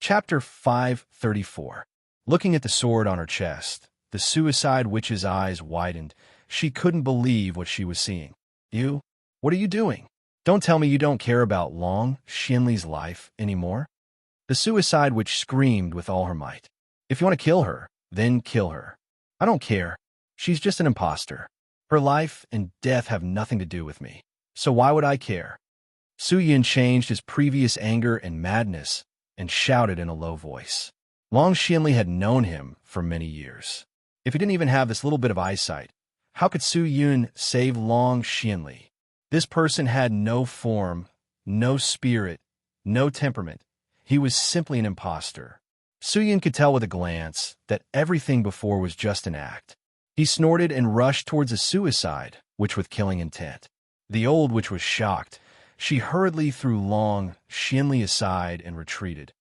Chapter 534. Looking at the sword on her chest, the suicide witch's eyes widened. She couldn't believe what she was seeing. You? What are you doing? Don't tell me you don't care about Long Xianli's life anymore? The suicide witch screamed with all her might. If you want to kill her, then kill her. I don't care. She's just an imposter. Her life and death have nothing to do with me. So why would I care? Su Yun changed his previous anger and madness and shouted in a low voice. Long Xianli had known him for many years. If he didn't even have this little bit of eyesight, how could Su Yun save Long Xianli? This person had no form, no spirit, no temperament. He was simply an imposter. Su Yun could tell with a glance that everything before was just an act. He snorted and rushed towards a suicide witch with killing intent. The old witch was shocked. She hurriedly threw Long Xianli aside and retreated,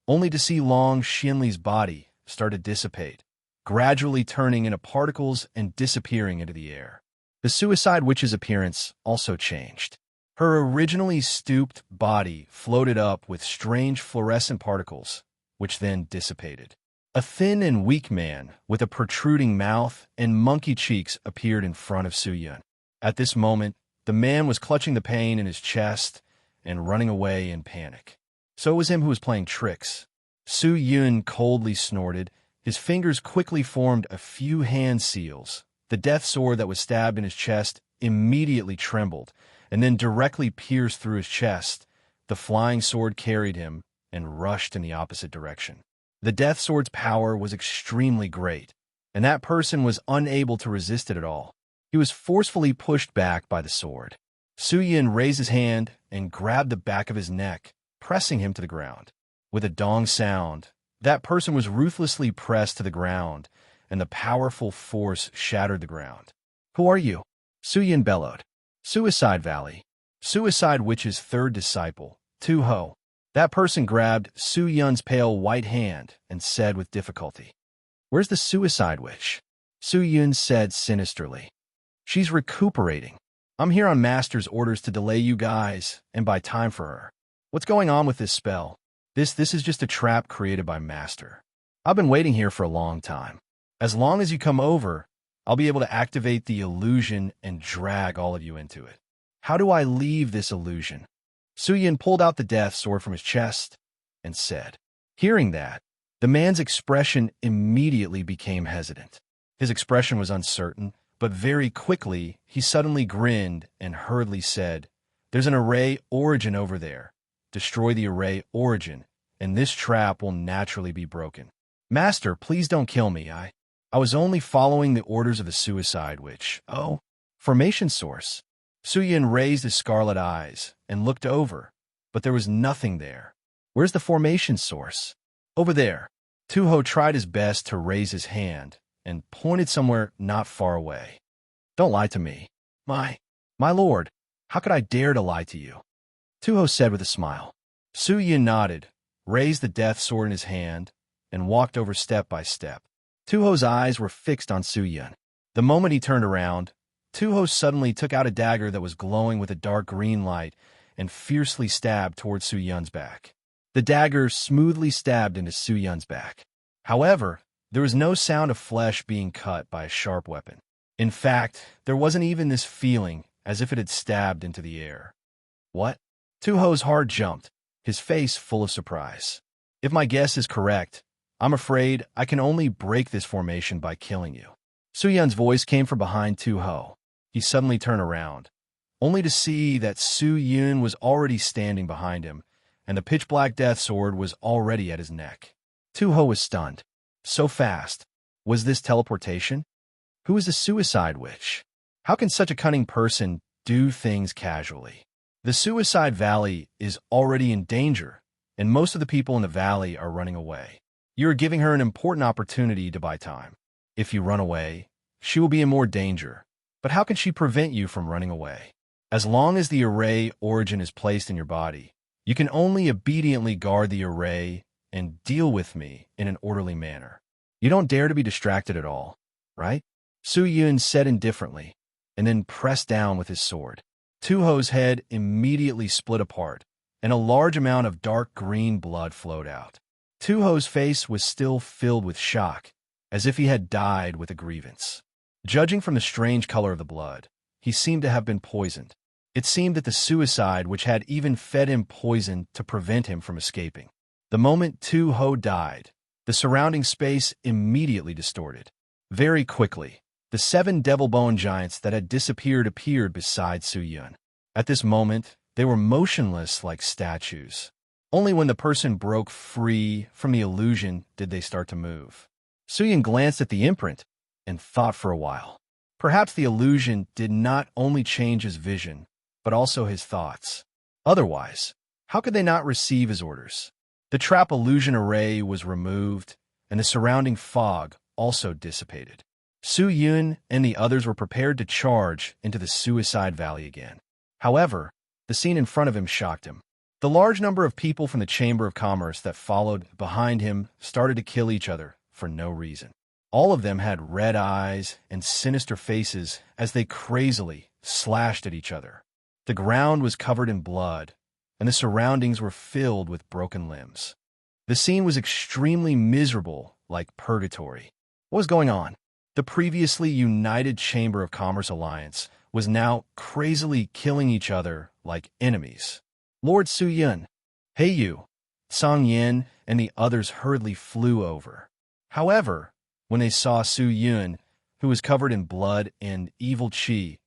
only to see Long Xianli's body start to dissipate, gradually turning into particles and disappearing into the air. The suicide witch's appearance also changed. Her originally stooped body floated up with strange fluorescent particles, which then dissipated. A thin and weak man with a protruding mouth and monkey cheeks appeared in front of Su Yun. At this moment, the man was clutching the pain in his chest and running away in panic. So it was him who was playing tricks. Su Yun coldly snorted. His fingers quickly formed a few hand seals. The death sword that was stabbed in his chest immediately trembled and then directly pierced through his chest. The flying sword carried him and rushed in the opposite direction. The death sword's power was extremely great, and that person was unable to resist it at all. He was forcefully pushed back by the sword. Su Yun raised his hand and grabbed the back of his neck, pressing him to the ground. With a dong sound, that person was ruthlessly pressed to the ground, and the powerful force shattered the ground. Who are you? Su Yun bellowed. Suicide Valley. Suicide Witch's third disciple, Tu Ho. That person grabbed Su Yun's pale white hand and said with difficulty, "Where's the Suicide Witch?" Su Yun said sinisterly, "She's recuperating. I'm here on Master's orders to delay you guys and buy time for her. What's going on with this spell? This is just a trap created by Master. I've been waiting here for a long time. As long as you come over, I'll be able to activate the illusion and drag all of you into it. How do I leave this illusion?" Su Yun pulled out the death sword from his chest and said. Hearing that, the man's expression immediately became hesitant. His expression was uncertain, but very quickly he suddenly grinned and hurriedly said, "There's an array origin over there. Destroy the array origin, and this trap will naturally be broken." "Master, please don't kill me. I was only following the orders of the suicide witch." "Oh, formation source." Su Yun raised his scarlet eyes and looked over, but there was nothing there. "Where's the formation source?" "Over there." Tu Ho tried his best to raise his hand and pointed somewhere not far away. "Don't lie to me." My lord, how could I dare to lie to you?" Tu Ho said with a smile. Su Yun nodded, raised the death sword in his hand, and walked over step by step. Tu Ho's eyes were fixed on Su Yun. The moment he turned around, Tu Ho suddenly took out a dagger that was glowing with a dark green light and fiercely stabbed towards Su Yun's back. The dagger smoothly stabbed into Su Yun's back. However, there was no sound of flesh being cut by a sharp weapon. In fact, there wasn't even this feeling as if it had stabbed into the air. "What?" Tu Ho's heart jumped, his face full of surprise. "If my guess is correct, I'm afraid I can only break this formation by killing you." Su Yun's voice came from behind Tu Ho. He suddenly turned around, only to see that Su Yun was already standing behind him, and the pitch-black death sword was already at his neck. Tu Ho was stunned. So fast. Was this teleportation? Who is the suicide witch? How can such a cunning person do things casually? The Suicide Valley is already in danger, and most of the people in the valley are running away. You are giving her an important opportunity to buy time. If you run away, she will be in more danger. But how can she prevent you from running away? As long as the array origin is placed in your body, you can only obediently guard the array and deal with me in an orderly manner. You don't dare to be distracted at all, right? Su Yun said indifferently, and then pressed down with his sword. Tu Ho's head immediately split apart, and a large amount of dark green blood flowed out. Tuho's face was still filled with shock, as if he had died with a grievance. Judging from the strange color of the blood, he seemed to have been poisoned. It seemed that the suicide which had even fed him poison to prevent him from escaping. The moment Tuho died, the surrounding space immediately distorted. Very quickly, the 7 devil-bone giants that had disappeared appeared beside Su-yun. At this moment, they were motionless like statues. Only when the person broke free from the illusion did they start to move. Su-yun glanced at the imprint and thought for a while. Perhaps the illusion did not only change his vision, but also his thoughts. Otherwise, how could they not receive his orders? The trap illusion array was removed, and the surrounding fog also dissipated. Su-yun and the others were prepared to charge into the suicide valley again. However, the scene in front of him shocked him. The large number of people from the Chamber of Commerce that followed behind him started to kill each other for no reason. All of them had red eyes and sinister faces as they crazily slashed at each other. The ground was covered in blood, and the surroundings were filled with broken limbs. The scene was extremely miserable, like purgatory. What was going on? The previously united Chamber of Commerce alliance was now crazily killing each other like enemies. Lord Su-yun, Heiyu, Song-yin, and the others hurriedly flew over. However, when they saw Su-yun, who was covered in blood and evil chi,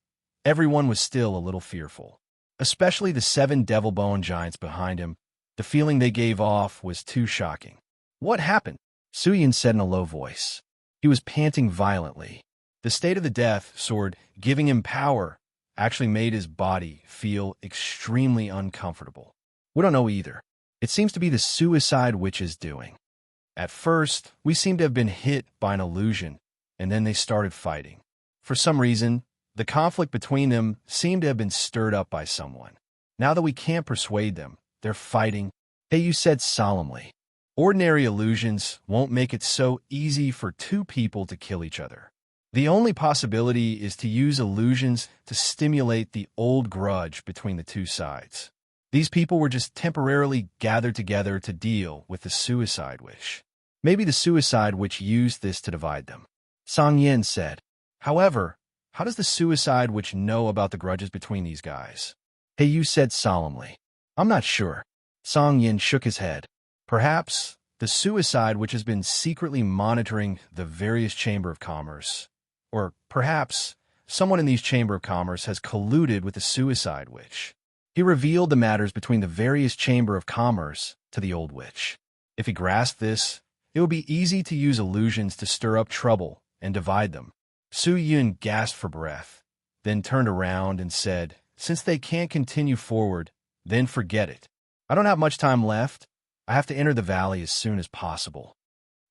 everyone was still a little fearful. Especially the 7 devil-bone giants behind him. The feeling they gave off was too shocking. What happened? Su-yun said in a low voice. He was panting violently. The state of the death sword, giving him power, actually made his body feel extremely uncomfortable. We don't know either. It seems to be the suicide witch's doing. At first, we seem to have been hit by an illusion, and then they started fighting. For some reason, the conflict between them seemed to have been stirred up by someone. Now that we can't persuade them, they're fighting. Heiyu said solemnly. Ordinary illusions won't make it so easy for 2 people to kill each other. The only possibility is to use illusions to stimulate the old grudge between the 2 sides. These people were just temporarily gathered together to deal with the suicide witch. Maybe the suicide witch used this to divide them. Song-yin said. However, how does the suicide witch know about the grudges between these guys? Heiyu said solemnly. I'm not sure. Song-yin shook his head. Perhaps the suicide witch has been secretly monitoring the various Chamber of Commerce. Or perhaps someone in these Chamber of Commerce has colluded with the suicide witch. He revealed the matters between the various Chamber of Commerce to the old witch. If he grasped this, it would be easy to use illusions to stir up trouble and divide them. Su-yun gasped for breath, then turned around and said, Since they can't continue forward, then forget it. I don't have much time left. I have to enter the valley as soon as possible.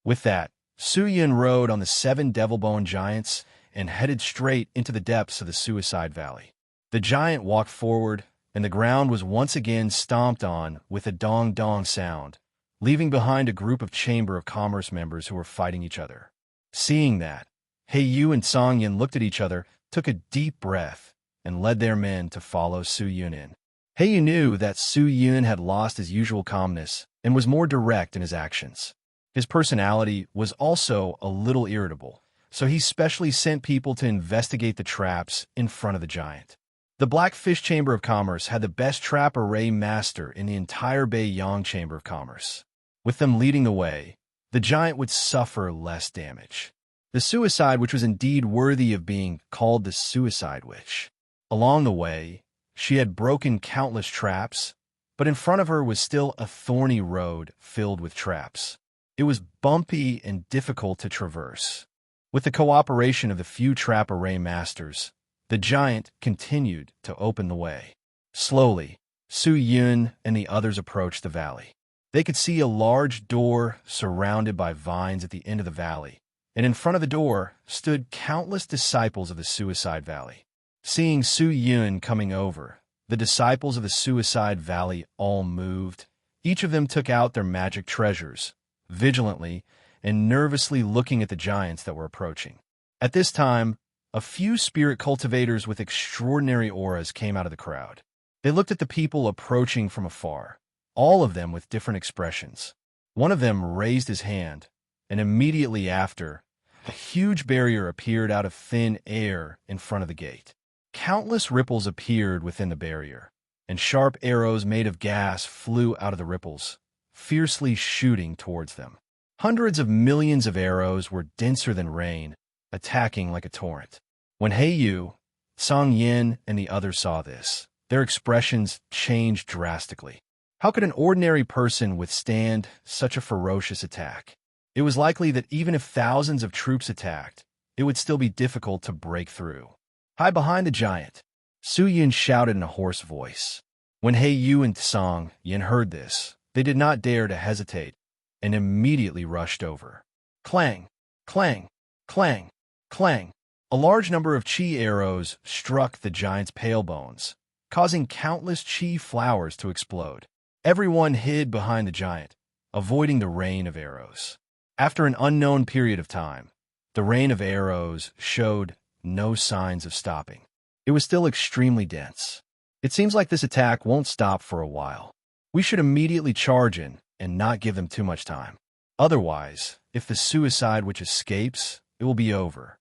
With that, Su-yun rode on the 7 devil-bone giants and headed straight into the depths of the suicide valley. The giant walked forward, and the ground was once again stomped on with a dong-dong sound, leaving behind a group of Chamber of Commerce members who were fighting each other. Seeing that, Heiyu and Song-yin looked at each other, took a deep breath, and led their men to follow Su-yun in. Heiyu knew that Su-yun had lost his usual calmness and was more direct in his actions. His personality was also a little irritable, so he specially sent people to investigate the traps in front of the giant. The Blackfish Chamber of Commerce had the best trap array master in the entire Beiyang Chamber of Commerce. With them leading the way, the giant would suffer less damage. The suicide witch was indeed worthy of being called the suicide witch. Along the way, she had broken countless traps, but in front of her was still a thorny road filled with traps. It was bumpy and difficult to traverse. With the cooperation of the few trap array masters, the giant continued to open the way. Slowly, Su-yun and the others approached the valley. They could see a large door surrounded by vines at the end of the valley, and in front of the door stood countless disciples of the Suicide Valley. Seeing Su-yun coming over, the disciples of the Suicide Valley all moved. Each of them took out their magic treasures, vigilantly and nervously looking at the giants that were approaching. At this time, a few spirit cultivators with extraordinary auras came out of the crowd. They looked at the people approaching from afar, all of them with different expressions. One of them raised his hand, and immediately after, a huge barrier appeared out of thin air in front of the gate. Countless ripples appeared within the barrier, and sharp arrows made of gas flew out of the ripples, fiercely shooting towards them. Hundreds of millions of arrows were denser than rain, attacking like a torrent. When Heiyu, Song Yin, and the others saw this, their expressions changed drastically. How could an ordinary person withstand such a ferocious attack? It was likely that even if thousands of troops attacked, it would still be difficult to break through. Hide behind the giant, Su Yin shouted in a hoarse voice. When Heiyu and Song Yin heard this, they did not dare to hesitate and immediately rushed over. Clang, clang, clang, clang. A large number of chi arrows struck the giant's pale bones, causing countless chi flowers to explode. Everyone hid behind the giant, avoiding the rain of arrows. After an unknown period of time, the rain of arrows showed no signs of stopping. It was still extremely dense. It seems like this attack won't stop for a while. We should immediately charge in and not give them too much time. Otherwise, if the suicide witch escapes, it will be over.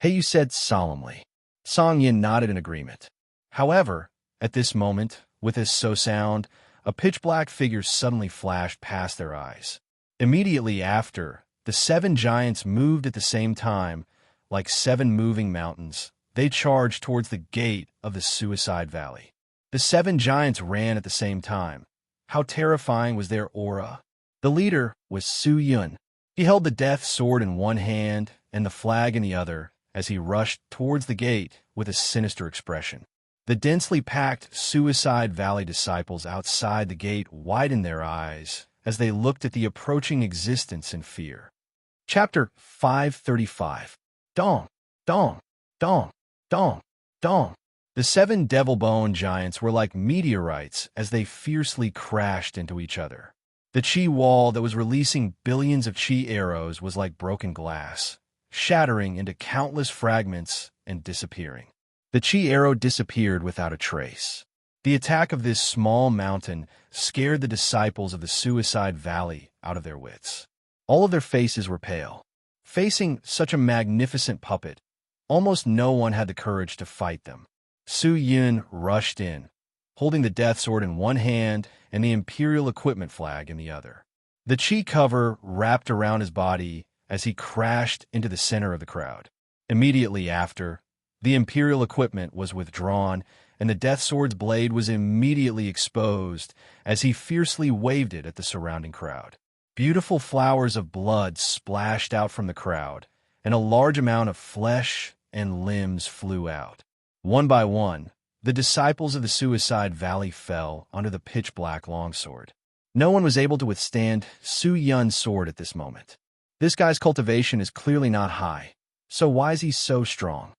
Heiyu said solemnly. Song Yin nodded in agreement. However, at this moment, with his sound, a pitch-black figure suddenly flashed past their eyes. Immediately after, the 7 giants moved at the same time, like 7 moving mountains. They charged towards the gate of the Suicide Valley. The 7 giants ran at the same time. How terrifying was their aura! The leader was Su Yun. He held the death sword in one hand and the flag in the other as he rushed towards the gate with a sinister expression. The densely packed Suicide Valley disciples outside the gate widened their eyes as they looked at the approaching existence in fear. Chapter 535. Dong, dong, dong, dong, dong. The 7 devil-bone giants were like meteorites as they fiercely crashed into each other. The chi wall that was releasing billions of chi arrows was like broken glass, shattering into countless fragments and disappearing. The chi arrow disappeared without a trace. The attack of this small mountain scared the disciples of the Suicide Valley out of their wits. All of their faces were pale. Facing such a magnificent puppet, almost no one had the courage to fight them. Su Yun rushed in, holding the death sword in one hand and the Imperial equipment flag in the other. The chi cover wrapped around his body as he crashed into the center of the crowd. Immediately after, the Imperial equipment was withdrawn and the death sword's blade was immediately exposed as he fiercely waved it at the surrounding crowd. Beautiful flowers of blood splashed out from the crowd, and a large amount of flesh and limbs flew out. One by one, the disciples of the Suicide Valley fell under the pitch-black longsword. No one was able to withstand Su Yun's sword at this moment. This guy's cultivation is clearly not high, so why is he so strong?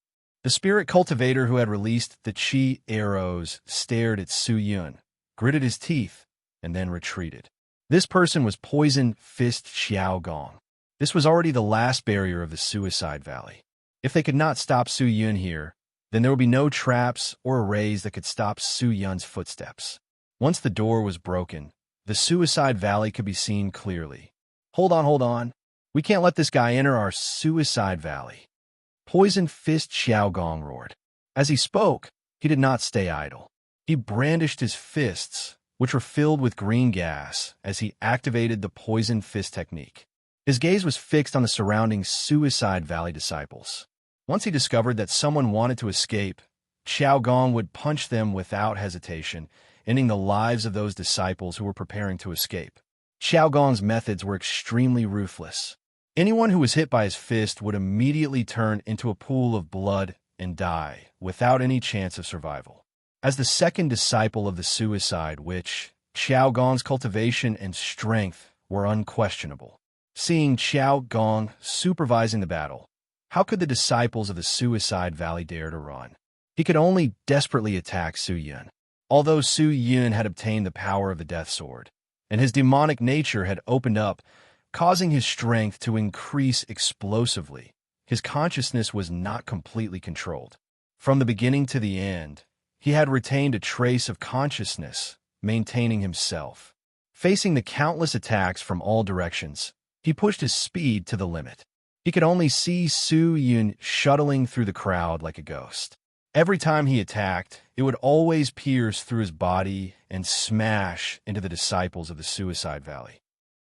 The spirit cultivator who had released the chi arrows stared at Su Yun, gritted his teeth, and then retreated. This person was Poison Fist Xiao Gong. This was already the last barrier of the Suicide Valley. If they could not stop Su Yun here, then there would be no traps or arrays that could stop Su Yun's footsteps. Once the door was broken, the Suicide Valley could be seen clearly. Hold on. We can't let this guy enter our Suicide Valley. Poison Fist Xiao Gong roared. As he spoke, he did not stay idle. He brandished his fists, which were filled with green gas, as he activated the Poison Fist technique. His gaze was fixed on the surrounding Suicide Valley disciples. Once he discovered that someone wanted to escape, Xiao Gong would punch them without hesitation, ending the lives of those disciples who were preparing to escape. Xiao Gong's methods were extremely ruthless. Anyone who was hit by his fist would immediately turn into a pool of blood and die, without any chance of survival. As the second disciple of the Suicide Witch, Xiao Gong's cultivation and strength were unquestionable. Seeing Xiao Gong supervising the battle, how could the disciples of the Suicide Valley dare to run? He could only desperately attack Su Yun. Although Su Yun had obtained the power of the Death Sword, and his demonic nature had opened up, causing his strength to increase explosively, his consciousness was not completely controlled. From the beginning to the end, he had retained a trace of consciousness, maintaining himself. Facing the countless attacks from all directions, he pushed his speed to the limit. He could only see Su Yun shuttling through the crowd like a ghost. Every time he attacked, it would always pierce through his body and smash into the disciples of the Suicide Valley.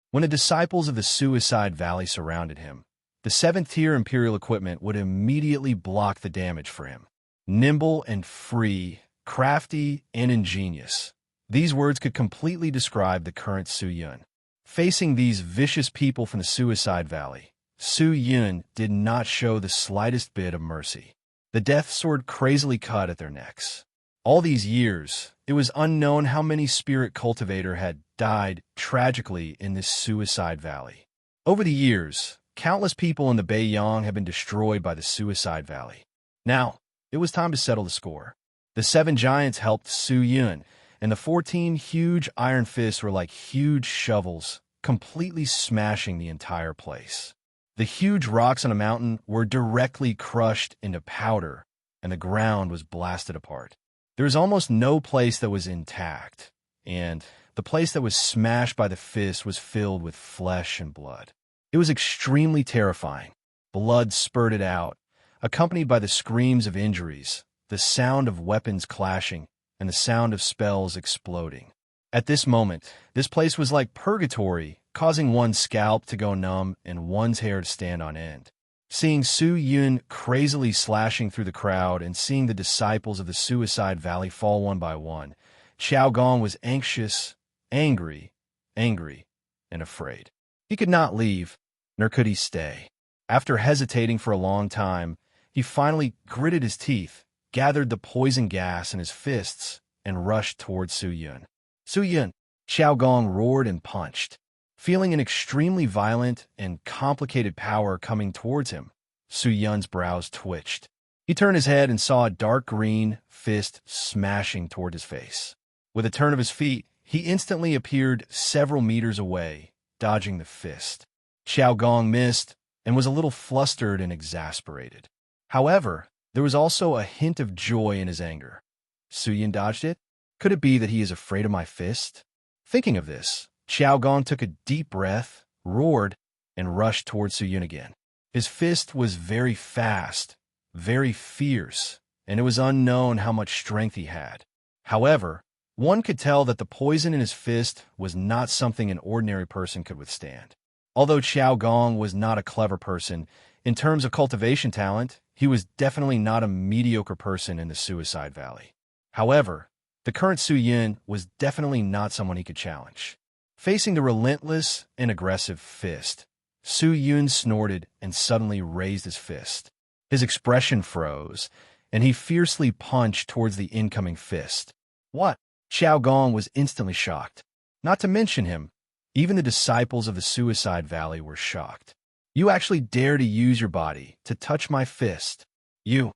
When the disciples of the Suicide Valley surrounded him, the 7th-tier Imperial equipment would immediately block the damage for him. Nimble and free, crafty and ingenious. These words could completely describe the current Su Yun. Facing these vicious people from the Suicide Valley, Su Yun did not show the slightest bit of mercy. The death sword crazily cut at their necks. All these years, it was unknown how many spirit cultivator had died tragically in this Suicide Valley. Over the years, countless people in the Beiyang have been destroyed by the Suicide Valley. Now, it was time to settle the score. The 7 giants helped Su Yun, and the 14 huge iron fists were like huge shovels, completely smashing the entire place. The huge rocks on a mountain were directly crushed into powder, and the ground was blasted apart. There was almost no place that was intact, and the place that was smashed by the fist was filled with flesh and blood. It was extremely terrifying. Blood spurted out, accompanied by the screams of injuries, the sound of weapons clashing, and the sound of spells exploding. At this moment, this place was like purgatory, causing one's scalp to go numb and one's hair to stand on end. Seeing Su Yun crazily slashing through the crowd and seeing the disciples of the Suicide Valley fall one by one, Xiao Gong was anxious, angry, and afraid. He could not leave, nor could he stay. After hesitating for a long time, he finally gritted his teeth, gathered the poison gas in his fists, and rushed towards Su Yun. Su Yun! Xiao Gong roared and punched. Feeling an extremely violent and complicated power coming towards him, Su Yun's brows twitched. He turned his head and saw a dark green fist smashing toward his face. With a turn of his feet, he instantly appeared several meters away, dodging the fist. Xiao Gong missed and was a little flustered and exasperated. However, there was also a hint of joy in his anger. Su Yun dodged it? Could it be that he is afraid of my fist? Thinking of this, Xiao Gong took a deep breath, roared, and rushed towards Su Yun again. His fist was very fast, very fierce, and it was unknown how much strength he had. However, one could tell that the poison in his fist was not something an ordinary person could withstand. Although Xiao Gong was not a clever person, in terms of cultivation talent, he was definitely not a mediocre person in the Suicide Valley. However, the current Su Yun was definitely not someone he could challenge. Facing the relentless and aggressive fist, Su Yun snorted and suddenly raised his fist. His expression froze, and he fiercely punched towards the incoming fist. What? Xiao Gong was instantly shocked. Not to mention him, even the disciples of the Suicide Valley were shocked. You actually dare to use your body to touch my fist. You,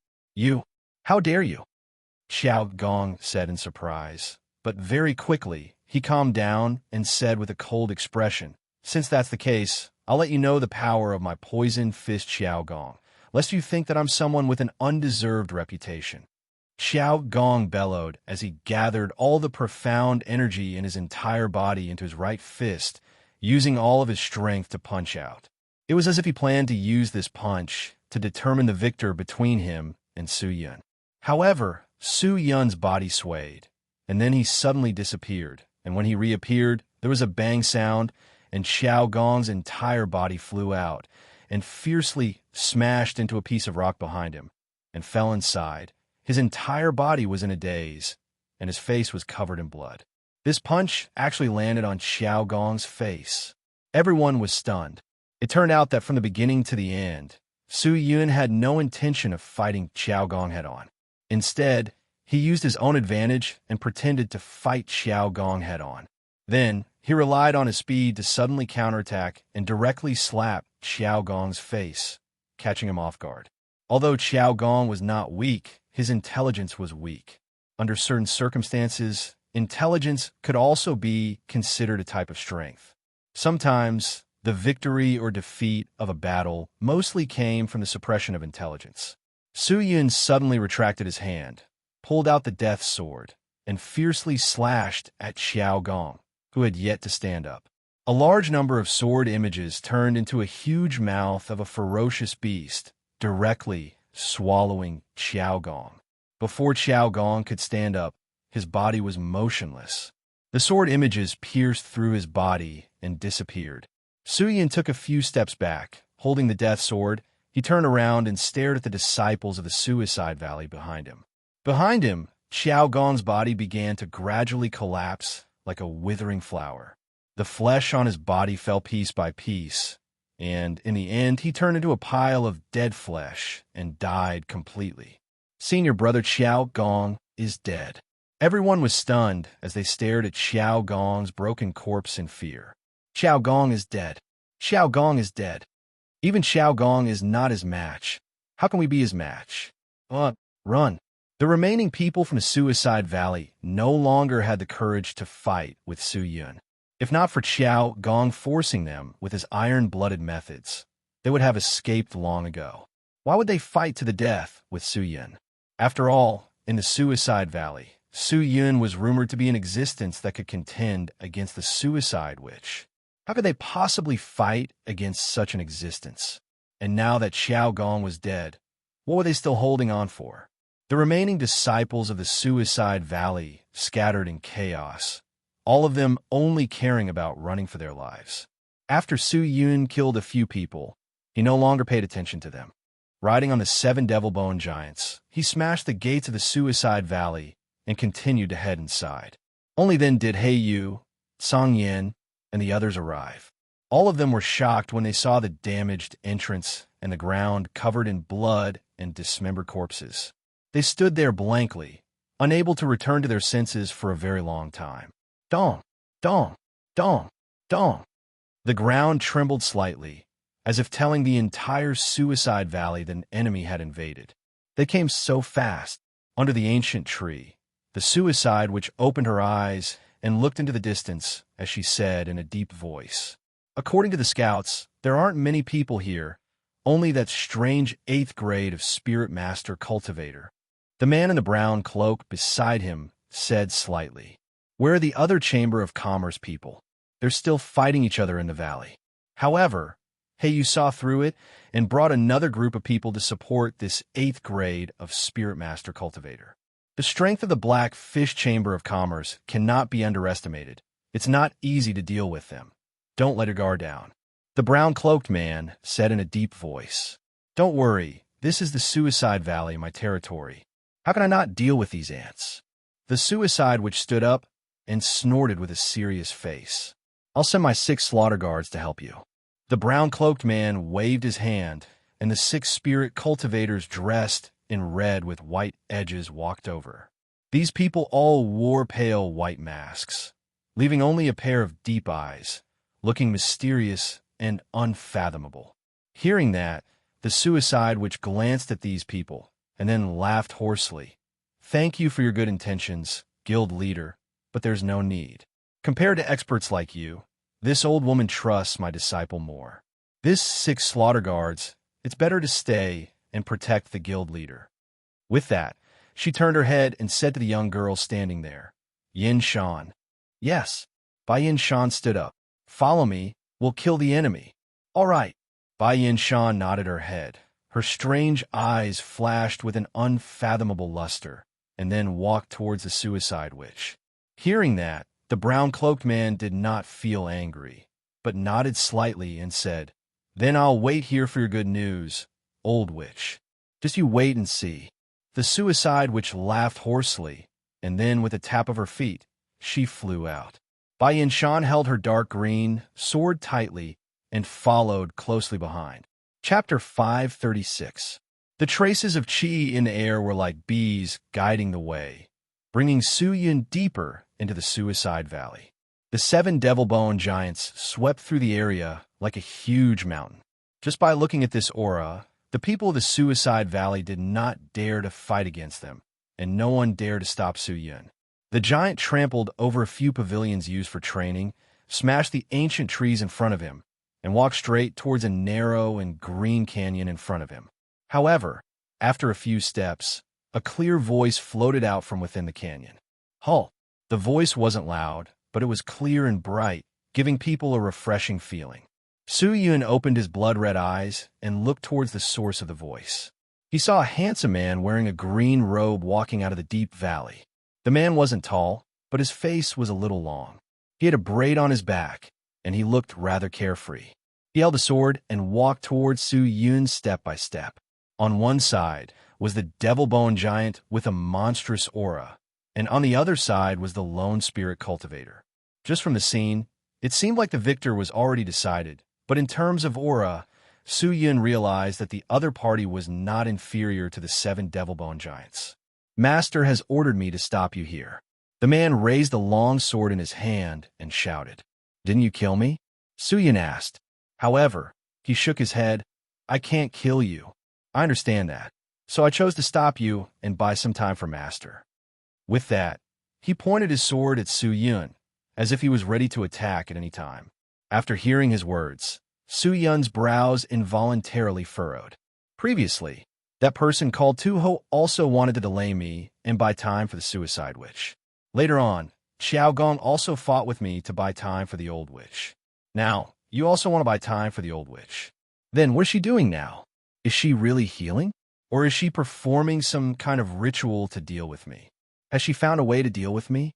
how dare you? Xiao Gong said in surprise, but very quickly he calmed down and said with a cold expression, since that's the case, I'll let you know the power of my poison fist Xiao Gong, lest you think that I'm someone with an undeserved reputation. Xiao Gong bellowed as he gathered all the profound energy in his entire body into his right fist, using all of his strength to punch out. It was as if he planned to use this punch to determine the victor between him and Su Yun. However, Su Yun's body swayed, and then he suddenly disappeared, and when he reappeared, there was a bang sound, and Xiao Gong's entire body flew out and fiercely smashed into a piece of rock behind him and fell inside. His entire body was in a daze, and his face was covered in blood. This punch actually landed on Xiao Gong's face. Everyone was stunned. It turned out that from the beginning to the end, Su Yun had no intention of fighting Xiao Gong head-on. Instead, he used his own advantage and pretended to fight Xiao Gong head-on. Then, he relied on his speed to suddenly counterattack and directly slap Xiao Gong's face, catching him off guard. Although Xiao Gong was not weak, his intelligence was weak. Under certain circumstances, intelligence could also be considered a type of strength. Sometimes, the victory or defeat of a battle mostly came from the suppression of intelligence. Su Yun suddenly retracted his hand, pulled out the death sword, and fiercely slashed at Xiao Gong. who had yet to stand up. A large number of sword images turned into a huge mouth of a ferocious beast, directly swallowing Xiao Gong. Before Xiao Gong could stand up, his body was motionless. The sword images pierced through his body and disappeared. Su Yin took a few steps back. Holding the death sword, he turned around and stared at the disciples of the Suicide Valley behind him. Behind him, Xiao Gong's body began to gradually collapse like a withering flower. The flesh on his body fell piece by piece, and in the end he turned into a pile of dead flesh and died completely. Senior brother Xiao Gong is dead. Everyone was stunned as they stared at Xiao Gong's broken corpse in fear. Xiao Gong is dead. Xiao Gong is dead. Even Xiao Gong is not his match. How can we be his match? Run. The remaining people from the Suicide Valley no longer had the courage to fight with Su Yun. If not for Xiao Gong forcing them with his iron-blooded methods, they would have escaped long ago. Why would they fight to the death with Su Yun? After all, in the Suicide Valley, Su Yun was rumored to be in existence that could contend against the Suicide Witch. How could they possibly fight against such an existence? And now that Xiao Gong was dead, what were they still holding on for? The remaining disciples of the Suicide Valley scattered in chaos, all of them only caring about running for their lives. After Su Yun killed a few people, he no longer paid attention to them. Riding on the 7 devil-bone giants, he smashed the gates of the Suicide Valley and continued to head inside. Only then did He Yu, Song Yin, and the others arrive. All of them were shocked when they saw the damaged entrance and the ground covered in blood and dismembered corpses. They stood there blankly, unable to return to their senses for a very long time. Dong, dong, dong, dong. The ground trembled slightly, as if telling the entire Suicide Valley that an enemy had invaded. They came so fast. Under the ancient tree, the Suicide Witch opened her eyes and looked into the distance as she said in a deep voice, "According to the scouts, there aren't many people here, only that strange 8th grade of Spirit Master cultivator." The man in the brown cloak beside him said slightly, "Where are the other Chamber of Commerce people? They're still fighting each other in the valley." However, He Yu saw through it and brought another group of people to support this 8th grade of Spirit Master cultivator. The strength of the Black Fish Chamber of Commerce cannot be underestimated. It's not easy to deal with them. Don't let your guard down. The brown-cloaked man said in a deep voice, "Don't worry, this is the Suicide Valley, my territory. How can I not deal with these ants?" The Suicide Witch stood up and snorted with a serious face. "I'll send my 6 slaughter guards to help you." The brown-cloaked man waved his hand, and the 6 spirit cultivators dressed in red with white edges walked over. These people all wore pale white masks, leaving only a pair of deep eyes, looking mysterious and unfathomable. Hearing that, the Suicide Witch glanced at these people and then laughed hoarsely. "Thank you for your good intentions, guild leader, but there's no need. Compared to experts like you, this old woman trusts my disciple more. This 6 slaughter guards, it's better to stay and protect the guild leader." With that, she turned her head and said to the young girl standing there, "Yin Shan." "Yes." Bai Yin Shan stood up. "Follow me, we'll kill the enemy." "All right." Bai Yin Shan nodded her head. Her strange eyes flashed with an unfathomable luster, and then walked towards the Suicide Witch. Hearing that, the brown-cloaked man did not feel angry, but nodded slightly and said, "Then I'll wait here for your good news, old witch. Just you wait and see." The Suicide Witch laughed hoarsely, and then with a tap of her feet, she flew out. Bai Yin Shan held her dark green sword tightly and followed closely behind. Chapter 536. The traces of qi in the air were like bees guiding the way, bringing Su Yun deeper into the Suicide Valley. The 7 devil-bone giants swept through the area like a huge mountain. Just by looking at this aura, the people of the Suicide Valley did not dare to fight against them, and no one dared to stop Su Yun. The giant trampled over a few pavilions used for training, smashed the ancient trees in front of him, and walked straight towards a narrow and green canyon in front of him. However, after a few steps, a clear voice floated out from within the canyon. "Halt!" The voice wasn't loud, but it was clear and bright, giving people a refreshing feeling. Su Yun opened his blood-red eyes and looked towards the source of the voice. He saw a handsome man wearing a green robe walking out of the deep valley. The man wasn't tall, but his face was a little long. He had a braid on his back, and he looked rather carefree. He held a sword and walked towards Su Yun step by step. On one side was the Devil Bone Giant with a monstrous aura, and on the other side was the Lone Spirit Cultivator. Just from the scene, it seemed like the victor was already decided, but in terms of aura, Su Yun realized that the other party was not inferior to the 7 Devil Bone Giants. "Master has ordered me to stop you here." The man raised the long sword in his hand and shouted. "Didn't you kill me?" Su Yun asked. However, he shook his head. "I can't kill you. I understand that. So I chose to stop you and buy some time for Master." With that, he pointed his sword at Su Yun, as if he was ready to attack at any time. After hearing his words, Su Yun's brows involuntarily furrowed. Previously, that person called Tuho also wanted to delay me and buy time for the Suicide Witch. Later on, Xiao Gong also fought with me to buy time for the Old Witch. Now, you also want to buy time for the Old Witch. Then what is she doing now? Is she really healing? Or is she performing some kind of ritual to deal with me? Has she found a way to deal with me?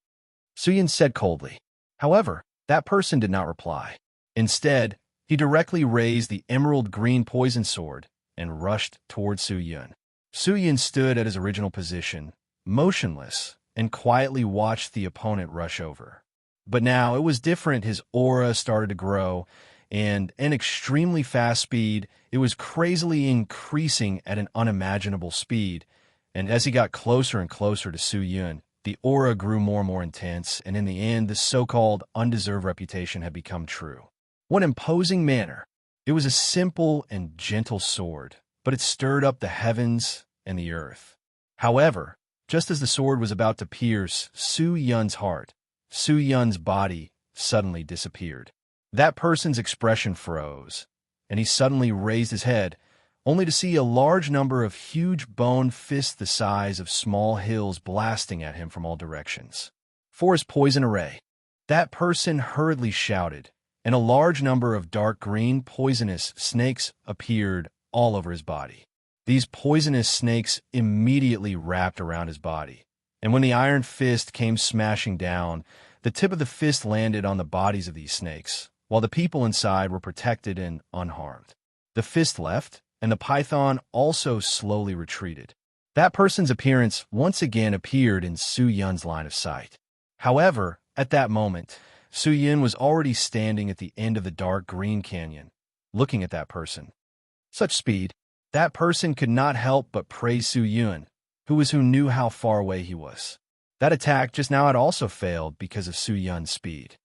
Su Yun said coldly. However, that person did not reply. Instead, he directly raised the emerald green poison sword and rushed towards Su Yun. Su Yun stood at his original position, motionless, and quietly watched the opponent rush over. But now it was different. His aura started to grow, and at an extremely fast speed, it was crazily increasing at an unimaginable speed. And as he got closer and closer to Su Yun, the aura grew more and more intense, and in the end, the so-called undeserved reputation had become true. What imposing manner! It was a simple and gentle sword, but it stirred up the heavens and the earth. However, just as the sword was about to pierce Su Yun's heart, Su Yun's body suddenly disappeared. That person's expression froze, and he suddenly raised his head, only to see a large number of huge bone fists the size of small hills blasting at him from all directions. For his poison array, that person hurriedly shouted, and a large number of dark green poisonous snakes appeared all over his body. These poisonous snakes immediately wrapped around his body, and when the iron fist came smashing down, the tip of the fist landed on the bodies of these snakes, while the people inside were protected and unharmed. The fist left, and the python also slowly retreated. That person's appearance once again appeared in Su Yun's line of sight. However, at that moment, Su Yun was already standing at the end of the dark green canyon, looking at that person. Such speed, that person could not help but praise Su Yun, who knew how far away he was. That attack just now had also failed because of Su Yun's speed.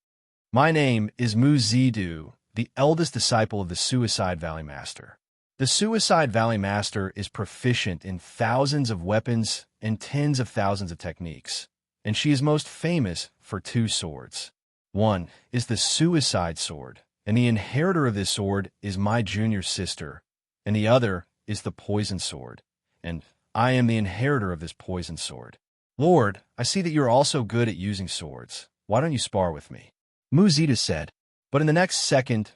"My name is Mu Zidu, the eldest disciple of the Suicide Valley Master. The Suicide Valley Master is proficient in thousands of weapons and tens of thousands of techniques, and she is most famous for 2 swords. One is the Suicide Sword, and the inheritor of this sword is my junior sister, and the other is the Poison Sword, and I am the inheritor of this Poison Sword. Lord, I see that you are also good at using swords. Why don't you spar with me?" Mu Zidu said, but in the next second,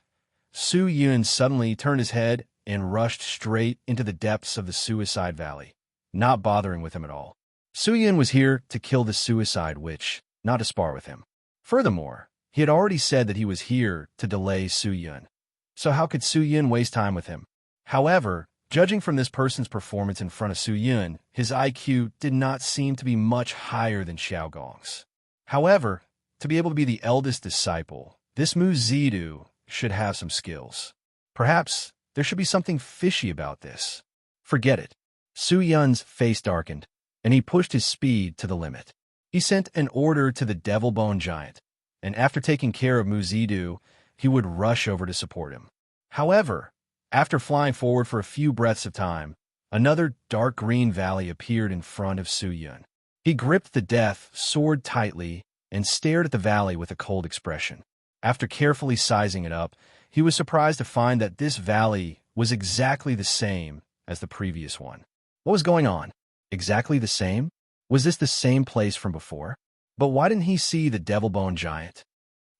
Su Yun suddenly turned his head and rushed straight into the depths of the Suicide Valley, not bothering with him at all. Su Yun was here to kill the Suicide Witch, not to spar with him. Furthermore, he had already said that he was here to delay Su Yun. So how could Su Yun waste time with him? However, judging from this person's performance in front of Su Yun, his IQ did not seem to be much higher than Xiao Gong's. However, to be able to be the eldest disciple, this Mu Zidu should have some skills. Perhaps there should be something fishy about this. Forget it. Su Yun's face darkened, and he pushed his speed to the limit. He sent an order to the Devil Bone Giant, and after taking care of Mu Zidu, he would rush over to support him. However, after flying forward for a few breaths of time, another dark green valley appeared in front of Su Yun. He gripped the death sword tightly and stared at the valley with a cold expression. After carefully sizing it up, he was surprised to find that this valley was exactly the same as the previous one. What was going on? Exactly the same? Was this the same place from before? But why didn't he see the Devil Bone Giant?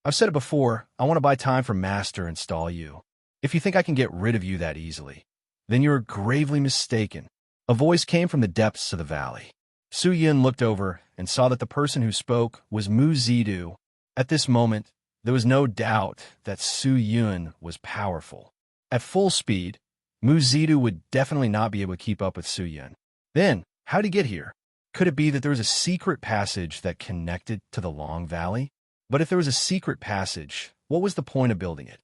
I've said it before, I want to buy time for Master and stall you. If you think I can get rid of you that easily, then you're gravely mistaken. A voice came from the depths of the valley. Su Yun looked over and saw that the person who spoke was Mu Zidu. At this moment, there was no doubt that Su Yun was powerful. At full speed, Mu Zidu would definitely not be able to keep up with Su Yun. Then, how'd he get here? Could it be that there was a secret passage that connected to the Long Valley? But if there was a secret passage, what was the point of building it?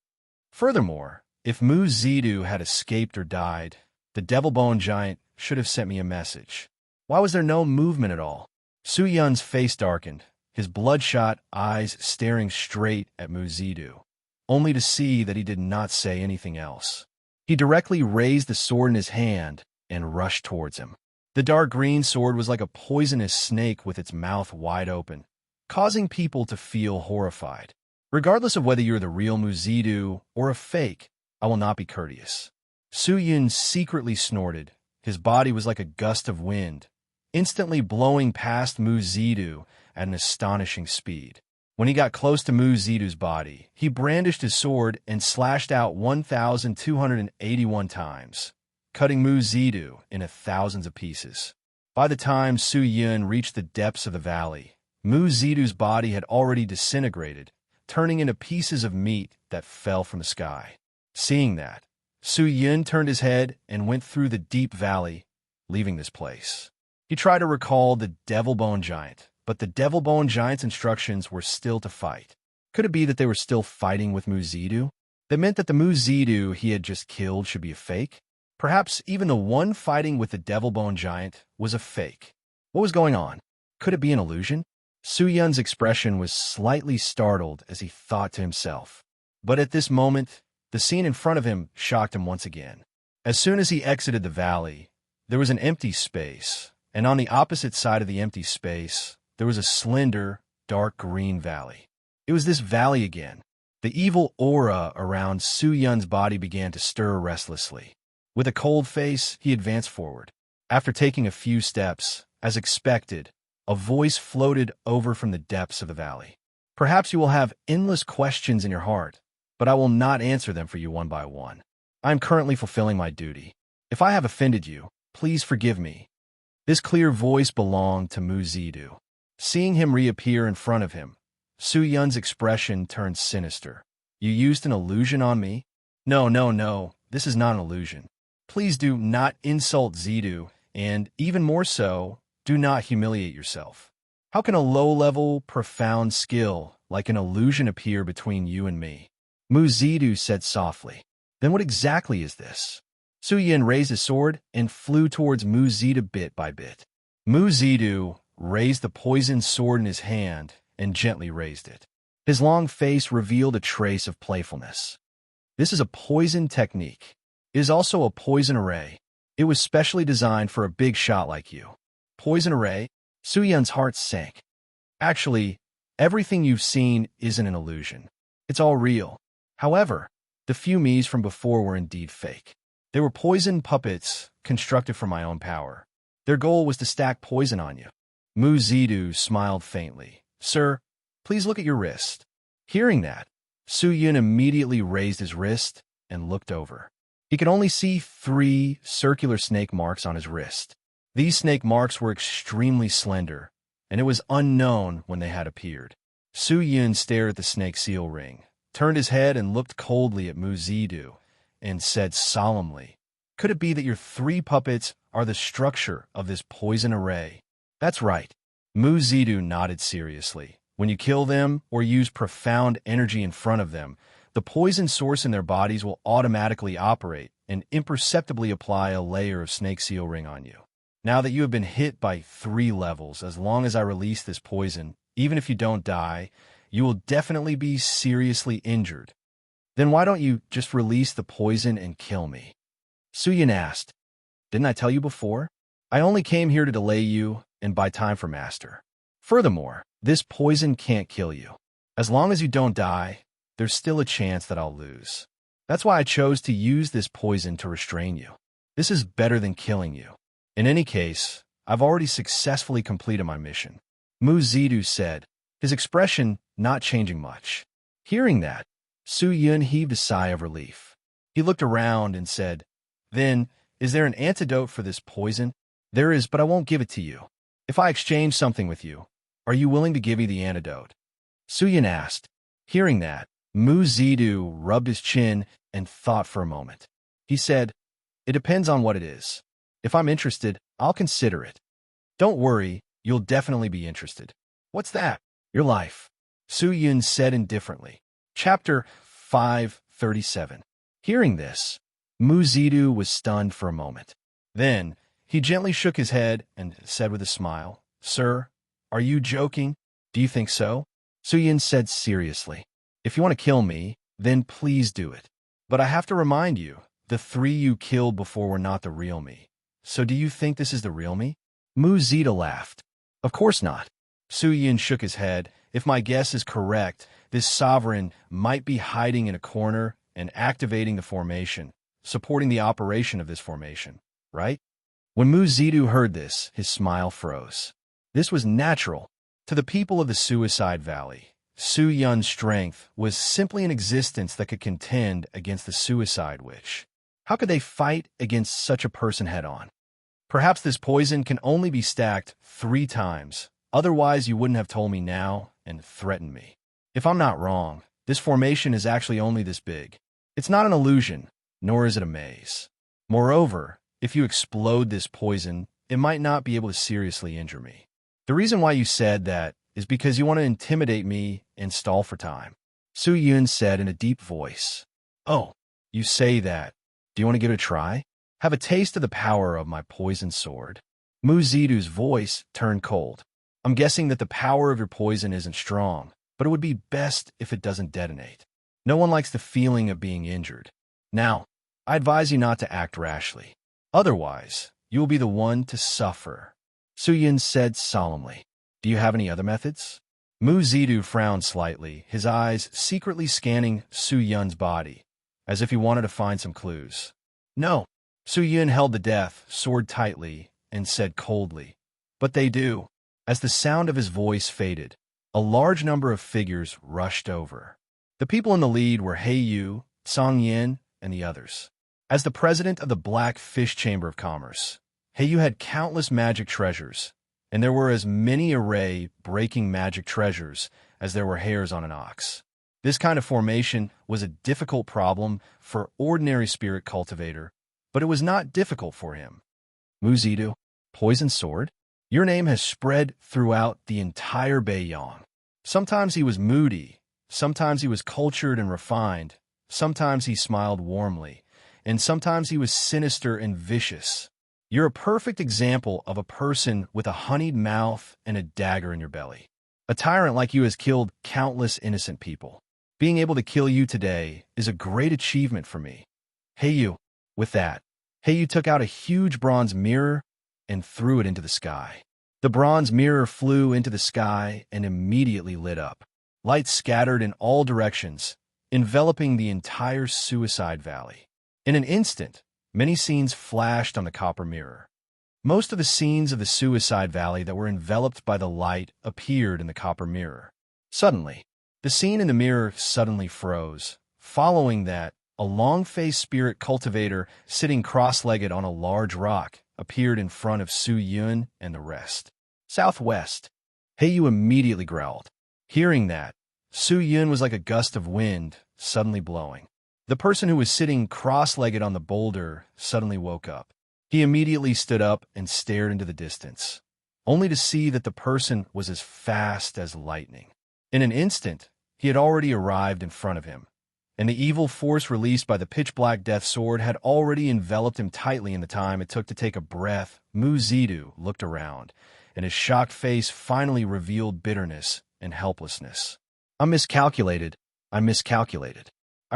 Furthermore, if Mu Zidu had escaped or died, the Devil Bone Giant should have sent me a message. Why was there no movement at all? Su Yun's face darkened, his bloodshot eyes staring straight at Mu Zidu, only to see that he did not say anything else. He directly raised the sword in his hand and rushed towards him. The dark green sword was like a poisonous snake with its mouth wide open, causing people to feel horrified. Regardless of whether you're the real Mu Zidu or a fake, I will not be courteous. Su Yun secretly snorted. His body was like a gust of wind, instantly blowing past Mu Zidu at an astonishing speed. When he got close to Mu Zidu's body, he brandished his sword and slashed out 1,281 times, cutting Mu Zidu into thousands of pieces. By the time Su Yun reached the depths of the valley, Mu Zidu's body had already disintegrated, turning into pieces of meat that fell from the sky. Seeing that, Su Yun turned his head and went through the deep valley, leaving this place. He tried to recall the Devil Bone Giant, but the Devil Bone Giant's instructions were still to fight. Could it be that they were still fighting with Mu Zidu? That meant that the Mu Zidu he had just killed should be a fake? Perhaps even the one fighting with the Devil Bone Giant was a fake. What was going on? Could it be an illusion? Su Yun's expression was slightly startled as he thought to himself. But at this moment, the scene in front of him shocked him once again. As soon as he exited the valley, there was an empty space, and on the opposite side of the empty space, there was a slender, dark green valley. It was this valley again. The evil aura around Su Yun's body began to stir restlessly. With a cold face, he advanced forward. After taking a few steps, as expected, a voice floated over from the depths of the valley. Perhaps you will have endless questions in your heart, but I will not answer them for you one by one. I am currently fulfilling my duty. If I have offended you, please forgive me. This clear voice belonged to Mu Zidu. Seeing him reappear in front of him, Su Yun's expression turned sinister. You used an illusion on me? No, this is not an illusion. Please do not insult Zidu, and even more so, do not humiliate yourself. How can a low-level, profound skill like an illusion appear between you and me? Mu Zidu said softly. Then what exactly is this? Su Yun raised his sword and flew towards Mu Zidu bit by bit. Mu Zidu raised the poisoned sword in his hand and gently raised it. His long face revealed a trace of playfulness. This is a poison technique. It is also a poison array. It was specially designed for a big shot like you. Poison array? Su Yun's heart sank. Actually, everything you've seen isn't an illusion. It's all real. However, the few me's from before were indeed fake. They were poison puppets constructed from my own power. Their goal was to stack poison on you. Mu Zidu smiled faintly. Sir, please look at your wrist. Hearing that, Su Yun immediately raised his wrist and looked over. He could only see 3 circular snake marks on his wrist. These snake marks were extremely slender, and it was unknown when they had appeared. Su Yun stared at the snake seal ring, turned his head and looked coldly at Mu Zidu, and said solemnly, Could it be that your 3 puppets are the structure of this poison array? That's right. Mu Zidu nodded seriously. When you kill them or use profound energy in front of them, the poison source in their bodies will automatically operate and imperceptibly apply a layer of snake seal ring on you. Now that you have been hit by 3 levels, as long as I release this poison, even if you don't die, you will definitely be seriously injured. Then why don't you just release the poison and kill me? Su Yun asked. Didn't I tell you before? I only came here to delay you and buy time for Master. Furthermore, this poison can't kill you. As long as you don't die, there's still a chance that I'll lose. That's why I chose to use this poison to restrain you. This is better than killing you. In any case, I've already successfully completed my mission. Mu Zidu said, his expression not changing much. Hearing that, Su Yun heaved a sigh of relief. He looked around and said, "Then, is there an antidote for this poison?" "There is, but I won't give it to you. If I exchange something with you, are you willing to give me the antidote?" Su Yun asked. Hearing that, Mu Zidu rubbed his chin and thought for a moment. He said, "It depends on what it is. If I'm interested, I'll consider it." "Don't worry, you'll definitely be interested." "What's that?" "Your life," Su Yun said indifferently. Chapter 537. Hearing this, Mu Zidu was stunned for a moment. Then, he gently shook his head and said with a smile, "Sir, are you joking? Do you think so?" Su Yun said seriously, "If you want to kill me, then please do it. But I have to remind you, the 3 you killed before were not the real me. So do you think this is the real me?" Mu Zida laughed. "Of course not." Su Yun shook his head. "If my guess is correct, this sovereign might be hiding in a corner and activating the formation, supporting the operation of this formation, right?" When Mu Zidu heard this, his smile froze. This was natural. To the people of the Suicide Valley, Su Yun's strength was simply an existence that could contend against the Suicide Witch. How could they fight against such a person head-on? "Perhaps this poison can only be stacked 3 times. Otherwise, you wouldn't have told me now and threatened me. If I'm not wrong, this formation is actually only this big. It's not an illusion, nor is it a maze. Moreover, if you explode this poison, it might not be able to seriously injure me. The reason why you said that is because you want to intimidate me and stall for time," Su Yun said in a deep voice. "Oh, you say that. Do you want to give it a try? Have a taste of the power of my poison sword." Mu Zidu's voice turned cold. "I'm guessing that the power of your poison isn't strong, but it would be best if it doesn't detonate. No one likes the feeling of being injured. Now, I advise you not to act rashly. Otherwise, you will be the one to suffer," Su Yun said solemnly. "Do you have any other methods?" Mu Zidu frowned slightly, his eyes secretly scanning Su Yun's body, as if he wanted to find some clues. "No." Su Yun held the death sword tightly and said coldly, "But they do." As the sound of his voice faded, a large number of figures rushed over. The people in the lead were Heiyu, Song Yin, and the others. As the president of the Black Fish Chamber of Commerce, Heiyu had countless magic treasures, and there were as many array-breaking magic treasures as there were hairs on an ox. This kind of formation was a difficult problem for ordinary spirit cultivator, but it was not difficult for him. "Mu Zidu, Poison Sword? Your name has spread throughout the entire Beiyang." Sometimes he was moody, sometimes he was cultured and refined, sometimes he smiled warmly, and sometimes he was sinister and vicious. You're a perfect example of a person with a honeyed mouth and a dagger in your belly. A tyrant like you has killed countless innocent people. Being able to kill you today is a great achievement for me. Heiyu. With that, Heiyu took out a huge bronze mirror and threw it into the sky. The bronze mirror flew into the sky and immediately lit up. Light scattered in all directions, enveloping the entire Suicide Valley. In an instant, many scenes flashed on the copper mirror. Most of the scenes of the Suicide Valley that were enveloped by the light appeared in the copper mirror. Suddenly, the scene in the mirror suddenly froze. Following that, a long-faced spirit cultivator sitting cross-legged on a large rock appeared in front of Su Yun and the rest. "Southwest." Heiyu immediately growled. Hearing that, Su Yun was like a gust of wind suddenly blowing. The person who was sitting cross-legged on the boulder suddenly woke up. He immediately stood up and stared into the distance, only to see that the person was as fast as lightning. In an instant, he had already arrived in front of him, and the evil force released by the pitch-black death sword had already enveloped him tightly in the time it took to take a breath. Mu Zidu looked around, and his shocked face finally revealed bitterness and helplessness. I miscalculated. I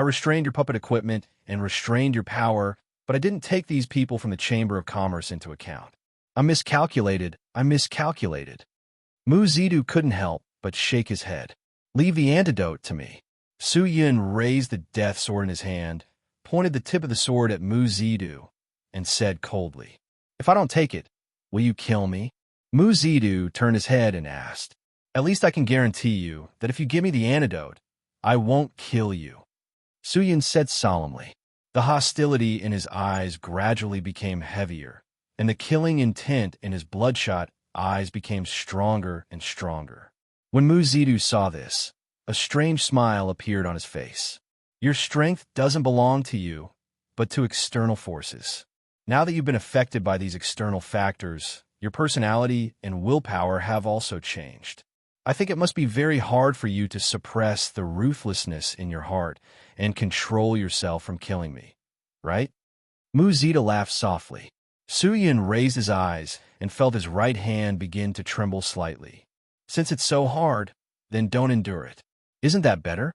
restrained your puppet equipment and restrained your power, but I didn't take these people from the Chamber of Commerce into account. I miscalculated. Mu Zidu couldn't help but shake his head. "Leave the antidote to me." Su Yun raised the death sword in his hand, pointed the tip of the sword at Mu Zidu, and said coldly, "If I don't take it, will you kill me?" Mu Zidu turned his head and asked, "At least I can guarantee you that if you give me the antidote, I won't kill you, Su-Yun said solemnly. The hostility in his eyes gradually became heavier, and the killing intent in his bloodshot eyes became stronger and stronger. When Mu Zidu saw this, a strange smile appeared on his face. Your strength doesn't belong to you, but to external forces. Now that you've been affected by these external factors, your personality and willpower have also changed. I think it must be very hard for you to suppress the ruthlessness in your heart and control yourself from killing me, right? Mu Zidu laughed softly. Su-Yun raised his eyes and felt his right hand begin to tremble slightly. Since it's so hard, then don't endure it. Isn't that better?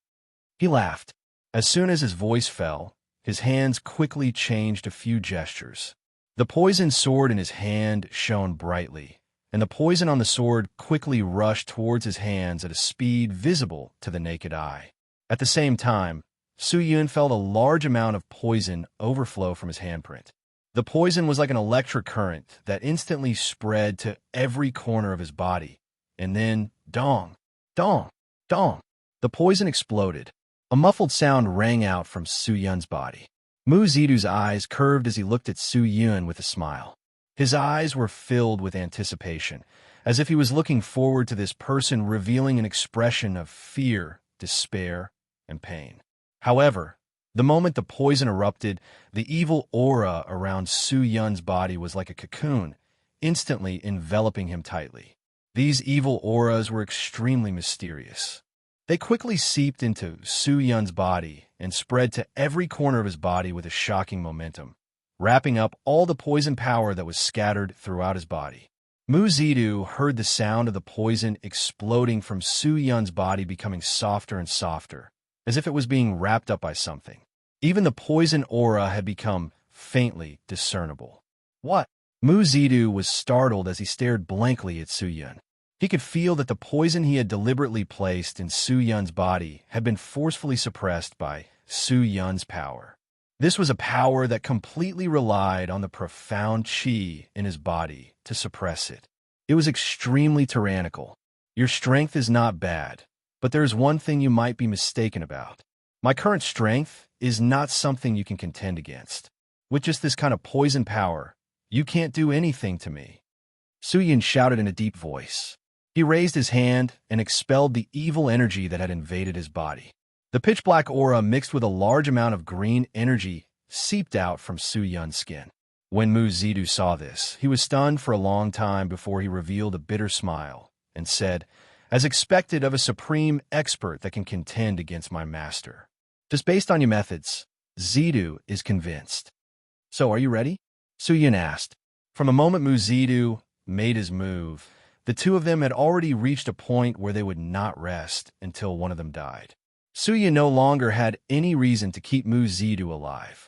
He laughed. As soon as his voice fell, his hands quickly changed a few gestures. The poisoned sword in his hand shone brightly, and the poison on the sword quickly rushed towards his hands at a speed visible to the naked eye. At the same time, Su-Yun felt a large amount of poison overflow from his handprint. The poison was like an electric current that instantly spread to every corner of his body. And then, dong, dong, dong, the poison exploded. A muffled sound rang out from Su-Yun's body. Mu Zidu's eyes curved as he looked at Su-Yun with a smile. His eyes were filled with anticipation, as if he was looking forward to this person revealing an expression of fear, despair, and pain. However, the moment the poison erupted, the evil aura around Su-Yun's body was like a cocoon, instantly enveloping him tightly. These evil auras were extremely mysterious. They quickly seeped into Su-Yun's body and spread to every corner of his body with a shocking momentum, wrapping up all the poison power that was scattered throughout his body. Mu Zidu heard the sound of the poison exploding from Su-Yun's body becoming softer and softer, as if it was being wrapped up by something. Even the poison aura had become faintly discernible. What? Mu Zidu was startled as he stared blankly at Su-Yun. He could feel that the poison he had deliberately placed in Su-Yun's body had been forcefully suppressed by Su-Yun's power. This was a power that completely relied on the profound qi in his body to suppress it. It was extremely tyrannical. Your strength is not bad, but there is one thing you might be mistaken about. My current strength is not something you can contend against. With just this kind of poison power, you can't do anything to me. Su-Yun shouted in a deep voice. He raised his hand and expelled the evil energy that had invaded his body. The pitch-black aura mixed with a large amount of green energy seeped out from Su-Yun's skin. When Mu Zidu saw this, he was stunned for a long time before he revealed a bitter smile and said, as expected of a supreme expert that can contend against my master. Just based on your methods, Zidu is convinced. So, are you ready? Su-Yun asked. From the moment Mu Zidu made his move, the two of them had already reached a point where they would not rest until one of them died. Su-Yun no longer had any reason to keep Mu Zidu alive.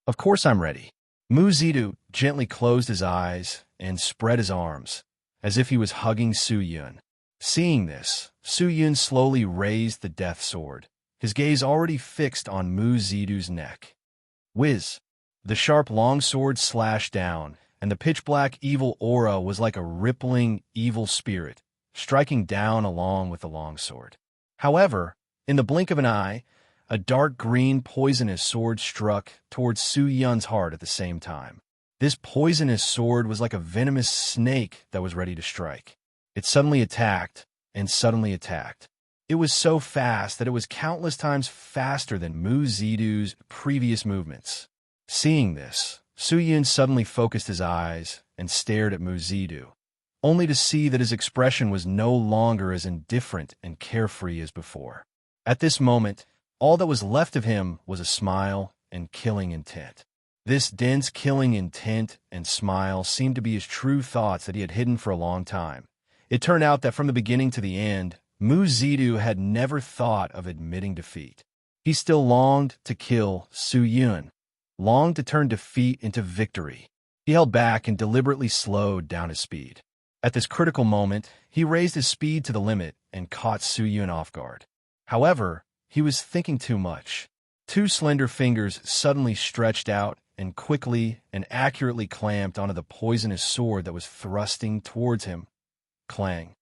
Of course I'm ready. Mu Zidu gently closed his eyes and spread his arms, as if he was hugging Su-Yun. Seeing this, Su-Yun slowly raised the death sword, his gaze already fixed on Mu Zidu's neck. Whiz! The sharp long sword slashed down, and the pitch-black evil aura was like a rippling evil spirit, striking down along with the longsword. However, in the blink of an eye, a dark green poisonous sword struck towards Su-Yun's heart at the same time. This poisonous sword was like a venomous snake that was ready to strike. It suddenly attacked, and suddenly attacked. It was so fast that it was countless times faster than Mu Zidu's previous movements. Seeing this, Su-Yun suddenly focused his eyes and stared at Mu Zidu, only to see that his expression was no longer as indifferent and carefree as before. At this moment, all that was left of him was a smile and killing intent. This dense killing intent and smile seemed to be his true thoughts that he had hidden for a long time. It turned out that from the beginning to the end, Mu Zidu had never thought of admitting defeat. He still longed to kill Su-Yun, longed to turn defeat into victory. He held back and deliberately slowed down his speed. At this critical moment, he raised his speed to the limit and caught Su-Yun off guard. However, he was thinking too much. Two slender fingers suddenly stretched out and quickly and accurately clamped onto the poisonous sword that was thrusting towards him. Clang.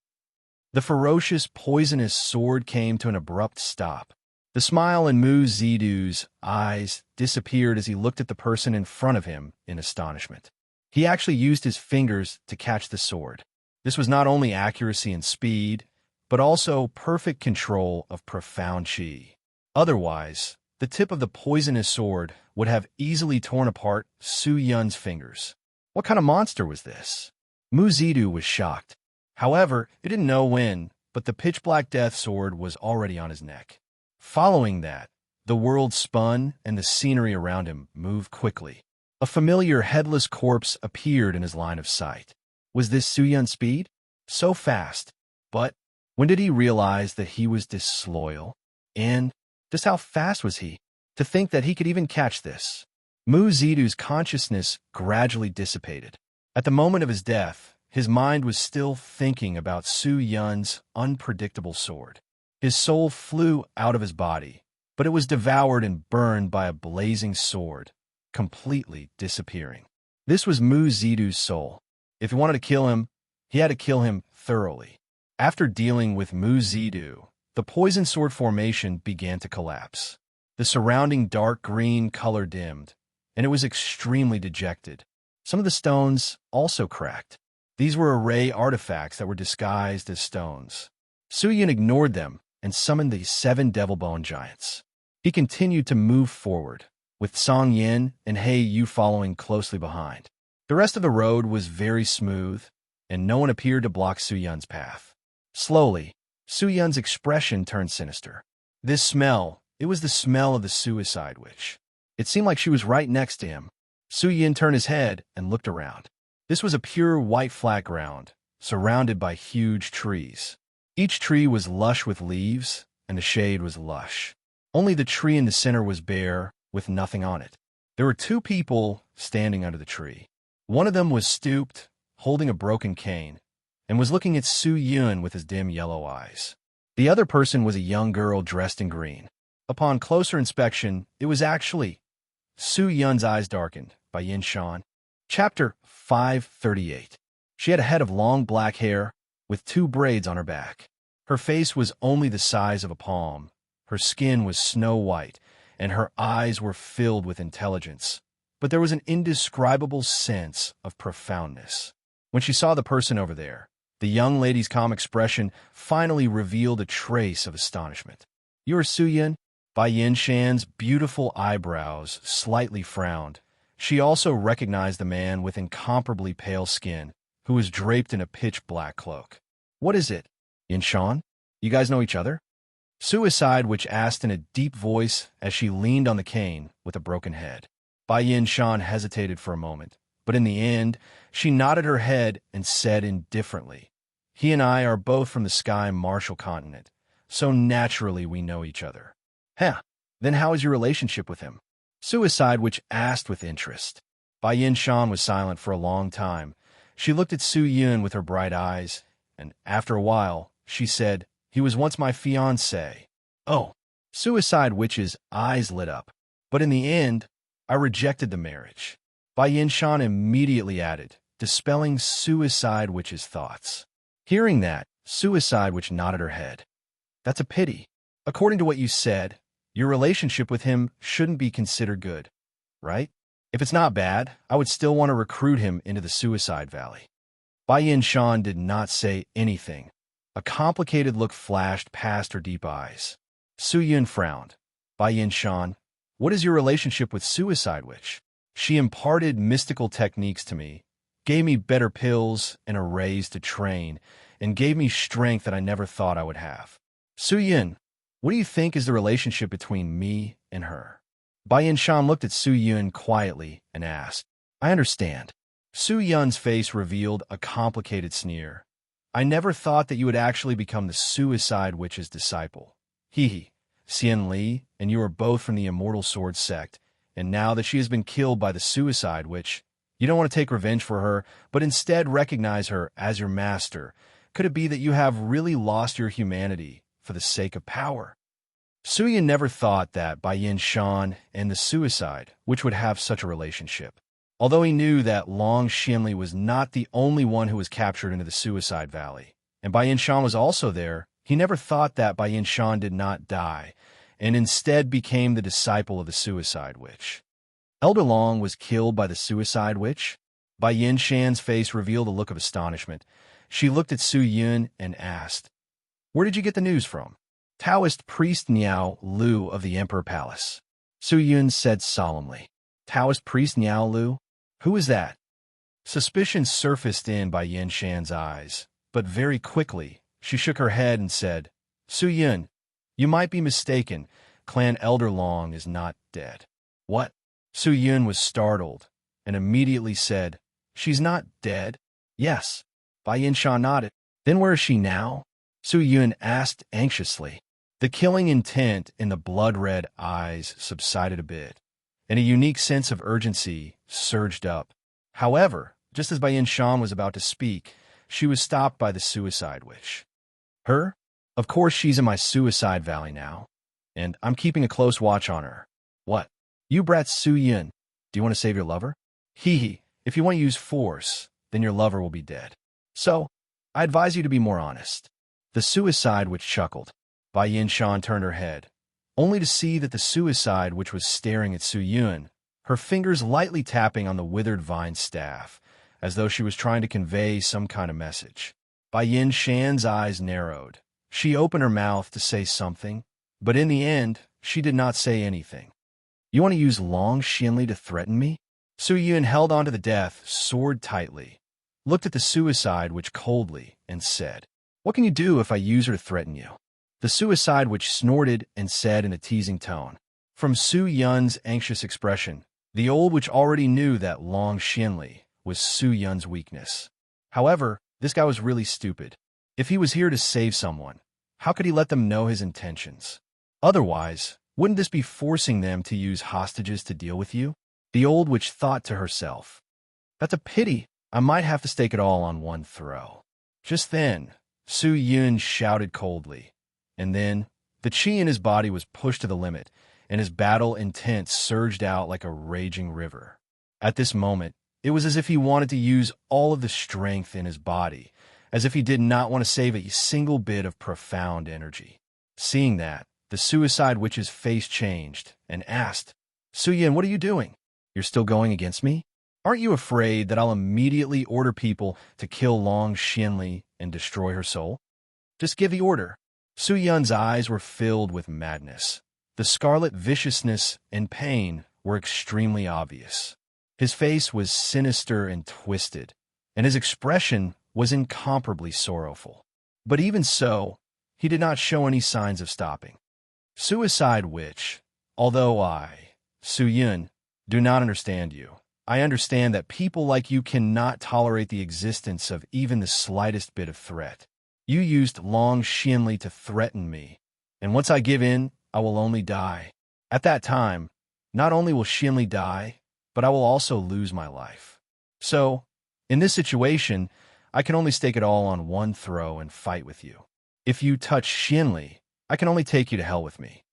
The ferocious, poisonous sword came to an abrupt stop. The smile in Mu Zidu's eyes disappeared as he looked at the person in front of him in astonishment. He actually used his fingers to catch the sword. This was not only accuracy and speed, but also perfect control of profound qi. Otherwise, the tip of the poisonous sword would have easily torn apart Su Yun's fingers. What kind of monster was this? Mu Zidu was shocked. However, he didn't know when, but the pitch-black death sword was already on his neck. Following that, the world spun and the scenery around him moved quickly. A familiar headless corpse appeared in his line of sight. Was this Su Yun's speed? So fast. But when did he realize that he was disloyal? And just how fast was he? To think that he could even catch this. Mu Zidu's consciousness gradually dissipated. At the moment of his death, his mind was still thinking about Su Yun's unpredictable sword. His soul flew out of his body, but it was devoured and burned by a blazing sword, completely disappearing. This was Mu Zidu's soul. If he wanted to kill him, he had to kill him thoroughly. After dealing with Mu Zidu, the poison sword formation began to collapse. The surrounding dark green color dimmed, and it was extremely dejected. Some of the stones also cracked. These were array artifacts that were disguised as stones. Su Yun ignored them and summoned the 7 devil bone giants. He continued to move forward, with Song Yin and Hei Yu following closely behind. The rest of the road was very smooth, and no one appeared to block Su Yun's path. Slowly, Su Yun's expression turned sinister. This smell, it was the smell of the suicide witch. It seemed like she was right next to him. Su Yun turned his head and looked around. This was a pure white flat ground, surrounded by huge trees. Each tree was lush with leaves, and the shade was lush. Only the tree in the center was bare, with nothing on it. There were 2 people standing under the tree. One of them was stooped, holding a broken cane, and was looking at Su Yun with his dim yellow eyes. The other person was a young girl dressed in green. Upon closer inspection, it was actually Su Yun's eyes darkened by Yin Shan. Chapter 538. She had a head of long black hair, with 2 braids on her back. Her face was only the size of a palm. Her skin was snow white, and her eyes were filled with intelligence. But there was an indescribable sense of profoundness. When she saw the person over there, the young lady's calm expression finally revealed a trace of astonishment. "You are Su Yun?" Bai Yin Shan's beautiful eyebrows slightly frowned. She also recognized the man with incomparably pale skin, who was draped in a pitch-black cloak. "What is it? Yin Shan? You guys know each other?" Suicide Witch asked in a deep voice as she leaned on the cane with a broken head. Bai Yin Shan hesitated for a moment, but in the end, she nodded her head and said indifferently, "He and I are both from the Sky Martial Continent, so naturally we know each other." "Huh, then how is your relationship with him?" Suicide Witch asked with interest. Bai Yin Shan was silent for a long time. She looked at Su Yun with her bright eyes, and after a while, she said, "He was once my fiancé." "Oh." Suicide Witch's eyes lit up. "But in the end, I rejected the marriage." Bai Yin Shan immediately added, dispelling Suicide Witch's thoughts. Hearing that, Suicide Witch nodded her head. "That's a pity. According to what you said, your relationship with him shouldn't be considered good, right? If it's not bad, I would still want to recruit him into the Suicide Valley." Bai Yin Shan did not say anything. A complicated look flashed past her deep eyes. Su Yun frowned. "Bai Yin Shan, what is your relationship with Suicide Witch? She imparted mystical techniques to me, gave me better pills and arrays to train, and gave me strength that I never thought I would have. Su Yun, what do you think is the relationship between me and her?" Bai Yin Shan looked at Su Yun quietly and asked, "I understand." Su Yun's face revealed a complicated sneer. "I never thought that you would actually become the Suicide Witch's disciple. Hee. Xian Li and you are both from the Immortal Sword sect, and now that she has been killed by the Suicide Witch, you don't want to take revenge for her, but instead recognize her as your master. Could it be that you have really lost your humanity for the sake of power?" Su Yun never thought that Bai Yin Shan and the Suicide Witch would have such a relationship. Although he knew that Long Xianli was not the only one who was captured into the Suicide Valley, and Bai Yin Shan was also there, he never thought that Bai Yin Shan did not die, and instead became the disciple of the suicide witch. Elder Long was killed by the suicide witch? Bai Yin Shan's face revealed a look of astonishment. She looked at Su Yun and asked, "Where did you get the news from?" "Taoist priest Niao Lu of the Emperor Palace," Su Yun said solemnly. "Taoist priest Niao Lu? Who is that?" Suspicion surfaced in Bai Yin Shan's eyes, but very quickly she shook her head and said, "Su Yun, you might be mistaken. Clan Elder Long is not dead." "What?" Su Yun was startled and immediately said, "She's not dead?" "Yes." Bai Yin Shan nodded. "Then where is she now?" Su Yun asked anxiously. The killing intent in the blood-red eyes subsided a bit, and a unique sense of urgency surged up. However, just as Bai Yin Shan was about to speak, she was stopped by the suicide witch. "Her? Of course she's in my suicide valley now, and I'm keeping a close watch on her." "What? You brat Su Yun, do you want to save your lover?" "Hee hee, if you want to use force, then your lover will be dead. So, I advise you to be more honest." The suicide witch chuckled. Bai Yin Shan turned her head, only to see that the suicide witch was staring at Su Yun, her fingers lightly tapping on the withered vine staff, as though she was trying to convey some kind of message. Bai Yin Shan's eyes narrowed. She opened her mouth to say something, but in the end, she did not say anything. "You want to use Long Xinli to threaten me?" Su Yun held onto the death sword tightly, looked at the suicide witch coldly, and said, "What can you do if I use her to threaten you?" The suicide witch snorted and said in a teasing tone. From Su Yun's anxious expression, the old witch already knew that Long Xinli was Su Yun's weakness. However, this guy was really stupid. If he was here to save someone, how could he let them know his intentions? Otherwise, wouldn't this be forcing them to use hostages to deal with you? The old witch thought to herself, "That's a pity. I might have to stake it all on one throw." Just then, Su Yun shouted coldly, and then the qi in his body was pushed to the limit, and his battle intent surged out like a raging river. At this moment, it was as if he wanted to use all of the strength in his body, as if he did not want to save a single bit of profound energy. Seeing that, the suicide witch's face changed and asked, "Su Yun, what are you doing? You're still going against me? Aren't you afraid that I'll immediately order people to kill Long Xinli and destroy her soul? Just give the order." Su Yun's eyes were filled with madness. The scarlet viciousness and pain were extremely obvious. His face was sinister and twisted, and his expression was incomparably sorrowful. But even so, he did not show any signs of stopping. "Suicide witch, although I, Su Yun, do not understand you, I understand that people like you cannot tolerate the existence of even the slightest bit of threat. You used Long Xinli to threaten me, and once I give in, I will only die. At that time, not only will Xinli die, but I will also lose my life. So, in this situation, I can only stake it all on one throw and fight with you. If you touch Xinli, I can only take you to hell with me."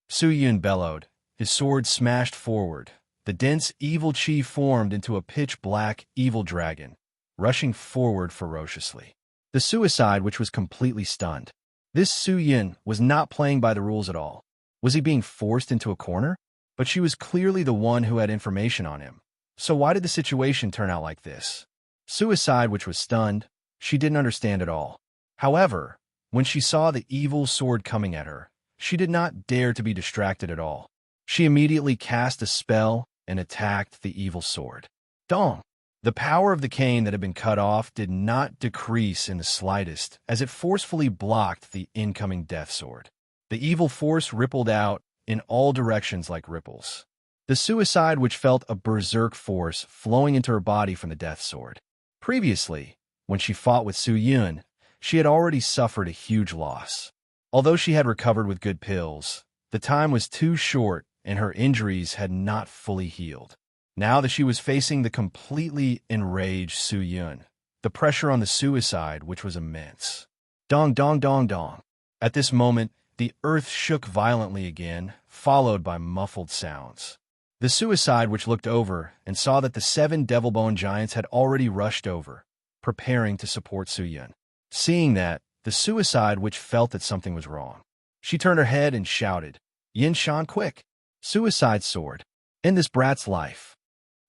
Su Yun bellowed. His sword smashed forward. The dense evil qi formed into a pitch-black evil dragon, rushing forward ferociously. The suicide witch was completely stunned. This Su Yun was not playing by the rules at all. Was he being forced into a corner? But she was clearly the one who had information on him. So why did the situation turn out like this? Suicide witch was stunned. She didn't understand at all. However, when she saw the evil sword coming at her, she did not dare to be distracted at all. She immediately cast a spell and attacked the evil sword. Dong! The power of the cane that had been cut off did not decrease in the slightest as it forcefully blocked the incoming death sword. The evil force rippled out in all directions like ripples. The suicide witch felt a berserk force flowing into her body from the death sword. Previously, when she fought with Su Yun, she had already suffered a huge loss. Although she had recovered with good pills, the time was too short and her injuries had not fully healed. Now that she was facing the completely enraged Su Yun, the pressure on the suicide witch was immense. Dong, dong, dong, dong. At this moment, the earth shook violently again, followed by muffled sounds. The suicide witch looked over and saw that the 7 devil-bone giants had already rushed over, preparing to support Su Yun. Seeing that, the suicide witch felt that something was wrong. She turned her head and shouted, Yin Shan, quick! Suicide sword. End this brat's life.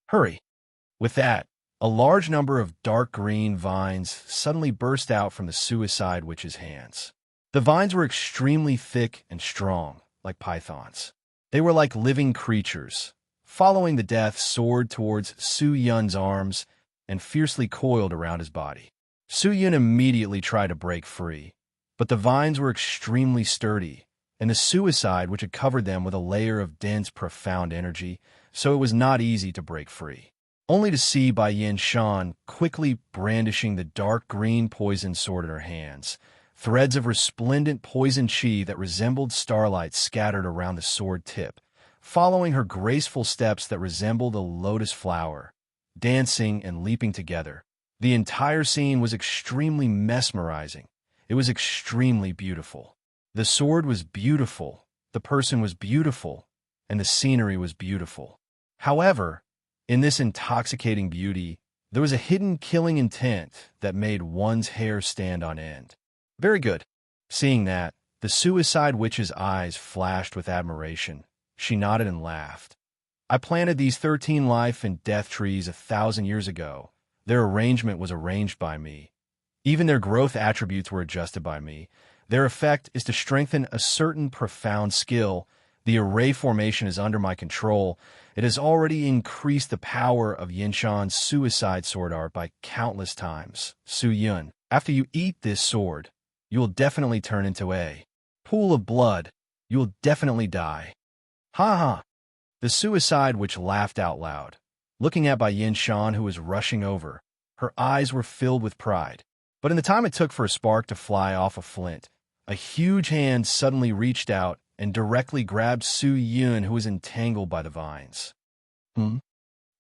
Hurry. With that, a large number of dark green vines suddenly burst out from the suicide witch's hands. The vines were extremely thick and strong, like pythons. They were like living creatures, following the death sword towards Su Yun's arms and fiercely coiled around his body. Su Yun immediately tried to break free, but the vines were extremely sturdy, and the suicide which had covered them with a layer of dense, profound energy, so it was not easy to break free. Only to see Bai Yin Shan quickly brandishing the dark green poison sword in her hands, threads of resplendent poison chi that resembled starlight scattered around the sword tip, following her graceful steps that resembled a lotus flower, dancing and leaping together. The entire scene was extremely mesmerizing. It was extremely beautiful. The sword was beautiful, the person was beautiful, and the scenery was beautiful. However, in this intoxicating beauty, there was a hidden killing intent that made one's hair stand on end. Very good. Seeing that, the suicide witch's eyes flashed with admiration. She nodded and laughed. I planted these 13 life and death trees 1,000 years ago. Their arrangement was arranged by me. Even their growth attributes were adjusted by me. Their effect is to strengthen a certain profound skill. The array formation is under my control. It has already increased the power of Yin Shan's suicide sword art by countless times. Su Yun, after you eat this sword, you will definitely turn into a pool of blood. You will definitely die. Ha ha! The suicide witch laughed out loud, looking at Bai Yin Shan, who was rushing over. Her eyes were filled with pride. But in the time it took for a spark to fly off a flint, a huge hand suddenly reached out and directly grabbed Su Yun, who was entangled by the vines.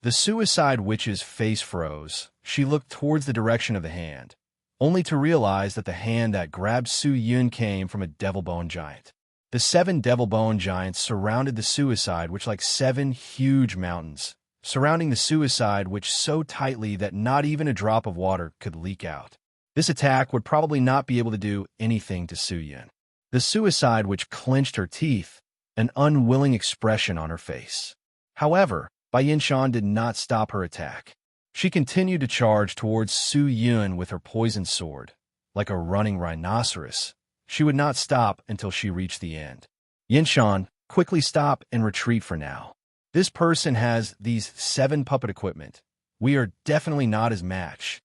The suicide witch's face froze. She looked towards the direction of the hand, only to realize that the hand that grabbed Su Yun came from a devil bone giant. The 7 devil bone giants surrounded the suicide witch like 7 huge mountains, surrounding the suicide witch so tightly that not even a drop of water could leak out. This attack would probably not be able to do anything to Su Yun. The suicide witch clenched her teeth, an unwilling expression on her face. However, Bai Yin Shan did not stop her attack. She continued to charge towards Su Yun with her poison sword. Like a running rhinoceros, she would not stop until she reached the end. Yin Shan, quickly stop and retreat for now. This person has these 7 puppet equipment. We are definitely not his match.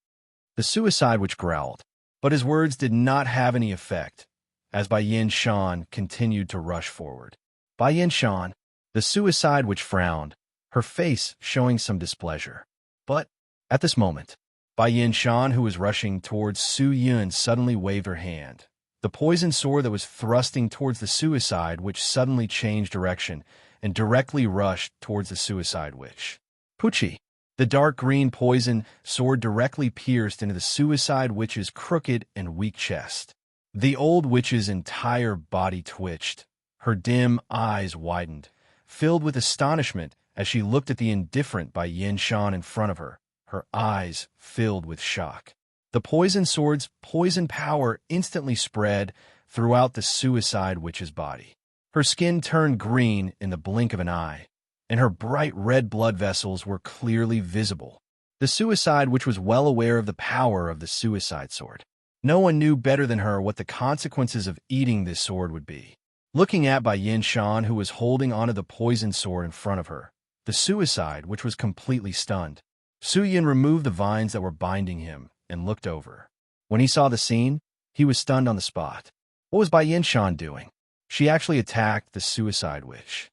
The suicide witch growled, but his words did not have any effect, as Bai Yin Shan continued to rush forward. Bai Yin Shan, the suicide witch frowned, her face showing some displeasure. But, at this moment, Bai Yin Shan, who was rushing towards Su Yun, suddenly waved her hand. The poison sword that was thrusting towards the suicide witch suddenly changed direction and directly rushed towards the suicide witch. Pucci! The dark green poison sword directly pierced into the suicide witch's crooked and weak chest. The old witch's entire body twitched. Her dim eyes widened, filled with astonishment as she looked at the indifferent Bai Yin Shan in front of her, her eyes filled with shock. The poison sword's poison power instantly spread throughout the suicide witch's body. Her skin turned green in the blink of an eye, and her bright red blood vessels were clearly visible. The suicide witch was well aware of the power of the suicide sword. No one knew better than her what the consequences of eating this sword would be. Looking at Bai Yin Shan, who was holding onto the poison sword in front of her, the suicide witch was completely stunned. Su Yun removed the vines that were binding him and looked over. When he saw the scene, he was stunned on the spot. What was Bai Yin Shan doing? She actually attacked the suicide witch.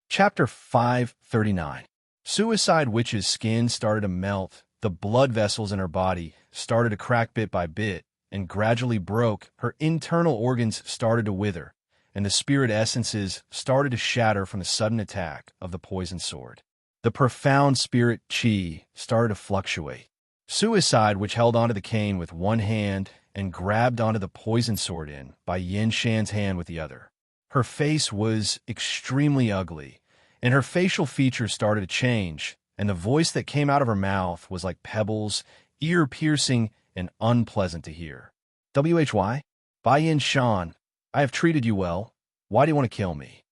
Chapter 539. Suicide witch's skin started to melt, the blood vessels in her body started to crack bit by bit, and gradually broke. Her internal organs started to wither, and the spirit essences started to shatter from the sudden attack of the poison sword. The profound spirit chi started to fluctuate. Suicide, which held onto the cane with one hand and grabbed onto the poison sword in Bai Yin Shan's hand with the other. Her face was extremely ugly, and her facial features started to change, and the voice that came out of her mouth was like pebbles, ear-piercing and unpleasant to hear. Why? Bai Yin Shan, I have treated you well. Why do you want to kill me?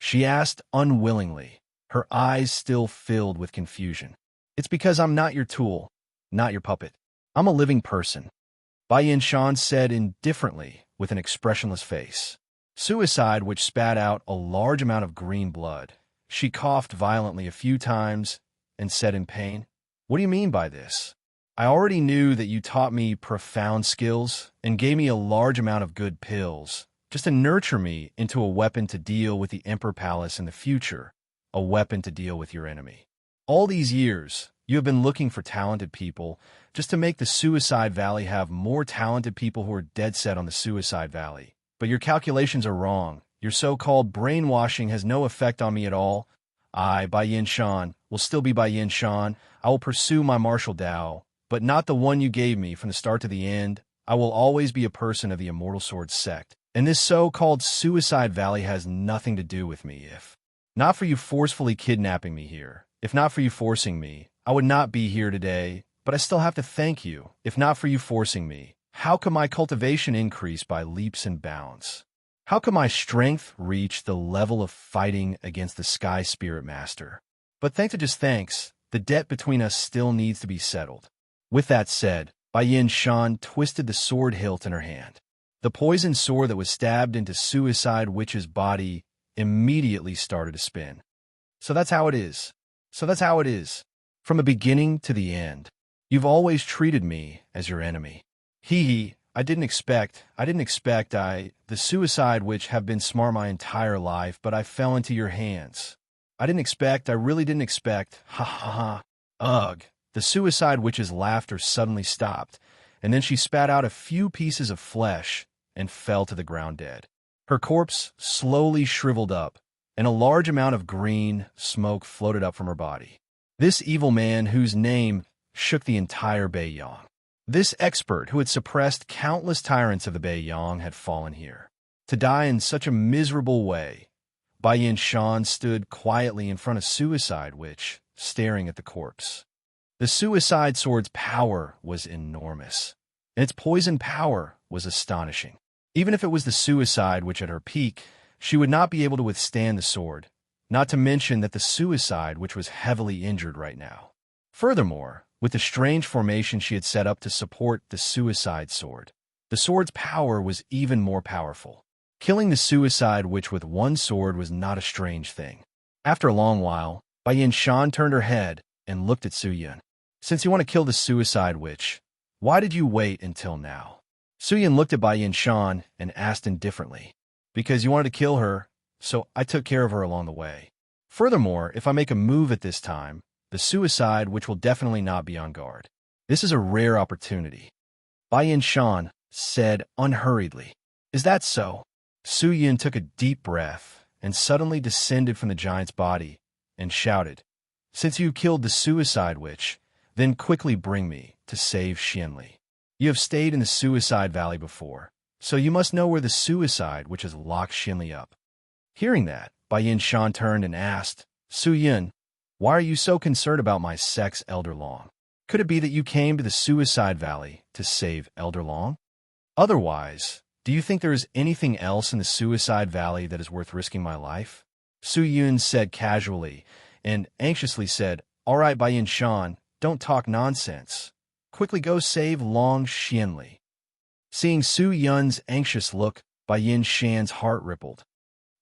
She asked unwillingly, her eyes still filled with confusion. It's because I'm not your tool, not your puppet. I'm a living person, Bai Yin-shan said indifferently with an expressionless face. Suicide, which spat out a large amount of green blood. She coughed violently a few times and said in pain, "What do you mean by this? I already knew that you taught me profound skills and gave me a large amount of good pills, just to nurture me into a weapon to deal with the Emperor Palace in the future, a weapon to deal with your enemy. All these years, you have been looking for talented people just to make the Suicide Valley have more talented people who are dead set on the Suicide Valley. But your calculations are wrong. Your so-called brainwashing has no effect on me at all. I, Bai Yin-shan, will still be Bai Yin-shan. I will pursue my martial Tao, but not the one you gave me from the start to the end. I will always be a person of the Immortal Sword sect. And this so-called Suicide Valley has nothing to do with me if not for you forcefully kidnapping me here. If not for you forcing me, I would not be here today, but I still have to thank you. If not for you forcing me, how could my cultivation increase by leaps and bounds? How could my strength reach the level of fighting against the Sky Spirit Master? But thanks, the debt between us still needs to be settled." With that said, Bai Yin-shan twisted the sword hilt in her hand. The poisoned sword that was stabbed into Suicide Witch's body immediately started to spin. So that's how it is. From the beginning to the end. You've always treated me as your enemy. I didn't expect, the Suicide Witch have been smart my entire life, but I fell into your hands. I really didn't expect, ha ha ha. Ugh. The Suicide Witch's laughter suddenly stopped, and then she spat out a few pieces of flesh and fell to the ground dead. Her corpse slowly shriveled up, and a large amount of green smoke floated up from her body. This evil man, whose name shook the entire Beiyang. This expert who had suppressed countless tyrants of the Beiyang had fallen here. To die in such a miserable way. Bai Yin-shan stood quietly in front of Suicide Witch, staring at the corpse. The Suicide Sword's power was enormous, and its poison power was astonishing. Even if it was the Suicide Witch at her peak, she would not be able to withstand the sword, not to mention that the Suicide Witch was heavily injured right now. Furthermore, with the strange formation she had set up to support the Suicide Sword, the sword's power was even more powerful. Killing the Suicide Witch with one sword was not a strange thing. After a long while, Bai Yin-shan turned her head and looked at Su Yun. "Since you want to kill the Suicide Witch, why did you wait until now?" Su Yun looked at Bai Yin-shan and asked indifferently. "Because you wanted to kill her, so I took care of her along the way. Furthermore, if I make a move at this time, the Suicide Witch will definitely not be on guard. This is a rare opportunity." Bai Yin-shan said unhurriedly. "Is that so?" Su Yun took a deep breath and suddenly descended from the giant's body and shouted, "Since you killed the Suicide Witch, then quickly bring me to save Xianli. You have stayed in the Suicide Valley before, so you must know where the Suicide Witch has locked Xianli up." Hearing that, Bai Yin-shan turned and asked, "Su Yun, why are you so concerned about my sex, Elder Long? Could it be that you came to the Suicide Valley to save Elder Long? Otherwise, do you think there is anything else in the Suicide Valley that is worth risking my life?" Su Yun said casually, and anxiously said, "All right, Bai Yin-shan, don't talk nonsense. Quickly go save Long Xianli." Seeing Su Yun's anxious look, Bai Yin-shan's heart rippled.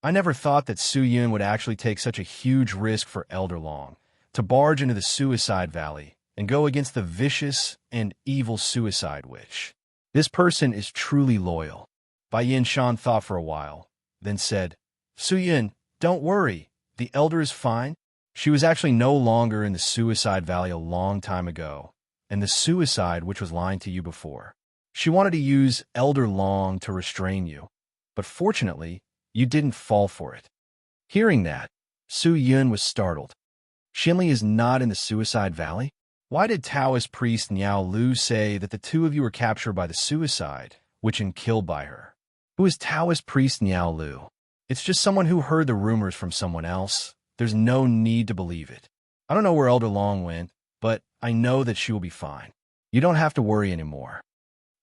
I never thought that Su Yun would actually take such a huge risk for Elder Long, to barge into the Suicide Valley and go against the vicious and evil Suicide Witch. This person is truly loyal. Bai Yin-shan thought for a while, then said, "Su Yun, don't worry, the Elder is fine. She was actually no longer in the Suicide Valley a long time ago, and the Suicide Witch was lying to you before. She wanted to use Elder Long to restrain you, but fortunately, you didn't fall for it." Hearing that, Su Yun was startled. "Xianli is not in the Suicide Valley? Why did Taoist priest Niao Lu say that the two of you were captured by the Suicide Witch and killed by her? Who is Taoist priest Niao Lu? It's just someone who heard the rumors from someone else. There's no need to believe it. I don't know where Elder Long went, but I know that she will be fine. You don't have to worry anymore,"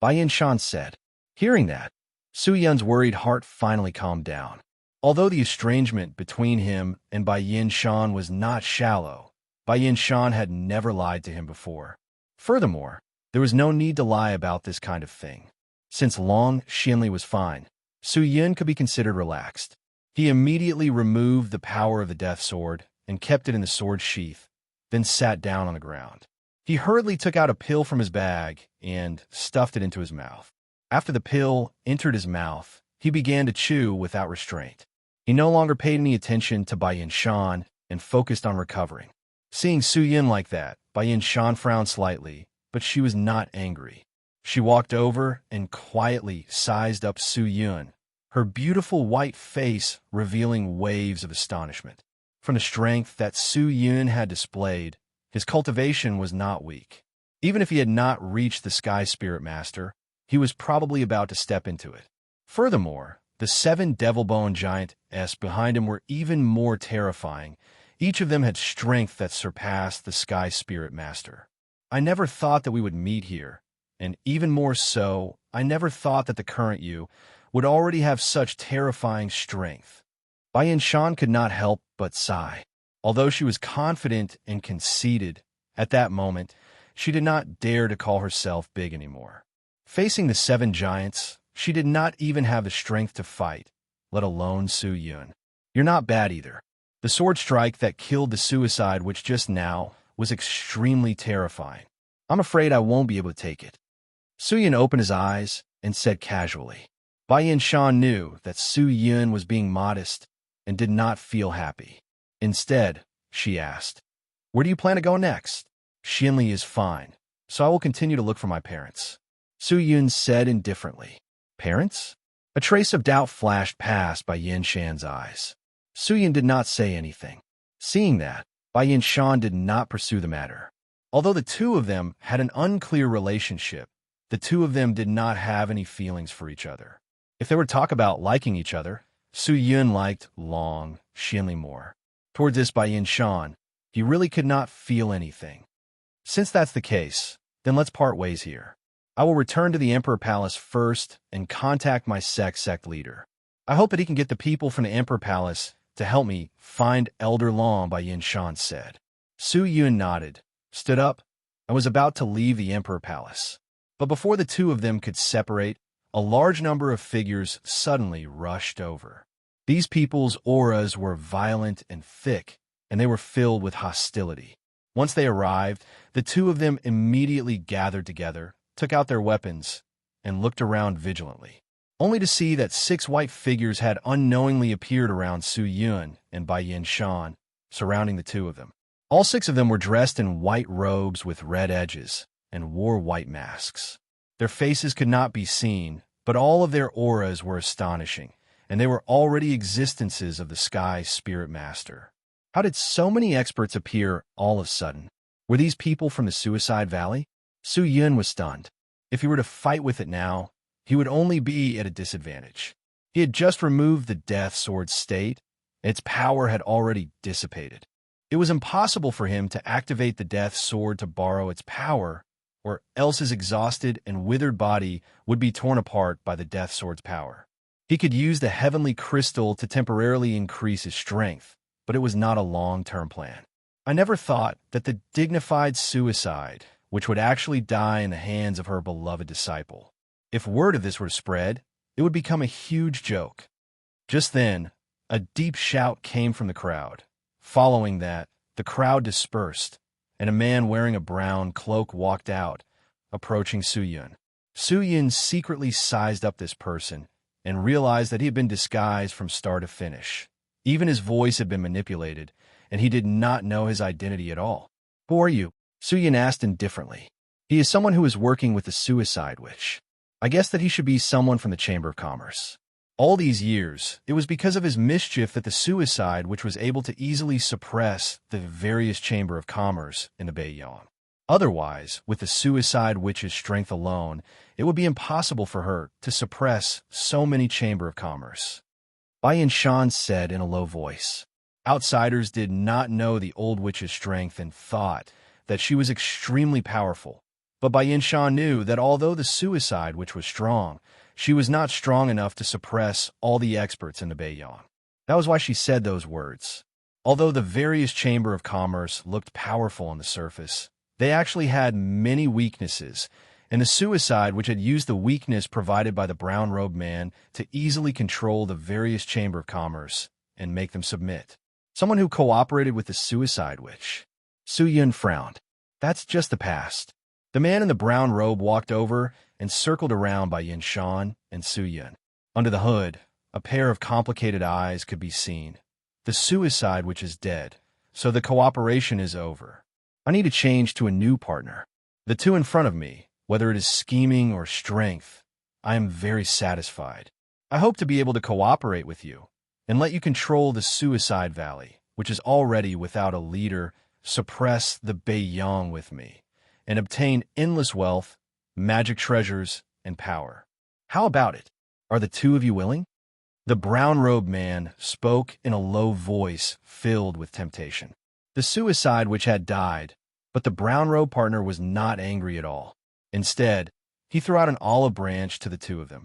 Bai Yin-shan said. Hearing that, Su Yun's worried heart finally calmed down. Although the estrangement between him and Bai Yin Shan was not shallow, Bai Yin Shan had never lied to him before. Furthermore, there was no need to lie about this kind of thing. Since Long Xianli was fine, Su Yun could be considered relaxed. He immediately removed the power of the death sword and kept it in the sword sheath, then sat down on the ground. He hurriedly took out a pill from his bag and stuffed it into his mouth. After the pill entered his mouth, he began to chew without restraint. He no longer paid any attention to Bai Yin Shan and focused on recovering. Seeing Su Yun like that, Bai Yin Shan frowned slightly, but she was not angry. She walked over and quietly sized up Su Yun, her beautiful white face revealing waves of astonishment. From the strength that Su Yun had displayed, his cultivation was not weak. Even if he had not reached the Sky Spirit Master, he was probably about to step into it. Furthermore, the 7 devil-bone giants behind him were even more terrifying. Each of them had strength that surpassed the Sky Spirit Master. I never thought that we would meet here, and even more so, I never thought that the current you would already have such terrifying strength. Bai Yin Shan could not help but sigh. Although she was confident and conceited, at that moment, she did not dare to call herself big anymore. Facing the 7 giants, she did not even have the strength to fight, let alone Su Yun. You're not bad either. The sword strike that killed the suicide witch just now was extremely terrifying. I'm afraid I won't be able to take it. Su Yun opened his eyes and said casually. Bai Yin Shan knew that Su Yun was being modest and did not feel happy. Instead, she asked, "Where do you plan to go next?" "Xianli is fine, so I will continue to look for my parents," Su Yun said indifferently. Parents? A trace of doubt flashed past Bai Yin Shan's eyes. Su Yun did not say anything. Seeing that, Bai Yin Shan did not pursue the matter. Although the two of them had an unclear relationship, the two of them did not have any feelings for each other. If they were to talk about liking each other, Su Yun liked Long Xianli more. Towards this Bai Yin Shan, he really could not feel anything. Since that's the case, then let's part ways here. I will return to the Emperor Palace first and contact my sect leader. I hope that he can get the people from the Emperor Palace to help me find Elder Long, Bai Yin Shan said. Su Yun nodded, stood up, and was about to leave the Emperor Palace. But before the two of them could separate, a large number of figures suddenly rushed over. These people's auras were violent and thick, and they were filled with hostility. Once they arrived, the two of them immediately gathered together, took out their weapons, and looked around vigilantly, only to see that 6 white figures had unknowingly appeared around Su Yun and Bai Yin Shan, surrounding the two of them. All 6 of them were dressed in white robes with red edges and wore white masks. Their faces could not be seen, but all of their auras were astonishing, and they were already existences of the Sky Spirit Master. How did so many experts appear all of a sudden? Were these people from the Suicide Valley? Su Yun was stunned. If he were to fight with it now, he would only be at a disadvantage. He had just removed the Death Sword state, and its power had already dissipated. It was impossible for him to activate the Death Sword to borrow its power, or else his exhausted and withered body would be torn apart by the Death Sword's power. He could use the Heavenly Crystal to temporarily increase his strength, but it was not a long-term plan. I never thought that the dignified suicide, which would actually die in the hands of her beloved disciple. If word of this were to spread, it would become a huge joke. Just then, a deep shout came from the crowd. Following that, the crowd dispersed, and a man wearing a brown cloak walked out, approaching Su Yun. Su Yun secretly sized up this person and realized that he had been disguised from start to finish. Even his voice had been manipulated, and he did not know his identity at all. "Who are you?" Su Yun asked indifferently. "He is someone who is working with the Suicide Witch. I guess that he should be someone from the Chamber of Commerce. All these years, it was because of his mischief that the Suicide Witch was able to easily suppress the various Chamber of Commerce in the Beiyang. Otherwise, with the Suicide Witch's strength alone, it would be impossible for her to suppress so many Chamber of Commerce." Bai Yin Shan said in a low voice. Outsiders did not know the old witch's strength and thought that she was extremely powerful. But Bai Yin Shan knew that although the Suicide Witch was strong, she was not strong enough to suppress all the experts in the Beiyang. That was why she said those words. Although the various Chamber of Commerce looked powerful on the surface, they actually had many weaknesses, and the suicide which had used the weakness provided by the brown-robed man to easily control the various Chamber of Commerce and make them submit. Someone who cooperated with the suicide witch. Su Yun frowned. That's just the past. The man in the brown robe walked over and circled around by Yin Shan and Su Yun. Under the hood, a pair of complicated eyes could be seen. The suicide witch is dead, so the cooperation is over. I need to change to a new partner. The two in front of me, whether it is scheming or strength, I am very satisfied. I hope to be able to cooperate with you and let you control the Suicide Valley, which is already without a leader, suppress the Beiyang with me, and obtain endless wealth, magic treasures, and power. How about it? Are the two of you willing? The brown-robed man spoke in a low voice filled with temptation. The suicide witch had died, but the brown-robed partner was not angry at all. Instead, he threw out an olive branch to the two of them.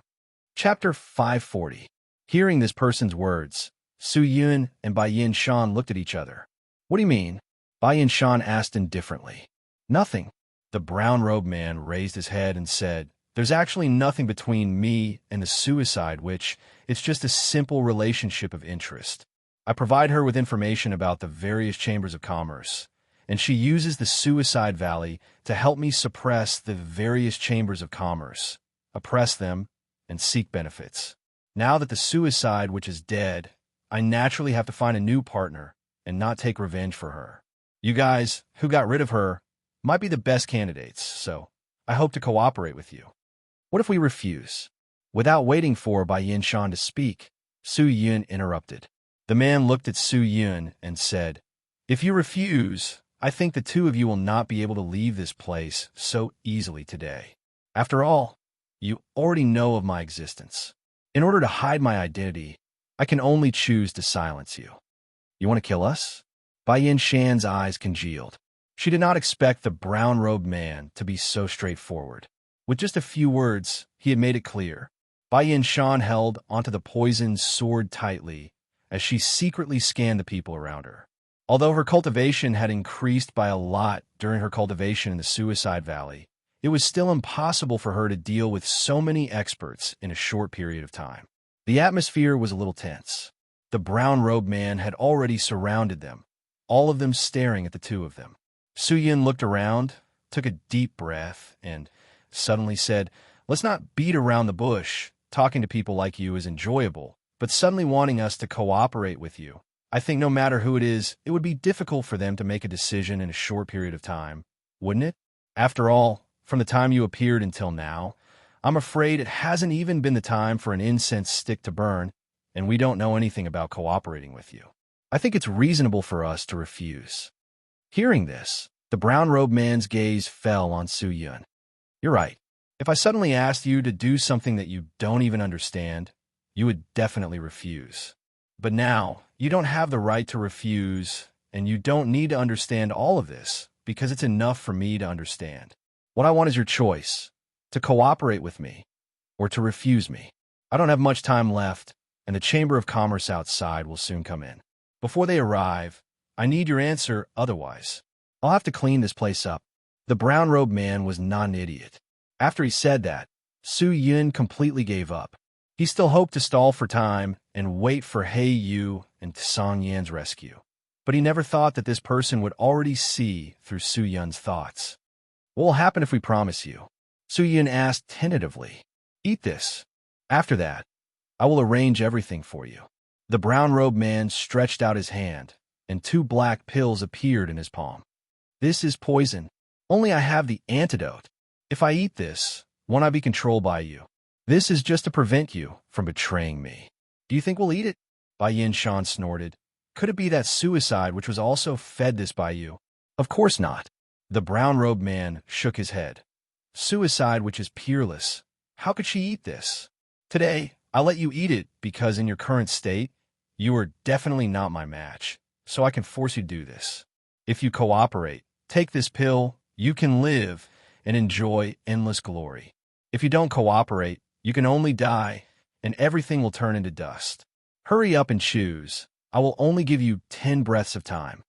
Chapter 540. Hearing this person's words, Su Yun and Bai Yin Shan looked at each other. What do you mean? Bai Yin Shan asked indifferently. Nothing. The brown-robed man raised his head and said, There's actually nothing between me and the suicide witch. It's just a simple relationship of interest. I provide her with information about the various chambers of commerce, and she uses the Suicide Valley to help me suppress the various chambers of commerce, oppress them, and seek benefits. Now that the suicide witch is dead, I naturally have to find a new partner and not take revenge for her. You guys, who got rid of her, might be the best candidates, so I hope to cooperate with you. What if we refuse? Without waiting for Bai Yin Shan to speak, Su Yun interrupted. The man looked at Su Yun and said, If you refuse, I think the two of you will not be able to leave this place so easily today. After all, you already know of my existence. In order to hide my identity, I can only choose to silence you. You want to kill us? Bai Yin Shan's eyes congealed. She did not expect the brown-robed man to be so straightforward. With just a few words, he had made it clear. Bai Yin Shan held onto the poisoned sword tightly as she secretly scanned the people around her. Although her cultivation had increased by a lot during her cultivation in the Suicide Valley, it was still impossible for her to deal with so many experts in a short period of time. The atmosphere was a little tense. The brown-robed man had already surrounded them, all of them staring at the two of them. Su Yun looked around, took a deep breath, and suddenly said, Let's not beat around the bush. Talking to people like you is enjoyable, but suddenly wanting us to cooperate with you. I think no matter who it is, it would be difficult for them to make a decision in a short period of time, wouldn't it? After all, from the time you appeared until now, I'm afraid it hasn't even been the time for an incense stick to burn, and we don't know anything about cooperating with you. I think it's reasonable for us to refuse. Hearing this, the brown-robed man's gaze fell on Su Yun. You're right. If I suddenly asked you to do something that you don't even understand, you would definitely refuse. But now, you don't have the right to refuse, and you don't need to understand all of this, because it's enough for me to understand. What I want is your choice, to cooperate with me, or to refuse me. I don't have much time left, and the Chamber of Commerce outside will soon come in. Before they arrive, I need your answer, otherwise I'll have to clean this place up. The brown-robed man was not an idiot. After he said that, Su Yun completely gave up. He still hoped to stall for time and wait for He Yu and Song Yan's rescue. But he never thought that this person would already see through Su Yun's thoughts. What will happen if we promise you? Su Yun asked tentatively. Eat this. After that, I will arrange everything for you. The brown-robed man stretched out his hand, and 2 black pills appeared in his palm. This is poison. Only I have the antidote. If I eat this, won't I be controlled by you? This is just to prevent you from betraying me. Do you think we'll eat it? Bai Yin Shan snorted. Could it be that suicide which was also fed this by you? Of course not. The brown-robed man shook his head. Suicide which is peerless. How could she eat this? Today, I'll let you eat it because in your current state, you are definitely not my match, so I can force you to do this. If you cooperate, take this pill, you can live and enjoy endless glory. If you don't cooperate, you can only die, and everything will turn into dust. Hurry up and choose. I will only give you 10 breaths of time."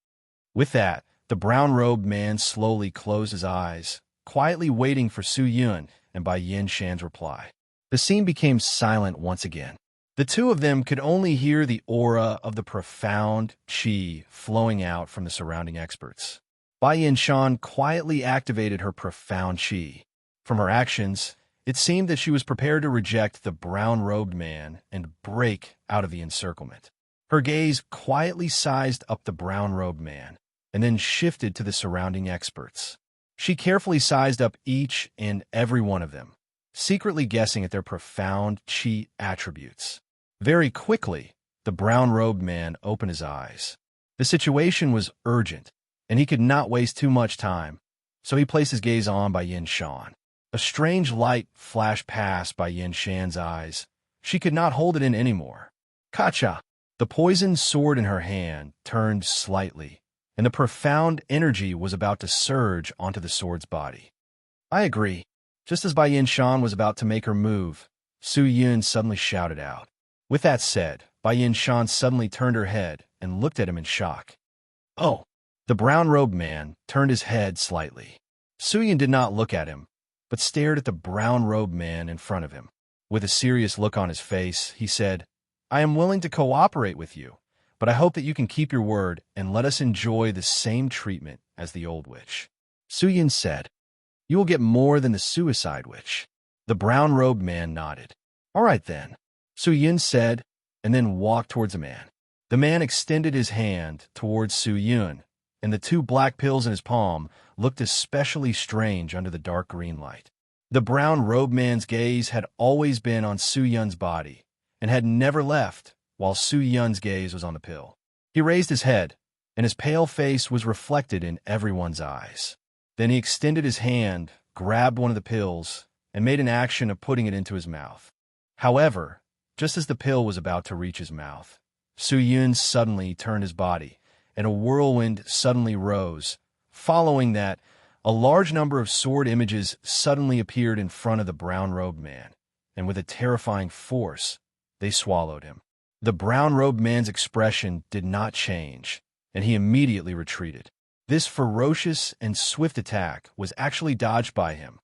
With that, the brown-robed man slowly closed his eyes, quietly waiting for Su Yun and Bai Yin Shan's reply. The scene became silent once again. The two of them could only hear the aura of the profound qi flowing out from the surrounding experts. Bai Yin Shan quietly activated her profound qi. From her actions, it seemed that she was prepared to reject the brown-robed man and break out of the encirclement. Her gaze quietly sized up the brown-robed man and then shifted to the surrounding experts. She carefully sized up each and every one of them, secretly guessing at their profound qi attributes. Very quickly, the brown-robed man opened his eyes. The situation was urgent, and he could not waste too much time, so he placed his gaze on Bai Yin Shan. A strange light flashed past Bai Yin Shan's eyes. She could not hold it in anymore. Kacha! The poisoned sword in her hand turned slightly, and the profound energy was about to surge onto the sword's body. "I agree." Just as Bai Yin Shan was about to make her move, Su Yun suddenly shouted out. With that said, Bai Yin Shan suddenly turned her head and looked at him in shock. "Oh!" The brown-robed man turned his head slightly. Su Yun did not look at him, but stared at the brown-robed man in front of him. With a serious look on his face, he said, "I am willing to cooperate with you, but I hope that you can keep your word and let us enjoy the same treatment as the old witch." Su Yun said, "You will get more than the suicide witch." The brown-robed man nodded. "All right then," Su Yun said, and then walked towards the man. The man extended his hand towards Su Yun, and the two black pills in his palm looked especially strange under the dark green light. The brown-robed man's gaze had always been on Su Yun's body, and had never left, while Su Yun's gaze was on the pill. He raised his head, and his pale face was reflected in everyone's eyes. Then he extended his hand, grabbed one of the pills, and made an action of putting it into his mouth. However, just as the pill was about to reach his mouth, Su Yun suddenly turned his body, and a whirlwind suddenly rose. Following that, a large number of sword images suddenly appeared in front of the brown-robed man, and with a terrifying force, they swallowed him. The brown-robed man's expression did not change, and he immediately retreated. This ferocious and swift attack was actually dodged by him.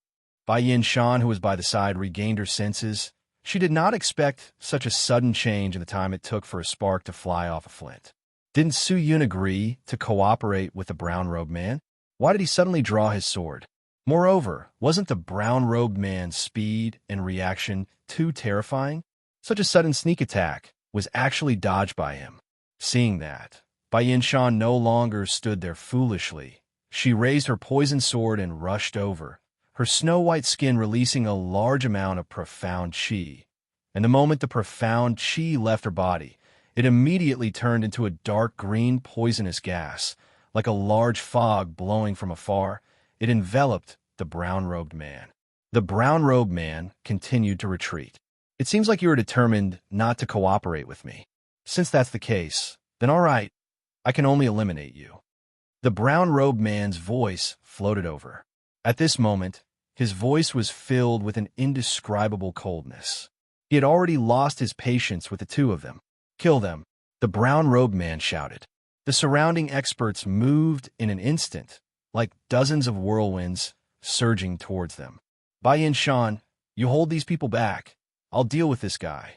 Bai Yin Shan, who was by the side, regained her senses. She did not expect such a sudden change in the time it took for a spark to fly off a flint. Didn't Su Yun agree to cooperate with the brown-robed man? Why did he suddenly draw his sword? Moreover, wasn't the brown-robed man's speed and reaction too terrifying? Such a sudden sneak attack was actually dodged by him. Seeing that, Bai Yin Shan no longer stood there foolishly. She raised her poisoned sword and rushed over, her snow-white skin releasing a large amount of profound qi. And the moment the profound qi left her body, it immediately turned into a dark green poisonous gas. Like a large fog blowing from afar, it enveloped the brown-robed man. The brown-robed man continued to retreat. "It seems like you are determined not to cooperate with me. Since that's the case, then all right, I can only eliminate you." The brown-robed man's voice floated over. At this moment, his voice was filled with an indescribable coldness. He had already lost his patience with the two of them. "Kill them," the brown-robed man shouted. The surrounding experts moved in an instant, like dozens of whirlwinds surging towards them. "Bai Yin Shan, you hold these people back. I'll deal with this guy."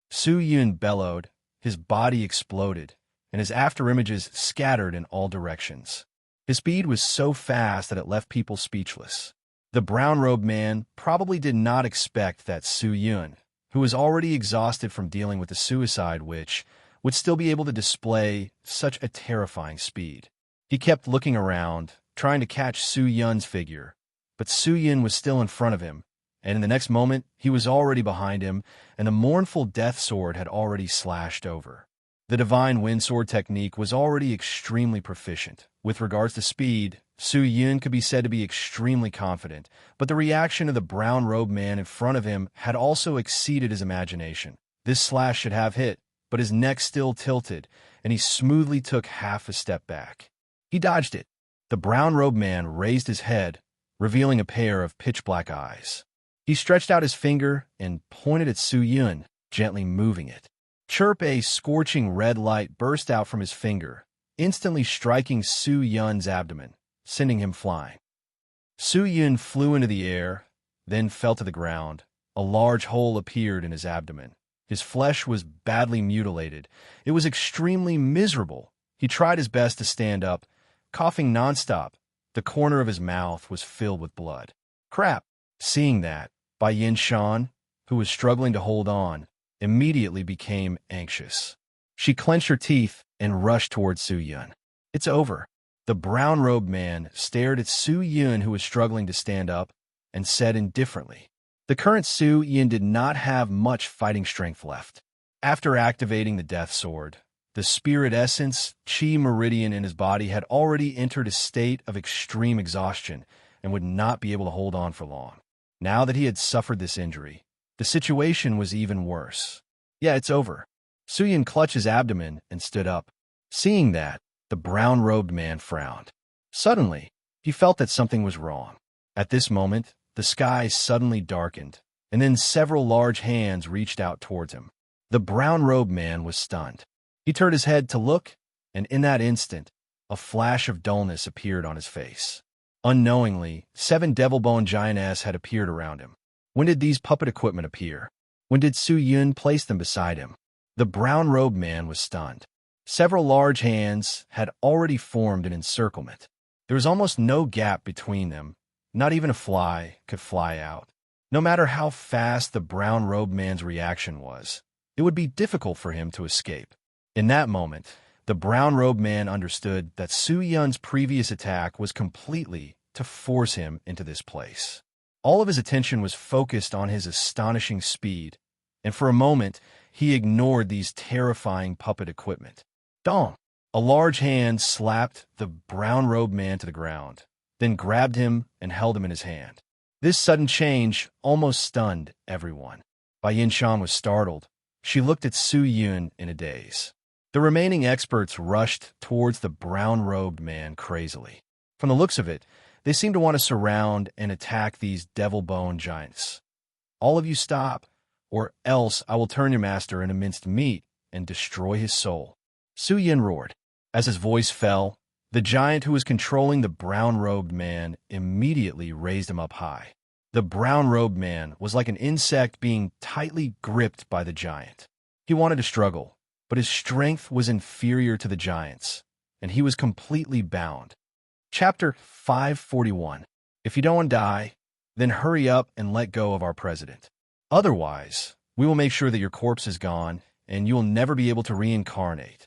Su Yun bellowed, his body exploded, and his afterimages scattered in all directions. His speed was so fast that it left people speechless. The brown-robed man probably did not expect that Su Yun, who was already exhausted from dealing with the suicide witch, would still be able to display such a terrifying speed. He kept looking around, trying to catch Su Yun's figure, but Su Yun was still in front of him, and in the next moment, he was already behind him, and the mournful death sword had already slashed over. The divine wind sword technique was already extremely proficient. With regards to speed, Su Yun could be said to be extremely confident, but the reaction of the brown-robed man in front of him had also exceeded his imagination. This slash should have hit, but his neck still tilted, and he smoothly took half a step back. He dodged it. The brown-robed man raised his head, revealing a pair of pitch-black eyes. He stretched out his finger and pointed at Su Yun, gently moving it. Chirp! A scorching red light burst out from his finger, instantly striking Su Yun's abdomen, sending him flying. Su Yun flew into the air, then fell to the ground. A large hole appeared in his abdomen. His flesh was badly mutilated. It was extremely miserable. He tried his best to stand up, coughing nonstop. The corner of his mouth was filled with blood. Crap! Seeing that, Bai Yin Shan, who was struggling to hold on, immediately became anxious. She clenched her teeth and rushed towards Su Yun. It's over. The brown-robed man stared at Su Yun, who was struggling to stand up, and said indifferently, the current Su Yun did not have much fighting strength left. After activating the death sword, the spirit essence, Qi Meridian in his body had already entered a state of extreme exhaustion and would not be able to hold on for long. Now that he had suffered this injury, the situation was even worse. Yeah, it's over. Su Yun clutched his abdomen and stood up. Seeing that, the brown-robed man frowned. Suddenly, he felt that something was wrong. At this moment, the sky suddenly darkened, and then several large hands reached out towards him. The brown-robed man was stunned. He turned his head to look, and in that instant, a flash of dullness appeared on his face. Unknowingly, 7 devil-bone giantess had appeared around him. When did these puppet equipment appear? When did Su Yun place them beside him? The brown-robed man was stunned. Several large hands had already formed an encirclement. There was almost no gap between them. Not even a fly could fly out. No matter how fast the brown-robed man's reaction was, it would be difficult for him to escape. In that moment, the brown-robed man understood that Su Yun's previous attack was completely to force him into this place. All of his attention was focused on his astonishing speed, and for a moment, he ignored these terrifying puppet equipment. Dong! A large hand slapped the brown-robed man to the ground, then grabbed him and held him in his hand. This sudden change almost stunned everyone. Bai Yin Shan was startled. She looked at Su Yun in a daze. The remaining experts rushed towards the brown-robed man crazily. From the looks of it, they seemed to want to surround and attack these devil-bone giants. All of you stop, or else I will turn your master into minced meat and destroy his soul. Su Yun roared. As his voice fell, the giant who was controlling the brown-robed man immediately raised him up high. The brown-robed man was like an insect being tightly gripped by the giant. He wanted to struggle, but his strength was inferior to the giant's, and he was completely bound. Chapter 541. If you don't want to die, then hurry up and let go of our president. Otherwise, we will make sure that your corpse is gone, and you will never be able to reincarnate.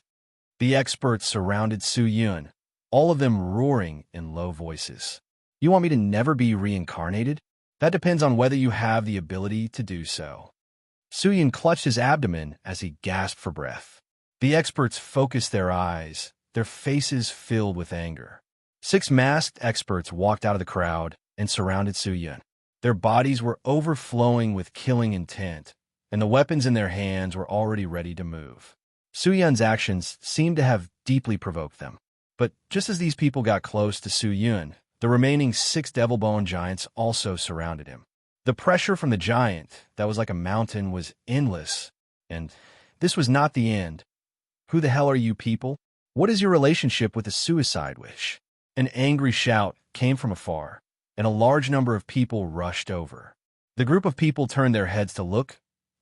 The experts surrounded Su Yun, all of them roaring in low voices. You want me to never be reincarnated? That depends on whether you have the ability to do so. Su Yun clutched his abdomen as he gasped for breath. The experts focused their eyes, their faces filled with anger. 6 masked experts walked out of the crowd and surrounded Su Yun. Their bodies were overflowing with killing intent, and the weapons in their hands were already ready to move. Su Yun's actions seemed to have deeply provoked them. But just as these people got close to Su Yun, the remaining 6 devil-bone giants also surrounded him. The pressure from the giant, that was like a mountain, was endless, and this was not the end. Who the hell are you people? What is your relationship with the suicide wish? An angry shout came from afar, and a large number of people rushed over. The group of people turned their heads to look,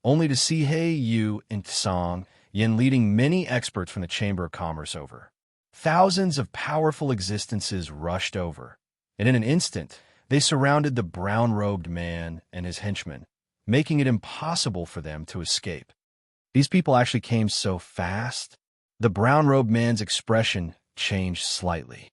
only to see He Yu and Tsang Yin leading many experts from the Chamber of Commerce over. Thousands of powerful existences rushed over, and in an instant, they surrounded the brown-robed man and his henchmen, making it impossible for them to escape. These people actually came so fast. The brown-robed man's expression changed slightly.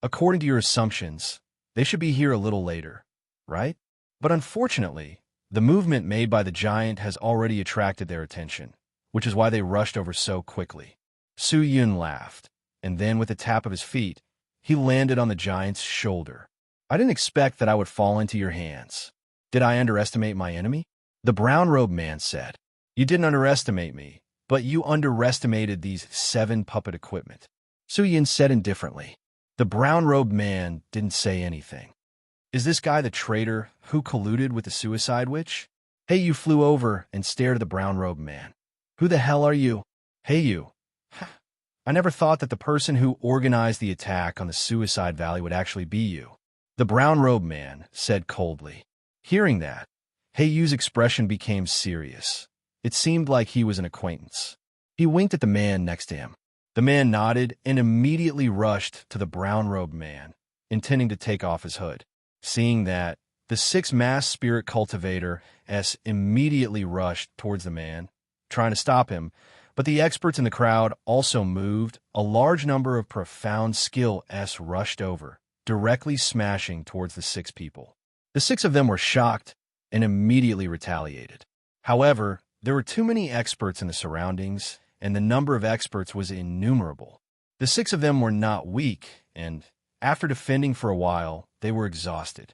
According to your assumptions, they should be here a little later, right? But unfortunately, the movement made by the giant has already attracted their attention, which is why they rushed over so quickly. Su Yun laughed, and then with a tap of his feet, he landed on the giant's shoulder. I didn't expect that I would fall into your hands. Did I underestimate my enemy? The brown-robed man said. You didn't underestimate me, but you underestimated these 7 puppet equipment. Su Yun said indifferently. The brown-robed man didn't say anything. Is this guy the traitor who colluded with the suicide witch? Hey, you flew over and stared at the brown-robed man. Who the hell are you? Hey, you. I never thought that the person who organized the attack on the Suicide Valley would actually be you. The brown-robed man said coldly. Hearing that, Heiyu's expression became serious. It seemed like he was an acquaintance. He winked at the man next to him. The man nodded and immediately rushed to the brown-robed man, intending to take off his hood. Seeing that, the 6 mass spirit cultivator S immediately rushed towards the man, trying to stop him, but the experts in the crowd also moved. A large number of profound skill S rushed over, directly smashing towards the 6 people. The 6 of them were shocked and immediately retaliated. However, there were too many experts in the surroundings, and the number of experts was innumerable. The 6 of them were not weak, and after defending for a while, they were exhausted.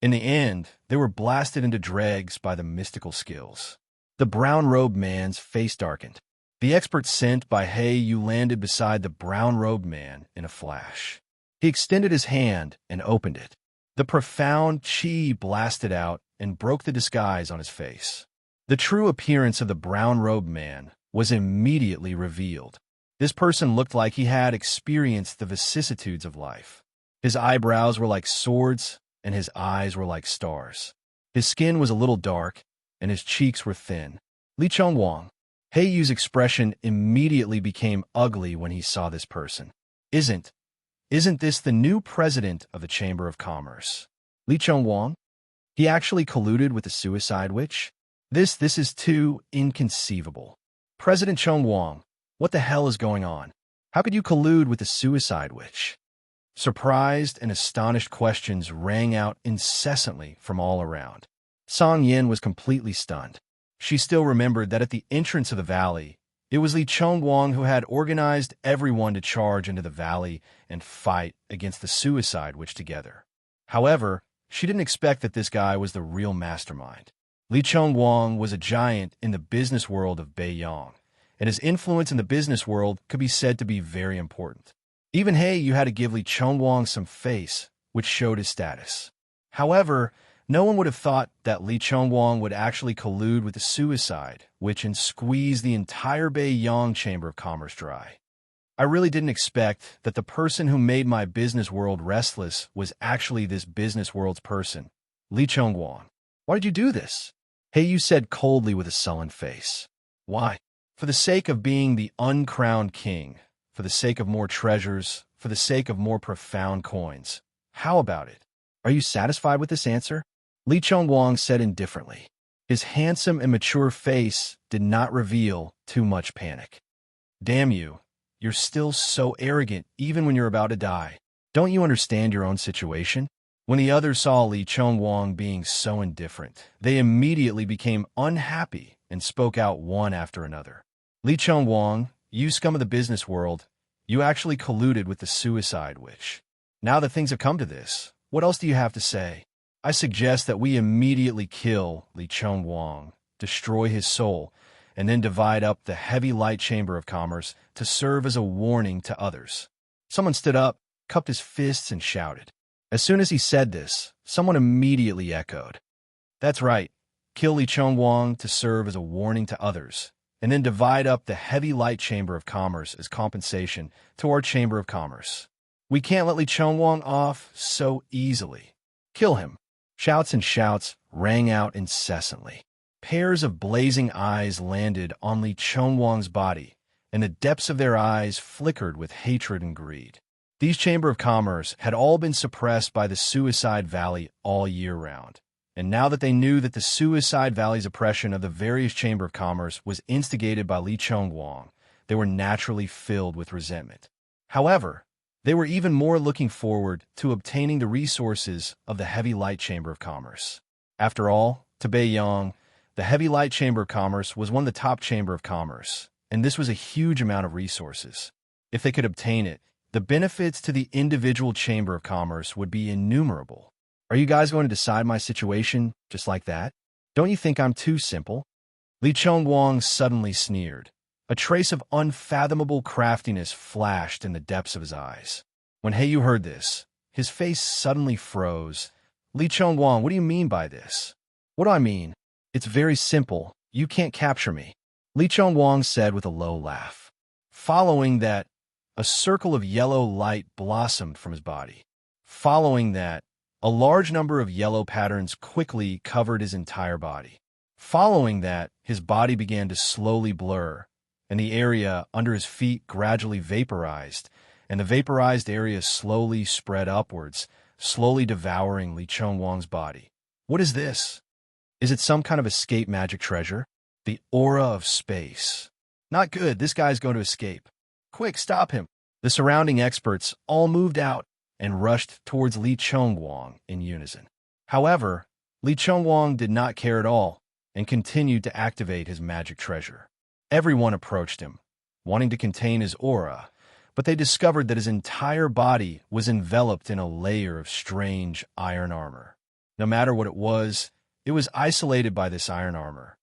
In the end, they were blasted into dregs by the mystical skills. The brown-robed man's face darkened. The expert sent by Heiyu landed beside the brown-robed man in a flash. He extended his hand and opened it. The profound chi blasted out and broke the disguise on his face. The true appearance of the brown-robed man was immediately revealed. This person looked like he had experienced the vicissitudes of life. His eyebrows were like swords, and his eyes were like stars. His skin was a little dark, and his cheeks were thin. Li Chongwang. Heiyu's expression immediately became ugly when he saw this person. Isn't this the new president of the Chamber of Commerce? Li Chongwang? He actually colluded with the Suicide Witch? This is too inconceivable. President Chongwang, what the hell is going on? How could you collude with the Suicide Witch? Surprised and astonished questions rang out incessantly from all around. Song Yin was completely stunned. She still remembered that at the entrance of the valley, it was Li Chongwang who had organized everyone to charge into the valley and fight against the Suicide Witch together. However, she didn't expect that this guy was the real mastermind. Li Chongwang was a giant in the business world of Beiyang, and his influence in the business world could be said to be very important. Even you had to give Li Chongwang some face, which showed his status. However, no one would have thought that Li Chongwang would actually collude with the Suicide Witch and squeeze the entire Beiyang Chamber of Commerce dry. I really didn't expect that the person who made my business world restless was actually this business world's person. Li Chongwang, why did you do this? Heiyu said coldly with a sullen face. Why? For the sake of being the uncrowned king, for the sake of more treasures, for the sake of more profound coins. How about it? Are you satisfied with this answer? Li Chongwang said indifferently. His handsome and mature face did not reveal too much panic. Damn you, you're still so arrogant even when you're about to die. Don't you understand your own situation? When the others saw Li Chongwang being so indifferent, they immediately became unhappy and spoke out one after another. Li Chongwang, you scum of the business world, you actually colluded with the Suicide Witch. Now that things have come to this, what else do you have to say? I suggest that we immediately kill Li Chongwang, destroy his soul, and then divide up the heavy light chamber of commerce to serve as a warning to others. Someone stood up, cupped his fists, and shouted. As soon as he said this, someone immediately echoed. That's right, kill Li Chongwang to serve as a warning to others, and then divide up the heavy light chamber of commerce as compensation to our chamber of commerce. We can't let Li Chongwang off so easily. Kill him. Shouts and shouts rang out incessantly. Pairs of blazing eyes landed on Li Chongwang's body, and the depths of their eyes flickered with hatred and greed. These Chamber of Commerce had all been suppressed by the Suicide Valley all year round, and now that they knew that the Suicide Valley's oppression of the various Chamber of Commerce was instigated by Li Chongwang, they were naturally filled with resentment. However, they were even more looking forward to obtaining the resources of the Heavy Light Chamber of Commerce. After all, to Beiyang, the Heavy Light Chamber of Commerce was one of the top Chamber of Commerce, and this was a huge amount of resources. If they could obtain it, the benefits to the individual Chamber of Commerce would be innumerable. Are you guys going to decide my situation just like that? Don't you think I'm too simple? Li Chongwang suddenly sneered. A trace of unfathomable craftiness flashed in the depths of his eyes. When Heiyu heard this, his face suddenly froze. Li Chongwang, what do you mean by this? What do I mean? It's very simple. You can't capture me. Li Chongwang said with a low laugh. Following that, a circle of yellow light blossomed from his body. Following that, a large number of yellow patterns quickly covered his entire body. Following that, his body began to slowly blur, and the area under his feet gradually vaporized, and the vaporized area slowly spread upwards, slowly devouring Li Chongwang's body. What is this? Is it some kind of escape magic treasure? The aura of space. Not good, this guy's going to escape. Quick, stop him. The surrounding experts all moved out and rushed towards Li Chongwang in unison. However, Li Chongwang did not care at all and continued to activate his magic treasure. Everyone approached him, wanting to contain his aura, but they discovered that his entire body was enveloped in a layer of strange iron armor. No matter what it was isolated by this iron armor.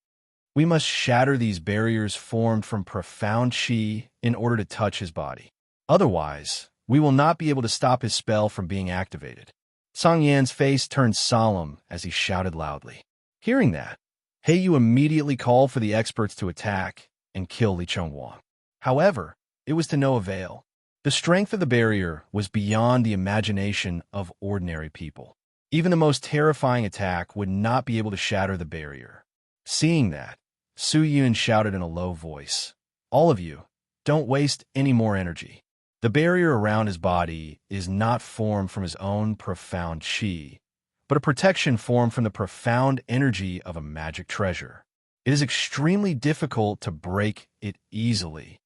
We must shatter these barriers formed from profound qi in order to touch his body. Otherwise, we will not be able to stop his spell from being activated. Song Yan's face turned solemn as he shouted loudly. Hearing that, Heiyu immediately called for the experts to attack and kill Li Chongwang. However, it was to no avail. The strength of the barrier was beyond the imagination of ordinary people. Even the most terrifying attack would not be able to shatter the barrier. Seeing that, Su Yun shouted in a low voice, All of you, don't waste any more energy. The barrier around his body is not formed from his own profound qi, but a protection formed from the profound energy of a magic treasure. It is extremely difficult to break it easily.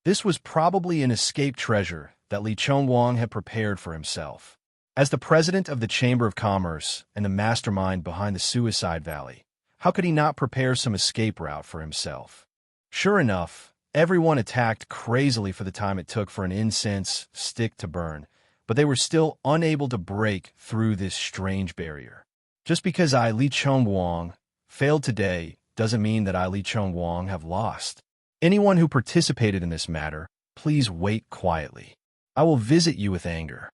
This was probably an escape treasure that Li Chongwang had prepared for himself. As the president of the Chamber of Commerce and the mastermind behind the Suicide Valley, how could he not prepare some escape route for himself? Sure enough, everyone attacked crazily for the time it took for an incense stick to burn, but they were still unable to break through this strange barrier. Just because I, Li Chongwang, failed today doesn't mean that I, Li Chongwang, have lost. Anyone who participated in this matter, please wait quietly. I will visit you with anger.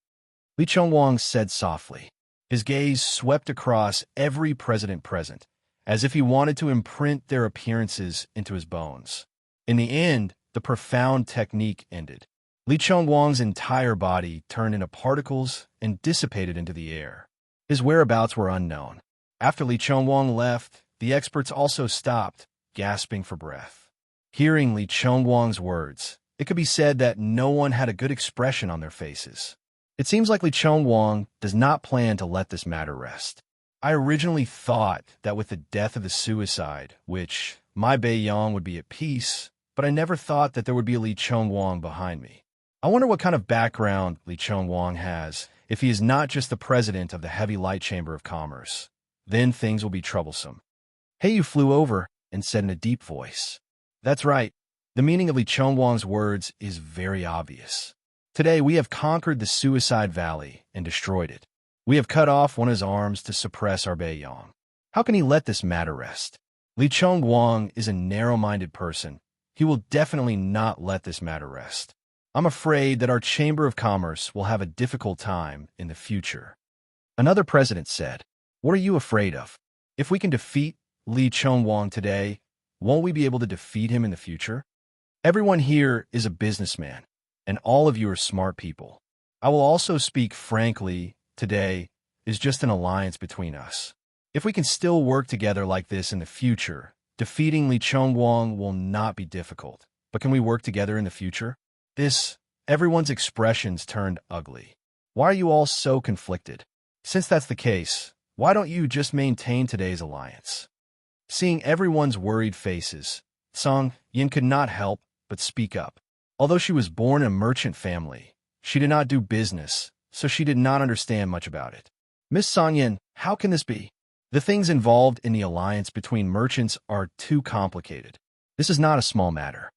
Li Chongwang said softly. His gaze swept across every president present, as if he wanted to imprint their appearances into his bones. In the end, the profound technique ended. Li Chongwang's entire body turned into particles and dissipated into the air. His whereabouts were unknown. After Li Chongwang left, the experts also stopped, gasping for breath. Hearing Li Chongwang's words, it could be said that no one had a good expression on their faces. It seems like Li Chongwang does not plan to let this matter rest. I originally thought that with the death of the suicide, which my Beiyang would be at peace, but I never thought that there would be a Li Chongwang behind me. I wonder what kind of background Li Chongwang has if he is not just the president of the Heavy Light Chamber of Commerce. Then things will be troublesome. Heiyu flew over and said in a deep voice, That's right. The meaning of Li Chongwang's words is very obvious. Today we have conquered the Suicide Valley and destroyed it. We have cut off one of his arms to suppress our Beiyang. How can he let this matter rest? Li Chongwang is a narrow-minded person. He will definitely not let this matter rest. I'm afraid that our Chamber of Commerce will have a difficult time in the future. Another president said, What are you afraid of? If we can defeat Li Chongwang today, won't we be able to defeat him in the future? Everyone here is a businessman, and all of you are smart people. I will also speak frankly. Today is just an alliance between us. If we can still work together like this in the future, defeating Li Chongwang will not be difficult. But can we work together in the future? Everyone's expressions turned ugly. Why are you all so conflicted? Since that's the case, why don't you just maintain today's alliance? Seeing everyone's worried faces, Song Yin could not help but speak up. Although she was born in a merchant family, she did not do business, so she did not understand much about it. Miss Song Yin, how can this be? The things involved in the alliance between merchants are too complicated. This is not a small matter.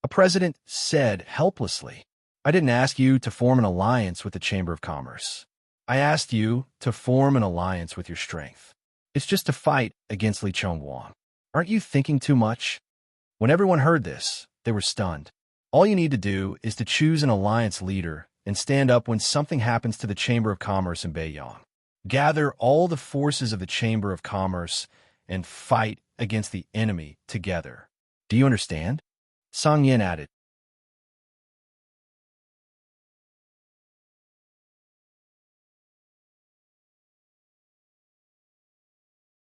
A president said helplessly, I didn't ask you to form an alliance with the Chamber of Commerce. I asked you to form an alliance with your strength. It's just to fight against Li Chongwang. Aren't you thinking too much? When everyone heard this, they were stunned. All you need to do is to choose an alliance leader and stand up when something happens to the Chamber of Commerce in Beiyang. Gather all the forces of the Chamber of Commerce and fight against the enemy together. Do you understand? Song Yin added.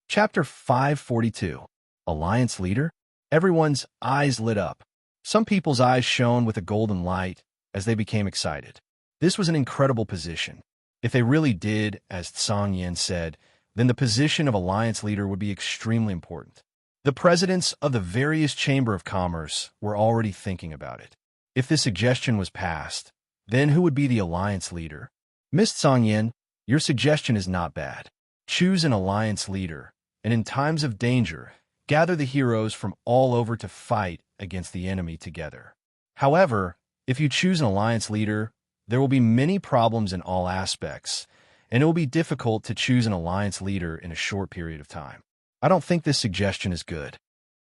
Chapter 542. Alliance Leader? Everyone's eyes lit up. Some people's eyes shone with a golden light as they became excited. This was an incredible position. If they really did, as Song Yin said, then the position of Alliance Leader would be extremely important. The presidents of the various Chamber of Commerce were already thinking about it. If this suggestion was passed, then who would be the Alliance Leader? Miss Song Yin, your suggestion is not bad. Choose an Alliance Leader, and in times of danger, gather the heroes from all over to fight against the enemy together. However, if you choose an Alliance Leader, there will be many problems in all aspects, and it will be difficult to choose an Alliance Leader in a short period of time. I don't think this suggestion is good.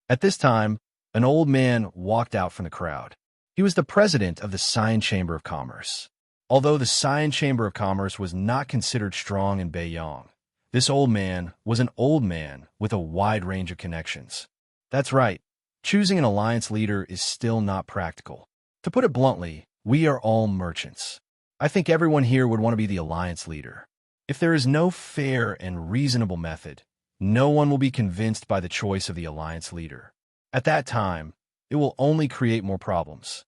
At this time, an old man walked out from the crowd. He was the president of the Science Chamber of Commerce. Although the Science Chamber of Commerce was not considered strong in Beiyang, this old man was an old man with a wide range of connections. That's right, choosing an Alliance Leader is still not practical. To put it bluntly, we are all merchants. I think everyone here would want to be the Alliance Leader. If there is no fair and reasonable method, no one will be convinced by the choice of the Alliance Leader. At that time, it will only create more problems.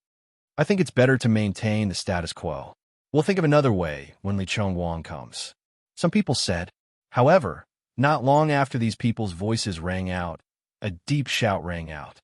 I think it's better to maintain the status quo. We'll think of another way when Li Chongwang comes. Some people said. However, not long after these people's voices rang out, a deep shout rang out.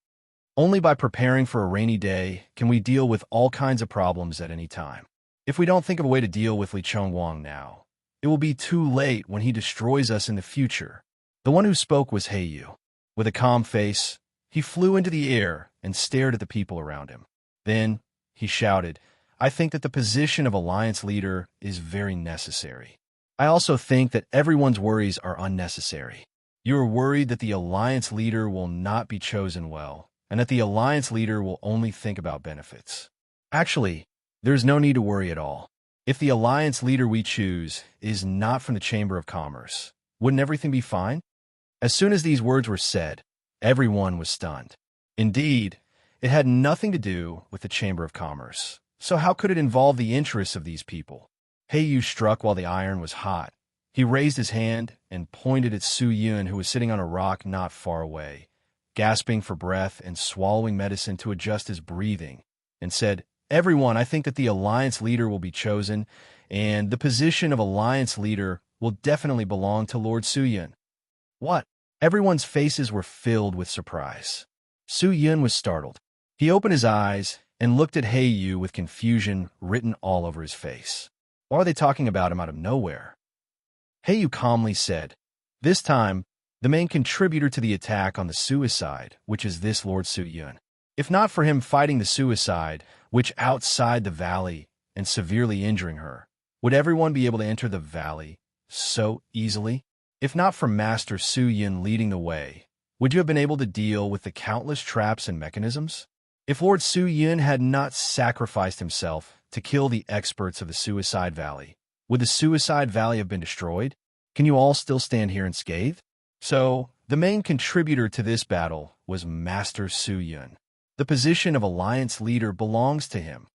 Only by preparing for a rainy day can we deal with all kinds of problems at any time. If we don't think of a way to deal with Li Chongwang now, it will be too late when he destroys us in the future. The one who spoke was He Yu. With a calm face, he flew into the air and stared at the people around him. Then, he shouted, I think that the position of Alliance Leader is very necessary. I also think that everyone's worries are unnecessary. You are worried that the Alliance Leader will not be chosen well, and that the Alliance Leader will only think about benefits. Actually, there's no need to worry at all. If the Alliance Leader we choose is not from the Chamber of Commerce, wouldn't everything be fine? As soon as these words were said, everyone was stunned. Indeed, it had nothing to do with the Chamber of Commerce. So how could it involve the interests of these people? He Yu struck while the iron was hot. He raised his hand and pointed at Su Yun, who was sitting on a rock not far away, gasping for breath and swallowing medicine to adjust his breathing, and said, Everyone, I think that the Alliance Leader will be chosen, and the position of Alliance Leader will definitely belong to Lord Su Yun. What? Everyone's faces were filled with surprise. Su Yun was startled. He opened his eyes and looked at He Yu with confusion written all over his face. Why are they talking about him out of nowhere? He Yu calmly said, This time, the main contributor to the attack on the suicide, which is this Lord Su Yun. If not for him fighting the suicide, which outside the valley and severely injuring her, would everyone be able to enter the valley so easily? If not for Master Su Yun leading the way, would you have been able to deal with the countless traps and mechanisms? If Lord Su Yun had not sacrificed himself to kill the experts of the Suicide Valley, would the Suicide Valley have been destroyed? Can you all still stand here unscathed? So, the main contributor to this battle was Master Su Yun. The position of Alliance Leader belongs to him.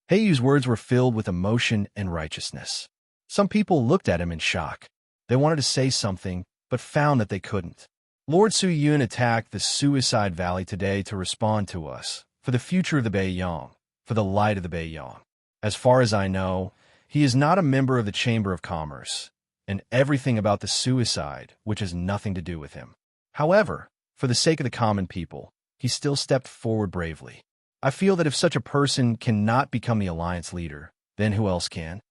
He Yu's words were filled with emotion and righteousness. Some people looked at him in shock. They wanted to say something, but found that they couldn't. Lord Su Yun attacked the Suicide Valley today to respond to us, for the future of the Beiyang, for the light of the Beiyang. As far as I know, he is not a member of the Chamber of Commerce, and everything about the suicide, which has nothing to do with him. However, for the sake of the common people, he still stepped forward bravely. I feel that if such a person cannot become the Alliance Leader, then who else can?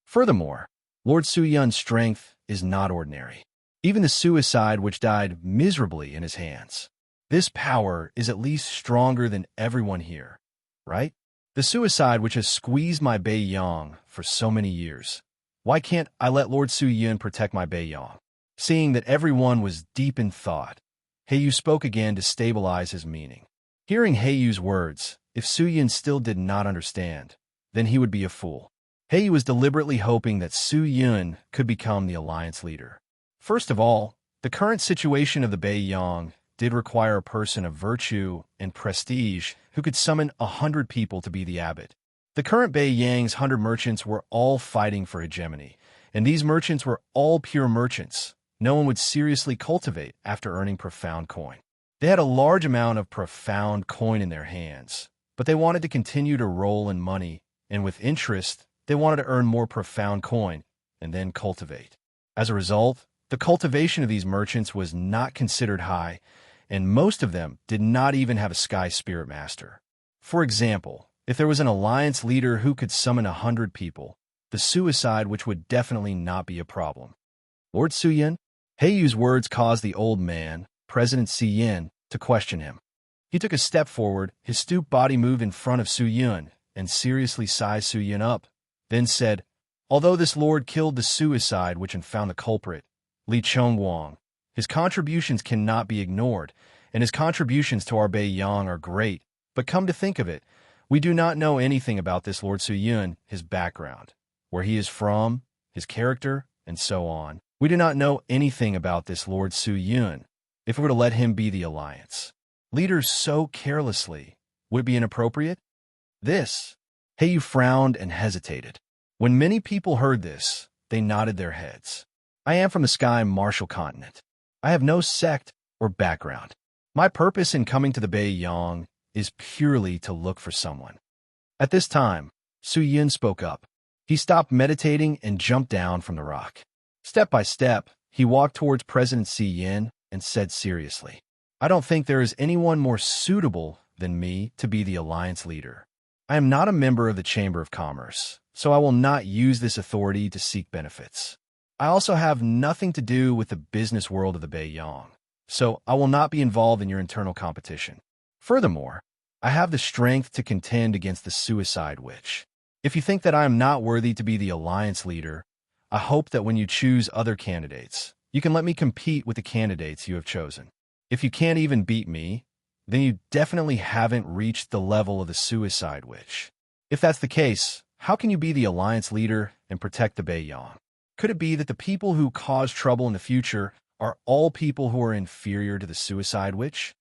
Furthermore, Lord Su Yun's strength is not ordinary. Even the suicide which died miserably in his hands. This power is at least stronger than everyone here, right? The suicide which has squeezed my Beiyang for so many years. Why can't I let Lord Su Yun protect my Beiyang? Seeing that everyone was deep in thought, He Yu spoke again to stabilize his meaning. Hearing He Yu's words, if Su Yun still did not understand, then he would be a fool. He Yu was deliberately hoping that Su Yun could become the Alliance Leader. First of all, the current situation of the Beiyang did require a person of virtue and prestige who could summon 100 people to be the abbot. The current Bei Yang's 100 merchants were all fighting for hegemony, and these merchants were all pure merchants no one would seriously cultivate after earning profound coin. They had a large amount of profound coin in their hands, but they wanted to continue to roll in money, and with interest, they wanted to earn more profound coin and then cultivate. As a result, the cultivation of these merchants was not considered high, and most of them did not even have a sky spirit master. For example, if there was an alliance leader who could summon 100 people, the suicide which would definitely not be a problem. Lord Suyin, Heiyu's words caused the old man, President Si Yin, to question him. He took a step forward, his stooped body moved in front of Su Yun, and seriously sized Su Yun up, then said, "Although this lord killed the suicide which and found the culprit, Li Chongguang, his contributions cannot be ignored, and his contributions to our Bei Yang are great, but come to think of it, we do not know anything about this Lord Su Yun, his background, where he is from, his character, and so on. We do not know anything about this Lord Su Yun, if we were to let him be the alliance. Leaders so carelessly, would it be inappropriate?" This. Heiyu frowned and hesitated. When many people heard this, they nodded their heads. "I am from the Sky Martial Continent. I have no sect or background. My purpose in coming to the Bei Yang is purely to look for someone." At this time, Su Yin spoke up. He stopped meditating and jumped down from the rock. Step by step, he walked towards President Si Yin and said seriously, "I don't think there is anyone more suitable than me to be the alliance leader. I am not a member of the Chamber of Commerce, so I will not use this authority to seek benefits. I also have nothing to do with the business world of the Bei Yang, so I will not be involved in your internal competition. Furthermore, I have the strength to contend against the suicide witch. If you think that I am not worthy to be the alliance leader, I hope that when you choose other candidates, you can let me compete with the candidates you have chosen. If you can't even beat me, then you definitely haven't reached the level of the suicide witch. If that's the case, how can you be the alliance leader and protect the Bei Yang? Could it be that the people who cause trouble in the future are all people who are inferior to the suicide witch?"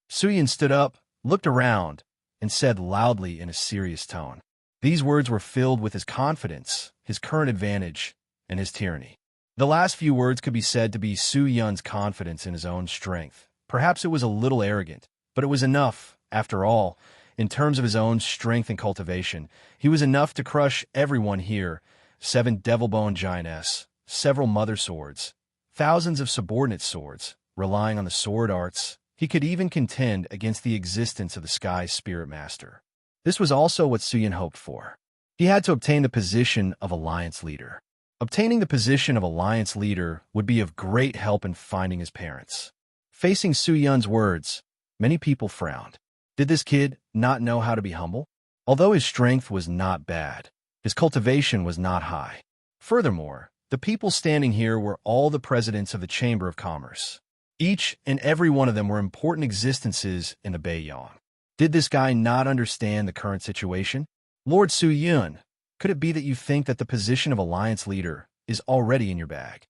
Suyin stood up, looked around, and said loudly in a serious tone. These words were filled with his confidence, his current advantage, and his tyranny. The last few words could be said to be Su Yun's confidence in his own strength. Perhaps it was a little arrogant, but it was enough, after all, in terms of his own strength and cultivation. He was enough to crush everyone here, 7 devil-bone giantess, several mother swords, thousands of subordinate swords, relying on the sword arts. He could even contend against the existence of the Sky Spirit Master. This was also what Su Yun hoped for. He had to obtain the position of alliance leader. Obtaining the position of alliance leader would be of great help in finding his parents. Facing Su Yun's words, many people frowned. Did this kid not know how to be humble? Although his strength was not bad, his cultivation was not high. Furthermore, the people standing here were all the presidents of the Chamber of Commerce. Each and every one of them were important existences in the Bei Yang. Did this guy not understand the current situation? Lord Su Yun, could it be that you think that the position of alliance leader is already in your bag?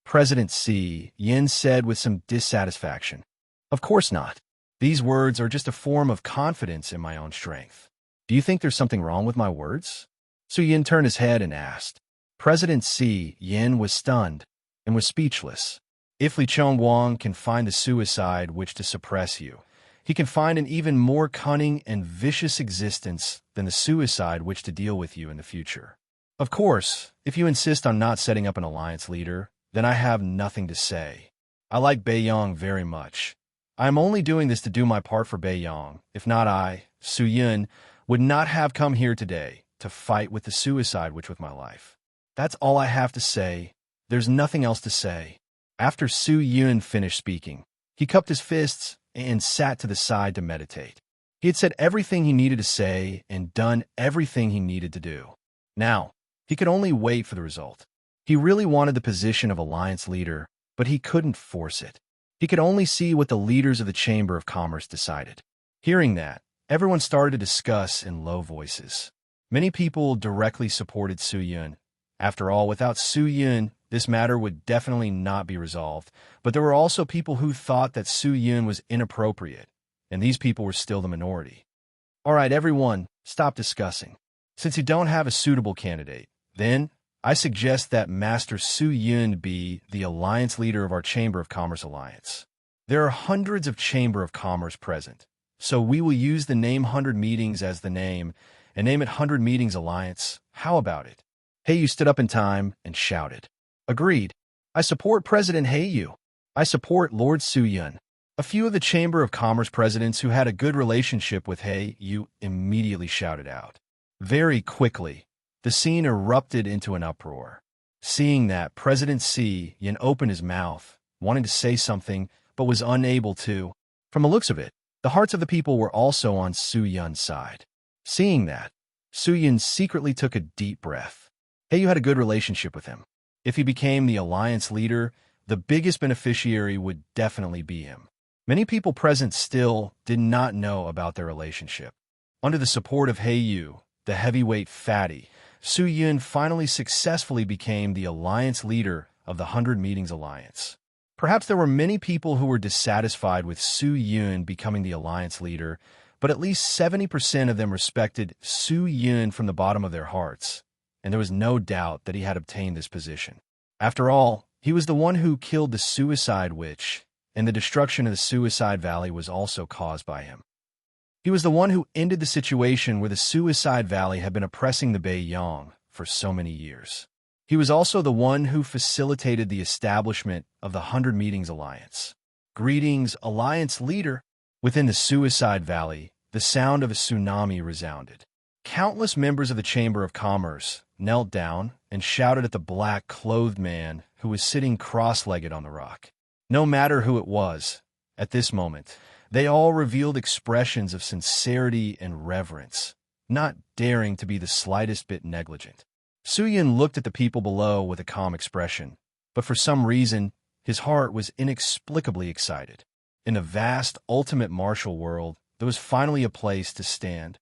President Si Yin said with some dissatisfaction. Of course not. These words are just a form of confidence in my own strength. Do you think there's something wrong with my words? Su Yin turned his head and asked. President Si Yin was stunned and was speechless. If Li Chongguang can find the suicide witch to suppress you, he can find an even more cunning and vicious existence than the suicide witch to deal with you in the future. Of course, if you insist on not setting up an alliance leader, then I have nothing to say. I like Bei Yang very much. I am only doing this to do my part for Bei Yang. If not, I, Su Yun, would not have come here today to fight with the suicide witch with my life. That's all I have to say. There's nothing else to say. After Su Yun finished speaking, he cupped his fists and sat to the side to meditate. He had said everything he needed to say and done everything he needed to do. Now, he could only wait for the result. He really wanted the position of alliance leader, but he couldn't force it. He could only see what the leaders of the Chamber of Commerce decided. Hearing that, everyone started to discuss in low voices. Many people directly supported Su Yun. After all, without Su Yun, this matter would definitely not be resolved, but there were also people who thought that Su Yun was inappropriate, and these people were still the minority. All right, everyone, stop discussing. Since you don't have a suitable candidate, then I suggest that Master Su Yun be the alliance leader of our Chamber of Commerce Alliance. There are hundreds of Chamber of Commerce present, so we will use the name 100 Meetings as the name and name it 100 Meetings Alliance. How about it? Heiyu stood up in time and shouted. Agreed. I support President Heiyu. I support Lord Su Yun. A few of the Chamber of Commerce presidents who had a good relationship with Heiyu immediately shouted out. Very quickly, the scene erupted into an uproar. Seeing that, President Si Yun opened his mouth, wanting to say something, but was unable to. From the looks of it, the hearts of the people were also on Su Yun's side. Seeing that, Su Yun secretly took a deep breath. Heiyu had a good relationship with him. If he became the alliance leader, the biggest beneficiary would definitely be him. Many people present still did not know about their relationship. Under the support of Heiyu, the heavyweight fatty, Su Yun finally successfully became the alliance leader of the 100 Meetings Alliance. Perhaps there were many people who were dissatisfied with Su Yun becoming the alliance leader, but at least 70% of them respected Su Yun from the bottom of their hearts, and there was no doubt that he had obtained this position. After all, he was the one who killed the Suicide Witch, and the destruction of the Suicide Valley was also caused by him. He was the one who ended the situation where the Suicide Valley had been oppressing the Beiyang for so many years. He was also the one who facilitated the establishment of the 100 Meetings Alliance. Greetings, Alliance Leader. Within the Suicide Valley, the sound of a tsunami resounded. Countless members of the Chamber of Commerce knelt down and shouted at the black-clothed man who was sitting cross-legged on the rock. No matter who it was, at this moment, they all revealed expressions of sincerity and reverence, not daring to be the slightest bit negligent. Su Yun looked at the people below with a calm expression, but for some reason, his heart was inexplicably excited. In the vast, ultimate martial world, there was finally a place to stand.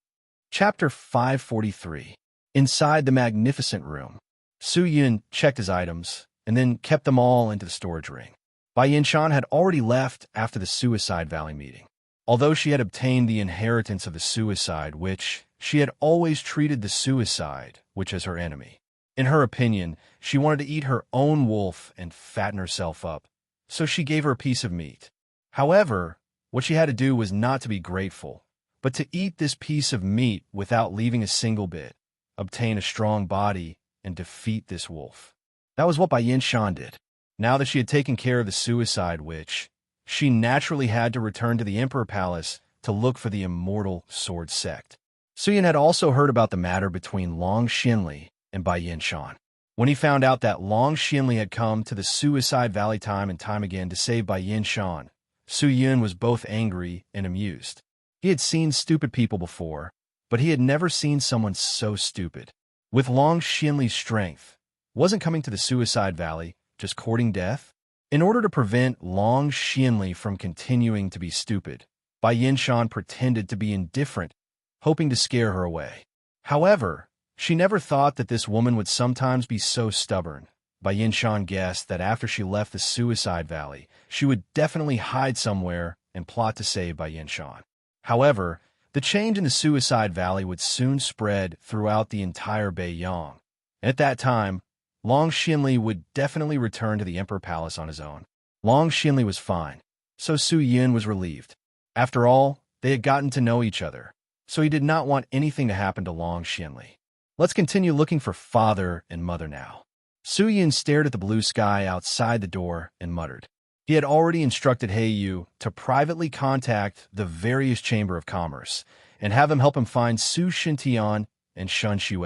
Chapter 543. Inside the magnificent room, Su Yun checked his items and then kept them all into the storage ring. Bai Yinshan had already left after the Suicide Valley meeting. Although she had obtained the inheritance of the Suicide Witch, she had always treated the Suicide Witch as her enemy. In her opinion, she wanted to eat her own wolf and fatten herself up, so she gave her a piece of meat. However, what she had to do was not to be grateful, but to eat this piece of meat without leaving a single bit, obtain a strong body, and defeat this wolf. That was what Bai Yinshan did. Now that she had taken care of the Suicide Witch, she naturally had to return to the Emperor Palace to look for the immortal sword sect. Su Yun had also heard about the matter between Long Xinli and Bai Yinshan. When he found out that Long Xinli had come to the Suicide Valley time and time again to save Bai Yinshan, Su Yun was both angry and amused. He had seen stupid people before, but he had never seen someone so stupid. With Long Xinli's strength, wasn't coming to the Suicide Valley just courting death? In order to prevent Long Xinli from continuing to be stupid, Bai Yinshan pretended to be indifferent, hoping to scare her away. However, she never thought that this woman would sometimes be so stubborn. Bai Yinshan guessed that after she left the Suicide Valley, she would definitely hide somewhere and plot to save Bai Yinshan. However, the change in the Suicide Valley would soon spread throughout the entire Beiyang. At that time, Long Xinli would definitely return to the Emperor Palace on his own. Long Xinli was fine, so Su Yun was relieved. After all, they had gotten to know each other, so he did not want anything to happen to Long Xinli. Let's continue looking for father and mother now. Su Yun stared at the blue sky outside the door and muttered. He had already instructed Heiyu to privately contact the various Chamber of Commerce and have them help him find Su Shintian and Shun Shue.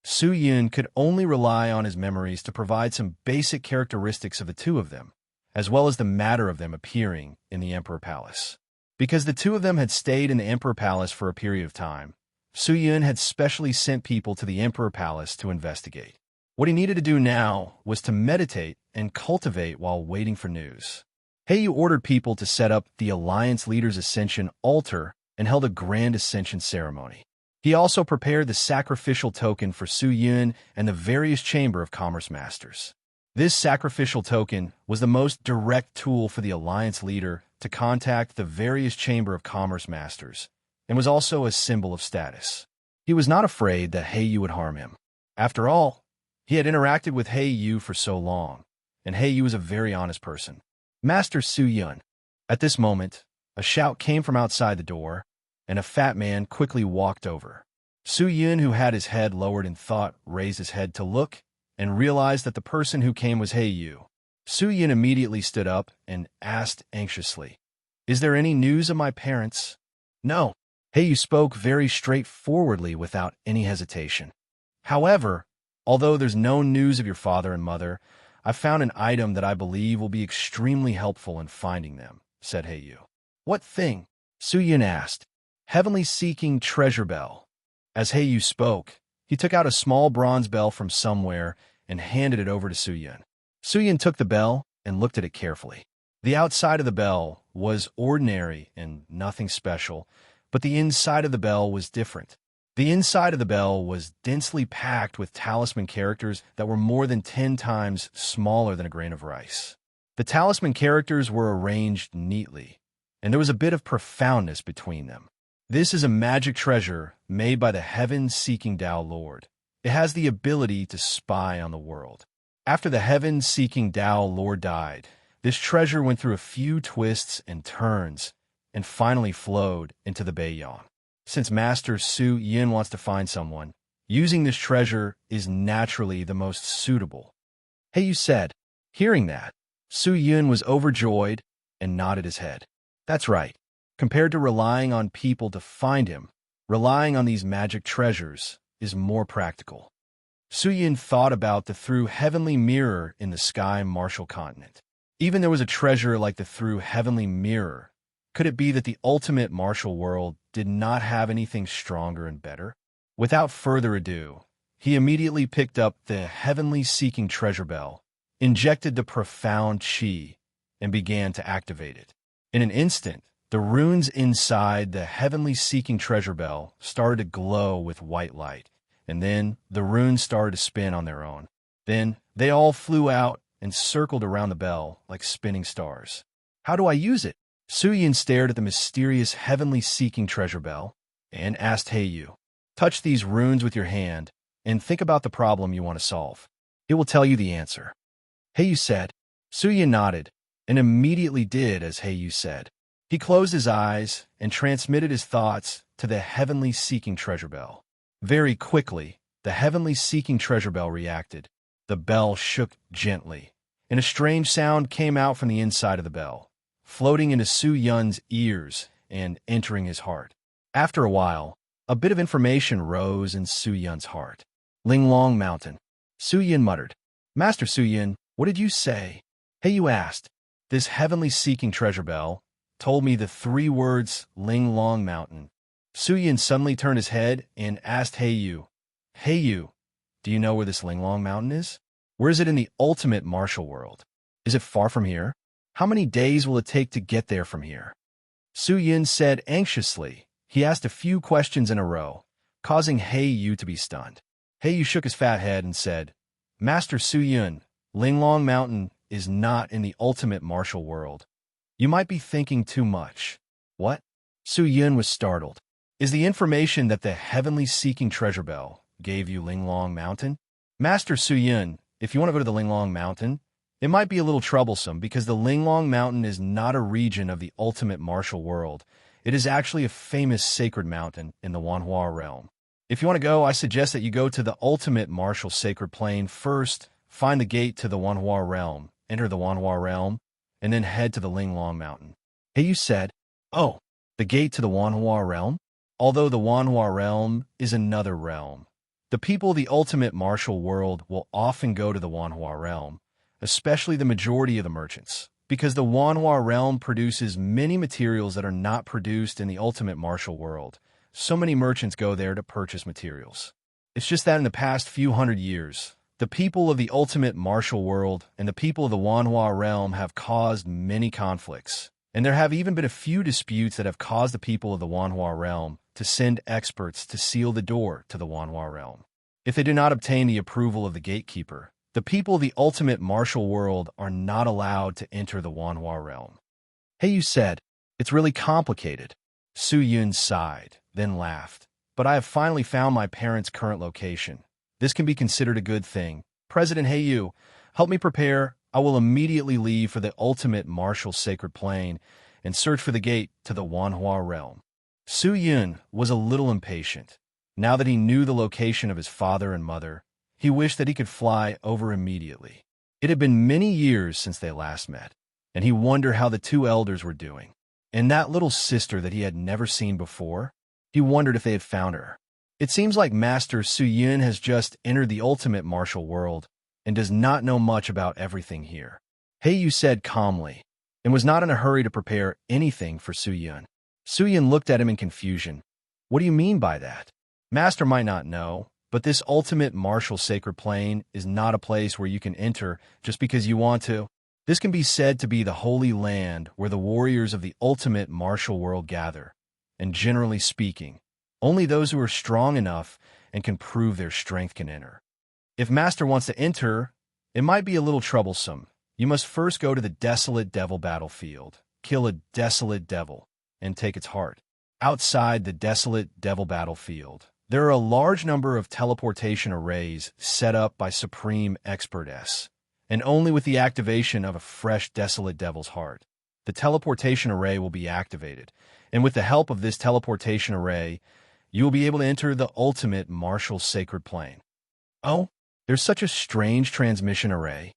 Su Yun could only rely on his memories to provide some basic characteristics of the two of them, as well as the matter of them appearing in the Emperor Palace. Because the two of them had stayed in the Emperor Palace for a period of time, Su Yun had specially sent people to the Emperor Palace to investigate. What he needed to do now was to meditate and cultivate while waiting for news. Heiyu ordered people to set up the Alliance Leader's Ascension altar and held a grand ascension ceremony. He also prepared the sacrificial token for Su Yun and the various Chamber of Commerce masters. This sacrificial token was the most direct tool for the Alliance leader to contact the various Chamber of Commerce masters, and was also a symbol of status. He was not afraid that Heiyu would harm him. After all, he had interacted with Heiyu for so long, and Heiyu was a very honest person. Master Su Yun. At this moment, a shout came from outside the door, and a fat man quickly walked over. Su Yun, who had his head lowered in thought, raised his head to look and realized that the person who came was Heiyu. Su Yun immediately stood up and asked anxiously, "Is there any news of my parents?" "No." Heiyu spoke very straightforwardly without any hesitation. "However, although there's no news of your father and mother, I found an item that I believe will be extremely helpful in finding them," said Heiyu. "What thing?" Su Yun asked. "Heavenly Seeking Treasure Bell." As Heiyu spoke, he took out a small bronze bell from somewhere and handed it over to Su Yun. Su Yun took the bell and looked at it carefully. The outside of the bell was ordinary and nothing special, but the inside of the bell was different. The inside of the bell was densely packed with talisman characters that were more than 10 times smaller than a grain of rice. The talisman characters were arranged neatly, and there was a bit of profoundness between them. This is a magic treasure made by the heaven-seeking Tao Lord. It has the ability to spy on the world. After the heaven-seeking Tao Lord died, this treasure went through a few twists and turns and finally flowed into the Beiyang. Since Master Su Yun wants to find someone, using this treasure is naturally the most suitable. Heiyu said. Hearing that, Su Yun was overjoyed and nodded his head. That's right. Compared to relying on people to find him, relying on these magic treasures is more practical. Su Yun thought about the through heavenly mirror in the sky martial continent. Even there was a treasure like the through heavenly mirror. Could it be that the ultimate martial world did not have anything stronger and better? Without further ado, he immediately picked up the heavenly seeking treasure bell, injected the profound chi, and began to activate it. In an instant, the runes inside the heavenly seeking treasure bell started to glow with white light, and then the runes started to spin on their own. Then they all flew out and circled around the bell like spinning stars. How do I use it? Su Yun stared at the mysterious heavenly seeking treasure bell and asked Heiyu, touch these runes with your hand and think about the problem you want to solve. It will tell you the answer. Heiyu said. Su Yun nodded and immediately did as Heiyu said. He closed his eyes and transmitted his thoughts to the heavenly seeking treasure bell. Very quickly, the heavenly seeking treasure bell reacted. The bell shook gently, and a strange sound came out from the inside of the bell, floating into Su Yun's ears and entering his heart. After a while, a bit of information rose in Su Yun's heart. Linglong Mountain. Su Yun muttered. Master Su Yun, what did you say? Heiyu asked. This heavenly seeking treasure bell told me the 3 words Linglong Mountain. Su Yun suddenly turned his head and asked Heiyu, Heiyu, do you know where this Linglong Mountain is? Where is it in the ultimate martial world? Is it far from here? How many days will it take to get there from here? Su Yun said anxiously. He asked a few questions in a row, causing Heiyu to be stunned. Heiyu shook his fat head and said, Master Su Yun, Linglong Mountain is not in the ultimate martial world. You might be thinking too much. What? Su Yun was startled. Is the information that the heavenly seeking treasure bell gave you Linglong Mountain? Master Su Yun, if you want to go to the Linglong Mountain, it might be a little troublesome because the Linglong Mountain is not a region of the ultimate martial world. It is actually a famous sacred mountain in the Wanhua realm. If you want to go, I suggest that you go to the ultimate martial sacred plane first, find the gate to the Wanhua realm, enter the Wanhua realm, and then head to the Linglong Mountain. Heiyu said, Oh, the gate to the Wanhua realm? Although the Wanhua realm is another realm. The people of the ultimate martial world will often go to the Wanhua realm, especially the majority of the merchants, because the Wanhua realm produces many materials that are not produced in the ultimate martial world. So many merchants go there to purchase materials. It's just that in the past few hundred years, the people of the ultimate martial world and the people of the Wanhua realm have caused many conflicts, and there have even been a few disputes that have caused the people of the Wanhua realm to send experts to seal the door to the Wanhua realm. If they do not obtain the approval of the gatekeeper, The people of the ultimate martial world are not allowed to enter the Wanhua realm. Hey, you said, it's really complicated. Su Yun sighed, then laughed. But I have finally found my parents' current location. This can be considered a good thing. President Heiyu, help me prepare. I will immediately leave for the ultimate martial sacred plane and search for the gate to the Wanhua realm. Su Yun was a little impatient. Now that he knew the location of his father and mother, he wished that he could fly over immediately. It had been many years since they last met, and he wondered how the two elders were doing. And that little sister that he had never seen before, he wondered if they had found her. It seems like Master Su Yun has just entered the ultimate martial world and does not know much about everything here. Heiyu said calmly, and was not in a hurry to prepare anything for Su Yun. Su Yun looked at him in confusion. What do you mean by that? Master might not know, but this ultimate martial sacred plane is not a place where you can enter just because you want to. This can be said to be the holy land where the warriors of the ultimate martial world gather, and generally speaking, only those who are strong enough and can prove their strength can enter. If Master wants to enter, it might be a little troublesome. You must first go to the desolate devil battlefield, kill a desolate devil, and take its heart. Outside the desolate devil battlefield, there are a large number of teleportation arrays set up by Supreme Expertess, and only with the activation of a fresh desolate devil's heart, the teleportation array will be activated, and with the help of this teleportation array, you will be able to enter the ultimate martial sacred plane. Oh, there's such a strange transmission array.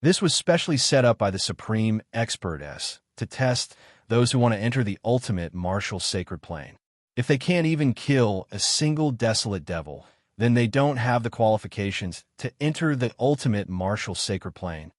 This was specially set up by the Supreme Expertess to test those who want to enter the ultimate martial sacred plane. If they can't even kill a single desolate devil, then they don't have the qualifications to enter the ultimate martial sacred plane.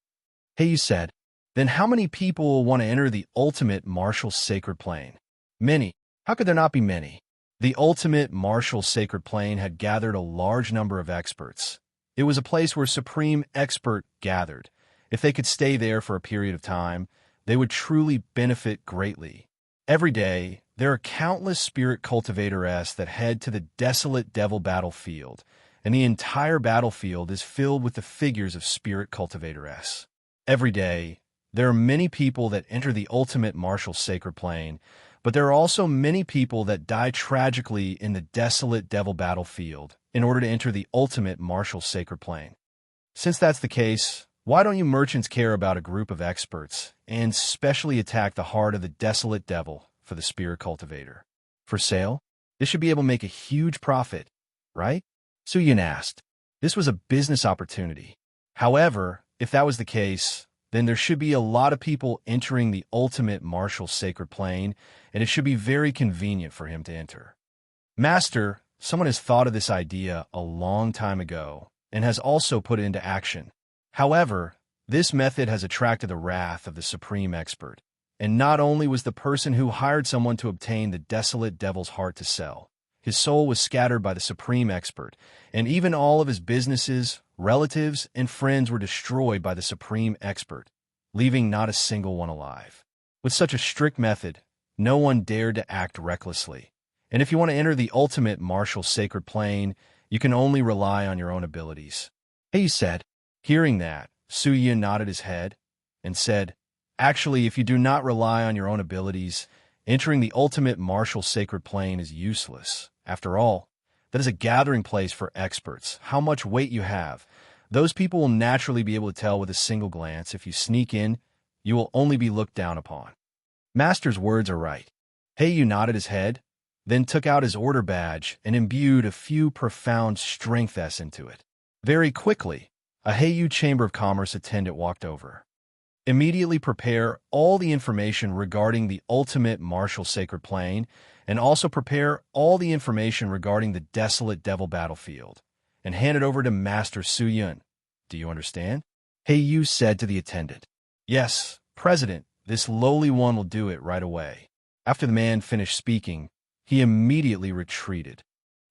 Heiyu said, then how many people will want to enter the ultimate martial sacred plane? Many. How could there not be many? The ultimate martial sacred plane had gathered a large number of experts. It was a place where Supreme Expert gathered. If they could stay there for a period of time, they would truly benefit greatly. Every day, there are countless spirit cultivators that head to the desolate devil battlefield, and the entire battlefield is filled with the figures of spirit cultivators. Every day, there are many people that enter the ultimate martial sacred plane, but there are also many people that die tragically in the desolate devil battlefield in order to enter the ultimate martial sacred plane. Since that's the case, why don't you merchants care about a group of experts and specially attack the heart of the desolate devil for the spirit cultivator? For sale? This should be able to make a huge profit, right? Su Yun asked. This was a business opportunity. However, if that was the case, then there should be a lot of people entering the ultimate martial sacred plane, and it should be very convenient for him to enter. Master, someone has thought of this idea a long time ago and has also put it into action. However, this method has attracted the wrath of the Supreme Expert, and not only was the person who hired someone to obtain the desolate devil's heart to sell, his soul was scattered by the Supreme Expert, and even all of his businesses, relatives, and friends were destroyed by the Supreme Expert, leaving not a single one alive. With such a strict method, no one dared to act recklessly, and if you want to enter the ultimate martial sacred plane, you can only rely on your own abilities. He said. Hearing that, Su Yun nodded his head and said, actually, if you do not rely on your own abilities, entering the ultimate martial sacred plane is useless. After all, that is a gathering place for experts. How much weight you have, those people will naturally be able to tell with a single glance. If you sneak in, you will only be looked down upon. Master's words are right. Heiyu nodded his head, then took out his order badge and imbued a few profound strengths into it. Very quickly, a Heiyu Chamber of Commerce attendant walked over. Immediately prepare all the information regarding the ultimate martial sacred plane, and also prepare all the information regarding the desolate devil battlefield, and hand it over to Master Su Yun. Do you understand? Heiyu said to the attendant. Yes, President, this lowly one will do it right away. After the man finished speaking, he immediately retreated.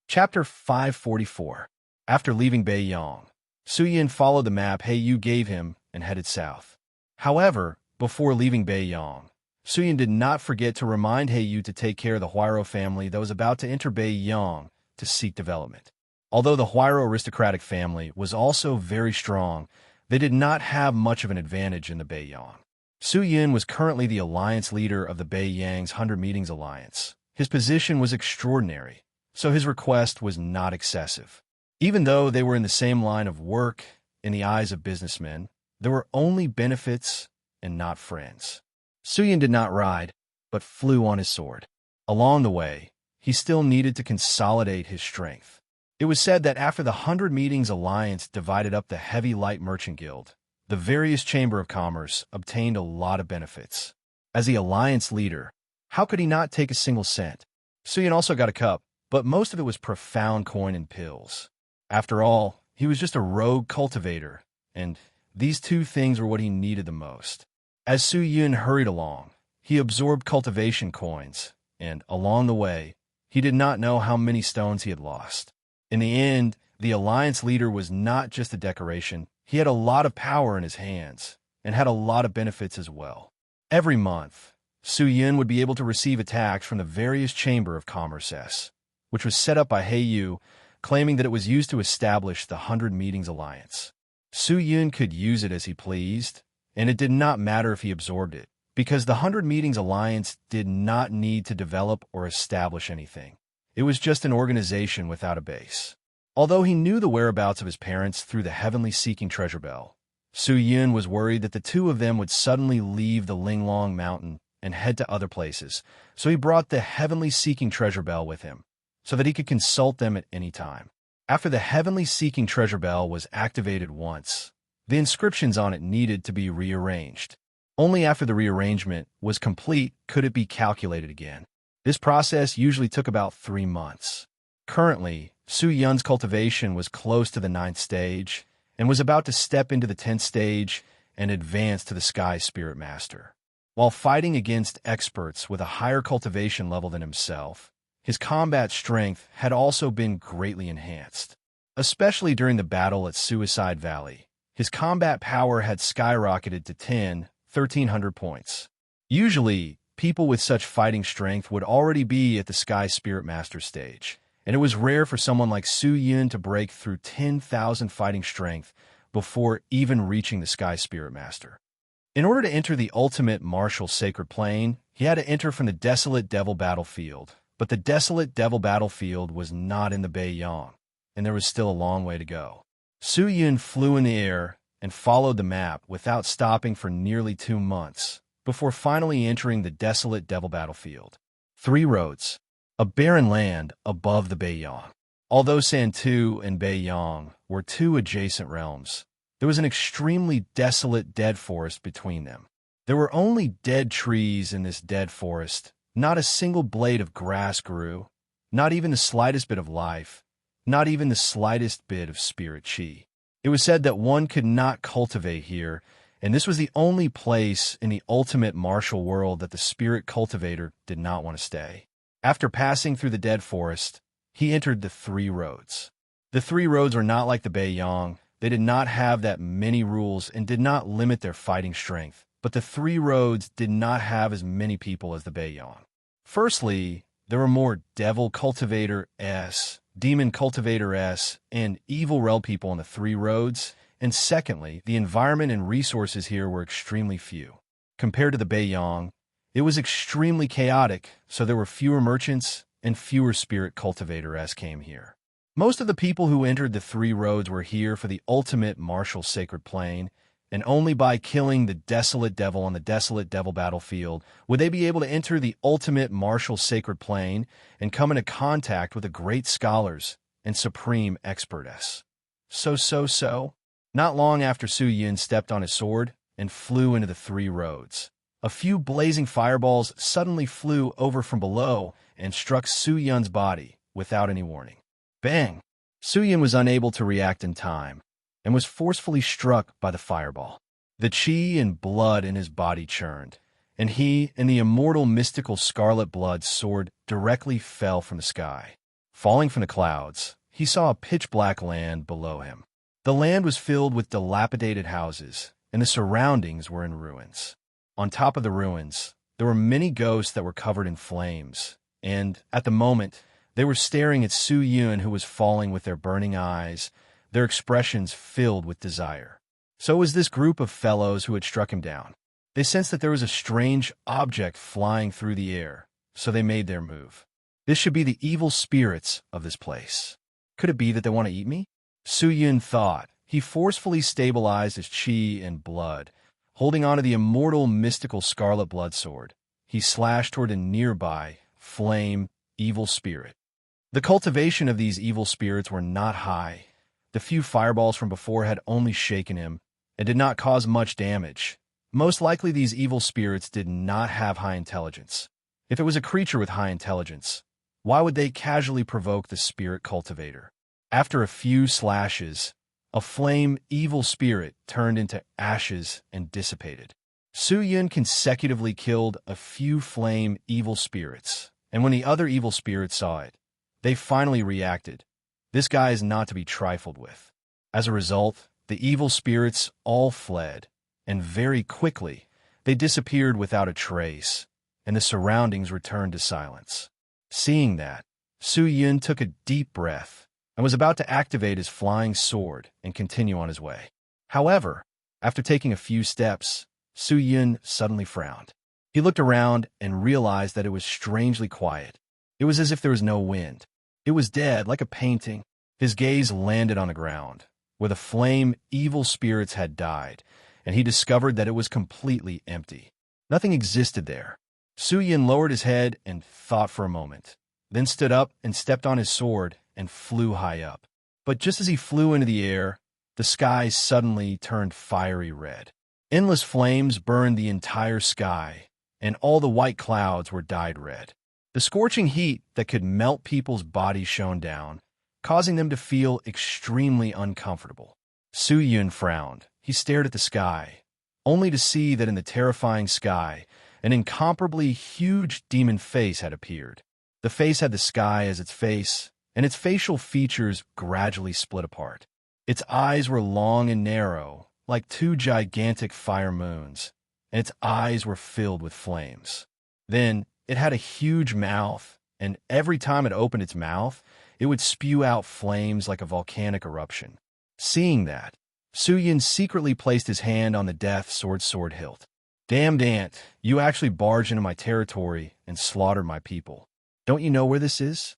Chapter 544. After leaving Beiyang, Su Yun followed the map Heiyu gave him and headed south. However, before leaving Beiyang, Su Yun did not forget to remind Heiyu to take care of the Huairou family that was about to enter Beiyang to seek development. Although the Huairou aristocratic family was also very strong, They did not have much of an advantage in the Beiyang. Su Yun was currently the alliance leader of the Beiyang's 100 Meetings Alliance. His position was extraordinary, so his request was not excessive. Even though they were in the same line of work in the eyes of businessmen, there were only benefits and not friends. Su Yun did not ride, but flew on his sword. Along the way, he still needed to consolidate his strength. It was said that after the 100 Meetings Alliance divided up the Heavy Light Merchant Guild, the various Chamber of Commerce obtained a lot of benefits. As the alliance leader, how could he not take a single cent? Su Yun also got a cup, but most of it was profound coin and pills. After all, he was just a rogue cultivator, and these two things were what he needed the most. As Su Yun hurried along, he absorbed cultivation coins, and along the way, he did not know how many stones he had lost. In the end, the alliance leader was not just a decoration. He had a lot of power in his hands, and had a lot of benefits as well. Every month, Su Yun would be able to receive a tax from the various Chamber of Commerce, which was set up by He Yu, claiming that it was used to establish the 100 Meetings Alliance. Su Yun could use it as he pleased, and it did not matter if he absorbed it, because the 100 Meetings Alliance did not need to develop or establish anything. It was just an organization without a base. Although he knew the whereabouts of his parents through the Heavenly Seeking Treasure Bell, Su Yun was worried that the two of them would suddenly leave the Linglong Mountain and head to other places, so he brought the Heavenly Seeking Treasure Bell with him, so that he could consult them at any time. After the Heavenly Seeking Treasure Bell was activated once, the inscriptions on it needed to be rearranged. Only after the rearrangement was complete could it be calculated again. This process usually took about 3 months. Currently, Su Yun's cultivation was close to the 9th stage and was about to step into the 10th stage and advance to the Sky Spirit Master. While fighting against experts with a higher cultivation level than himself, his combat strength had also been greatly enhanced. Especially during the battle at Suicide Valley, his combat power had skyrocketed to 1,300 points. Usually, people with such fighting strength would already be at the Sky Spirit Master stage, and it was rare for someone like Su Yun to break through 10,000 fighting strength before even reaching the Sky Spirit Master. In order to enter the ultimate martial sacred plane, he had to enter from the Desolate Devil Battlefield, but the Desolate Devil Battlefield was not in the Beiyang, and there was still a long way to go. Su Yun flew in the air and followed the map without stopping for nearly 2 months, before finally entering the Desolate Devil Battlefield. 3 roads. A barren land above the Beiyang. Although Santu and Beiyang were 2 adjacent realms, there was an extremely desolate dead forest between them. There were only dead trees in this dead forest. Not a single blade of grass grew, not even the slightest bit of life, not even the slightest bit of spirit chi. It was said that one could not cultivate here, and this was the only place in the ultimate martial world that the spirit cultivator did not want to stay. After passing through the dead forest, he entered the 3 roads. The 3 roads were not like the Beiyang. They did not have that many rules and did not limit their fighting strength, but the 3 roads did not have as many people as the Beiyang. Firstly, there were more Devil Cultivator-S, Demon Cultivator-S, and Evil Rel people on the 3 roads, and secondly, the environment and resources here were extremely few. Compared to the Beiyang, it was extremely chaotic, so there were fewer merchants and fewer Spirit Cultivator-S came here. Most of the people who entered the 3 roads were here for the ultimate martial sacred plane, and only by killing the Desolate Devil on the Desolate Devil Battlefield would they be able to enter the ultimate martial sacred plane and come into contact with the great scholars and supreme expertess. So. Not long after Su Yun stepped on his sword and flew into the 3 roads, a few blazing fireballs suddenly flew over from below and struck Su Yun's body without any warning. Bang! Su Yun was unable to react in time and was forcefully struck by the fireball. The chi and blood in his body churned, and he and the immortal mystical scarlet blood sword directly fell from the sky. Falling from the clouds, he saw a pitch-black land below him. The land was filled with dilapidated houses, and the surroundings were in ruins. On top of the ruins, there were many ghosts that were covered in flames, and, at the moment, they were staring at Su Yun, who was falling with their burning eyes, their expressions filled with desire. So was this group of fellows who had struck him down. They sensed that there was a strange object flying through the air, so they made their move. This should be the evil spirits of this place. Could it be that they want to eat me? Su Yun thought. He forcefully stabilized his chi and blood. Holding onto the immortal mystical scarlet blood sword, he slashed toward a nearby, flame, evil spirit. The cultivation of these evil spirits were not high. The few fireballs from before had only shaken him and did not cause much damage. Most likely these evil spirits did not have high intelligence. If it was a creature with high intelligence, why would they casually provoke the spirit cultivator? After a few slashes, a flame evil spirit turned into ashes and dissipated. Su Yun consecutively killed a few flame evil spirits, and when the other evil spirits saw it, they finally reacted. This guy is not to be trifled with. As a result, the evil spirits all fled, and very quickly, they disappeared without a trace, and the surroundings returned to silence. Seeing that, Su Yun took a deep breath and was about to activate his flying sword and continue on his way. However, after taking a few steps, Su Yun suddenly frowned. He looked around and realized that it was strangely quiet. It was as if there was no wind. It was dead, like a painting. His gaze landed on the ground, where the flame evil spirits had died, and he discovered that it was completely empty. Nothing existed there. Su Yun lowered his head and thought for a moment, then stood up and stepped on his sword and flew high up. But just as he flew into the air, the sky suddenly turned fiery red. Endless flames burned the entire sky, and all the white clouds were dyed red. The scorching heat that could melt people's bodies shone down, causing them to feel extremely uncomfortable. Su Yun frowned. He stared at the sky, only to see that in the terrifying sky, an incomparably huge demon face had appeared. The face had the sky as its face, and its facial features gradually split apart. Its eyes were long and narrow, like two gigantic fire moons, and its eyes were filled with flames. Then, it had a huge mouth, and every time it opened its mouth, it would spew out flames like a volcanic eruption. Seeing that, Su Yun secretly placed his hand on the death sword hilt. Damned ant, you actually barged into my territory and slaughtered my people. Don't you know where this is?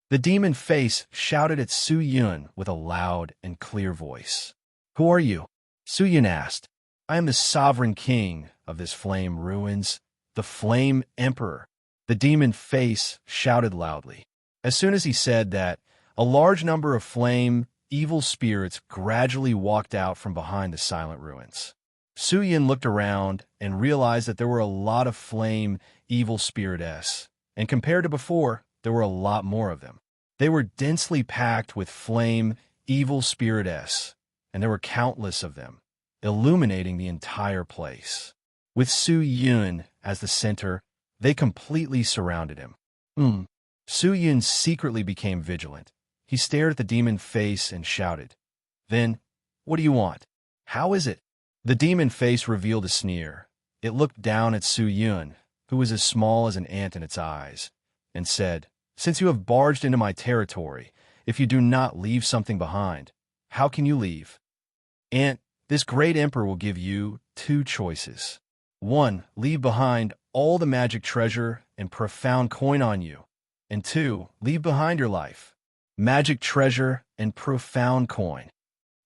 The demon face shouted at Su Yun with a loud and clear voice. Who are you? Su Yun asked. I am the sovereign king of this flame ruins, the Flame Emperor. The demon face shouted loudly. As soon as he said that, a large number of flame evil spirits gradually walked out from behind the silent ruins. Su Yun looked around and realized that there were a lot of flame evil spiritess, and compared to before, there were a lot more of them. They were densely packed with flame evil spiritess, and there were countless of them, illuminating the entire place. With Su Yun as the center, they completely surrounded him. Su Yun secretly became vigilant. He stared at the demon face and shouted, Then, what do you want? How is it? The demon face revealed a sneer. It looked down at Su Yun, who was as small as an ant in its eyes, and said, Since you have barged into my territory, if you do not leave something behind, how can you leave? Ant, this great emperor will give you two choices. 1. Leave behind all the magic treasure and profound coin on you. And 2. Leave behind your life, magic treasure and profound coin.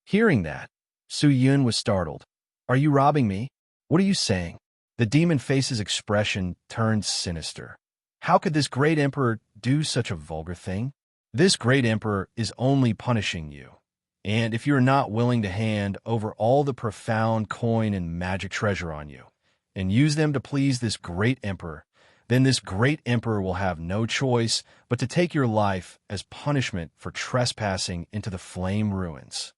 Hearing that, Su Yun was startled. Are you robbing me? What are you saying? The demon face's expression turned sinister. How could this great emperor do such a vulgar thing? This great emperor is only punishing you. And if you are not willing to hand over all the profound coin and magic treasure on you, and use them to please this great emperor, then this great emperor will have no choice but to take your life as punishment for trespassing into the flame ruins.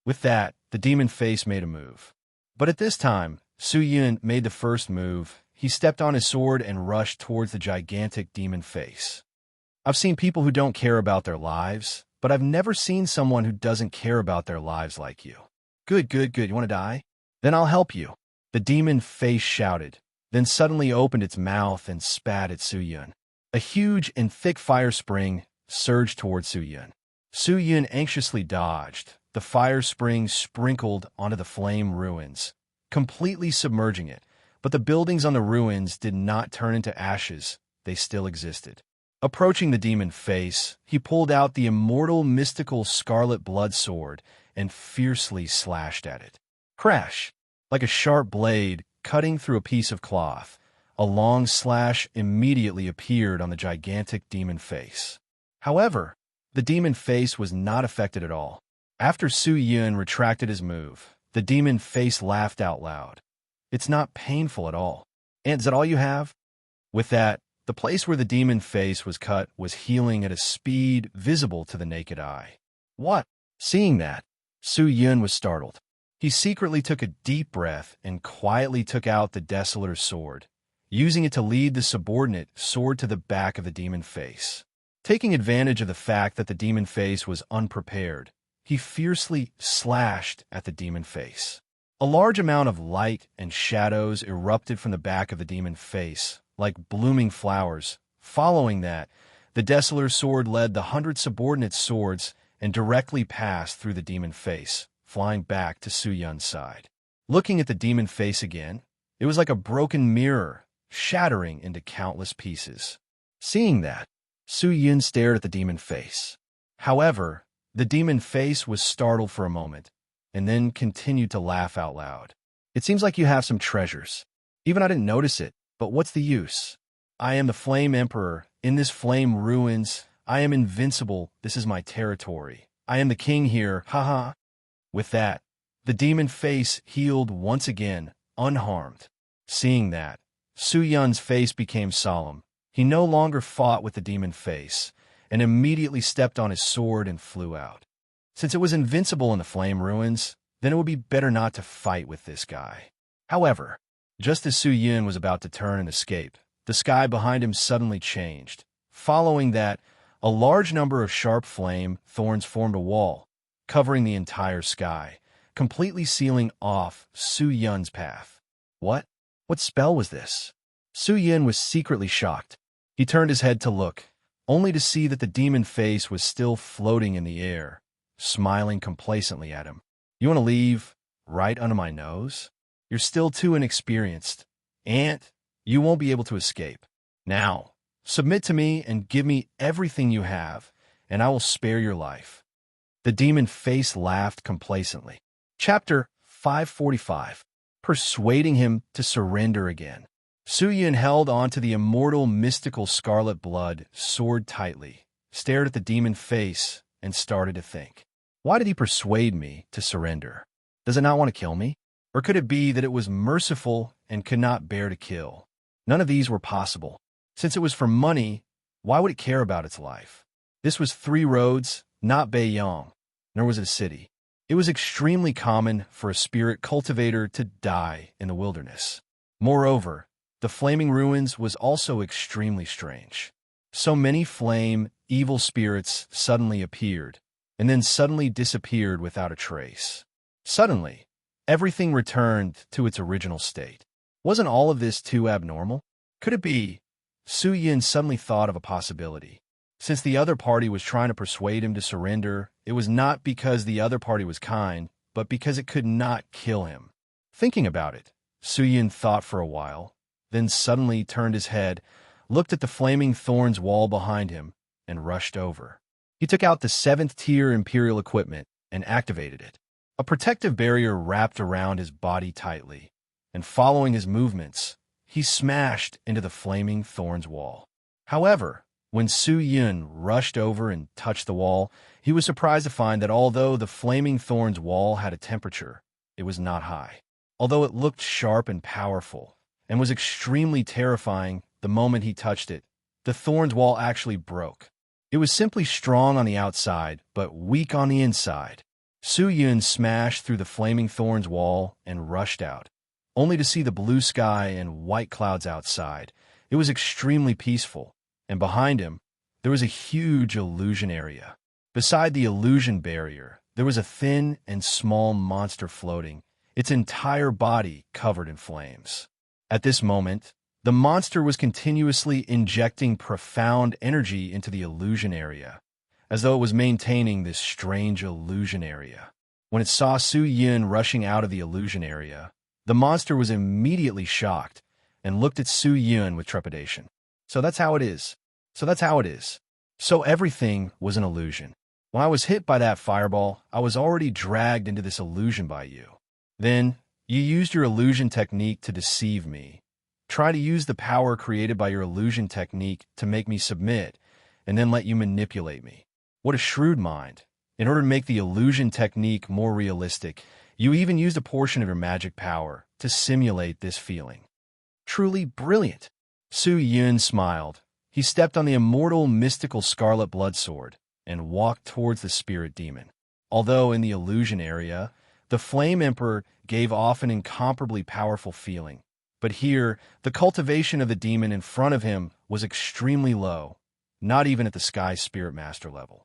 With that, the demon face made a move. But at this time, Su Yun made the first move. He stepped on his sword and rushed towards the gigantic demon face. I've seen people who don't care about their lives, but I've never seen someone who doesn't care about their lives like you. Good. You want to die? Then I'll help you. The demon face shouted, then suddenly opened its mouth and spat at Su Yun. A huge and thick fire spring surged towards Su Yun. Su Yun anxiously dodged, the fire spring sprinkled onto the flame ruins, completely submerging it. But the buildings on the ruins did not turn into ashes. They still existed. Approaching the demon face, he pulled out the immortal mystical scarlet blood sword and fiercely slashed at it. Crash! Like a sharp blade cutting through a piece of cloth, a long slash immediately appeared on the gigantic demon face. However, the demon face was not affected at all. After Su Yun retracted his move, the demon face laughed out loud. It's not painful at all. And is that all you have? With that, the place where the demon face was cut was healing at a speed visible to the naked eye. What? Seeing that, Su Yun was startled. He secretly took a deep breath and quietly took out the Desolator's sword, using it to lead the subordinate sword to the back of the demon face. Taking advantage of the fact that the demon face was unprepared, he fiercely slashed at the demon face. A large amount of light and shadows erupted from the back of the demon face, like blooming flowers. Following that, the Desolator's sword led the 100 subordinate swords and directly passed through the demon face, flying back to Su Yun's side. Looking at the demon face again, it was like a broken mirror, shattering into countless pieces. Seeing that, Su Yun stared at the demon face. However, the demon face was startled for a moment, and then continued to laugh out loud. It seems like you have some treasures. Even I didn't notice it, but what's the use? I am the Flame Emperor. In this flame ruins, I am invincible. This is my territory. I am the king here, haha. With that, the demon face healed once again, unharmed. Seeing that, Su Yun's face became solemn. He no longer fought with the demon face, and immediately stepped on his sword and flew out. Since it was invincible in the flame ruins, then it would be better not to fight with this guy. However, just as Su Yun was about to turn and escape, the sky behind him suddenly changed. Following that, a large number of sharp flame thorns formed a wall, covering the entire sky, completely sealing off Su Yun's path. What? What spell was this? Su Yun was secretly shocked. He turned his head to look, only to see that the demon face was still floating in the air, smiling complacently at him. You want to leave right under my nose? You're still too inexperienced, and you won't be able to escape. Now, submit to me and give me everything you have, and I will spare your life. The demon face laughed complacently. Chapter 545. Persuading him to surrender again. Su Yun held onto the immortal mystical scarlet blood sword tightly, stared at the demon face, and started to think. Why did he persuade me to surrender? Does it not want to kill me? Or could it be that it was merciful and could not bear to kill? None of these were possible. Since it was for money, why would it care about its life? This was 3 roads, not Beiyang, nor was it a city. It was extremely common for a spirit cultivator to die in the wilderness. Moreover, the flaming ruins was also extremely strange. So many flame, evil spirits suddenly appeared, and then suddenly disappeared without a trace. Suddenly, everything returned to its original state. Wasn't all of this too abnormal? Could it be? Su Yun suddenly thought of a possibility. Since the other party was trying to persuade him to surrender, it was not because the other party was kind, but because it could not kill him. Thinking about it, Su Yun thought for a while, then suddenly turned his head, looked at the flaming thorns wall behind him, and rushed over. He took out the 7th tier Imperial equipment and activated it. A protective barrier wrapped around his body tightly, and following his movements, he smashed into the flaming thorns wall. However, when Su Yun rushed over and touched the wall, he was surprised to find that although the flaming thorns wall had a temperature, it was not high. Although it looked sharp and powerful, and was extremely terrifying the moment he touched it, the thorns wall actually broke. It was simply strong on the outside, but weak on the inside. Su Yun smashed through the flaming thorns wall and rushed out, only to see the blue sky and white clouds outside. It was extremely peaceful, and behind him, there was a huge illusion area. Beside the illusion barrier, there was a thin and small monster floating, its entire body covered in flames. At this moment, the monster was continuously injecting profound energy into the illusion area, as though it was maintaining this strange illusion area. When it saw Su Yun rushing out of the illusion area, the monster was immediately shocked and looked at Su Yun with trepidation. So that's how it is. So that's how it is. So everything was an illusion. When I was hit by that fireball, I was already dragged into this illusion by you. Then, you used your illusion technique to deceive me. Try to use the power created by your illusion technique to make me submit, and then let you manipulate me. What a shrewd mind. In order to make the illusion technique more realistic, you even used a portion of your magic power to simulate this feeling. Truly brilliant. Su Yun smiled. He stepped on the immortal mystical scarlet blood sword and walked towards the spirit demon. Although in the illusion area, the Flame Emperor gave off an incomparably powerful feeling. But here, the cultivation of the demon in front of him was extremely low, not even at the Sky Spirit Master level.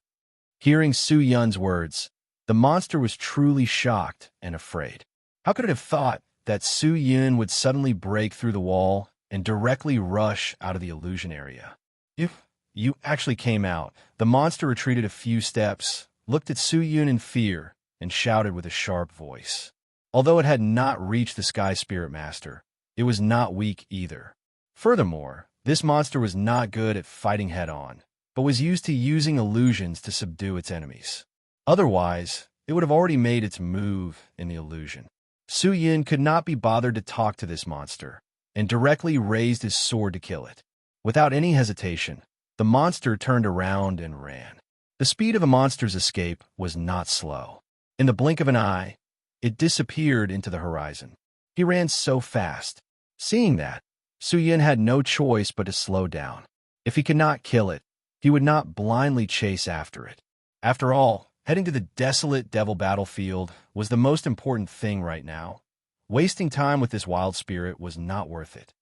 Hearing Su Yun's words, the monster was truly shocked and afraid. How could it have thought that Su Yun would suddenly break through the wall and directly rush out of the illusion area? If you actually came out, the monster retreated a few steps, looked at Su Yun in fear, and shouted with a sharp voice. Although it had not reached the Sky Spirit Master, it was not weak either. Furthermore, this monster was not good at fighting head-on, but was used to using illusions to subdue its enemies. Otherwise, it would have already made its move in the illusion. Su Yun could not be bothered to talk to this monster, and directly raised his sword to kill it. Without any hesitation, the monster turned around and ran. The speed of a monster's escape was not slow. In the blink of an eye, it disappeared into the horizon. He ran so fast. Seeing that, Su Yun had no choice but to slow down. If he could not kill it, he would not blindly chase after it. After all, heading to the desolate devil battlefield was the most important thing right now. Wasting time with this wild spirit was not worth it.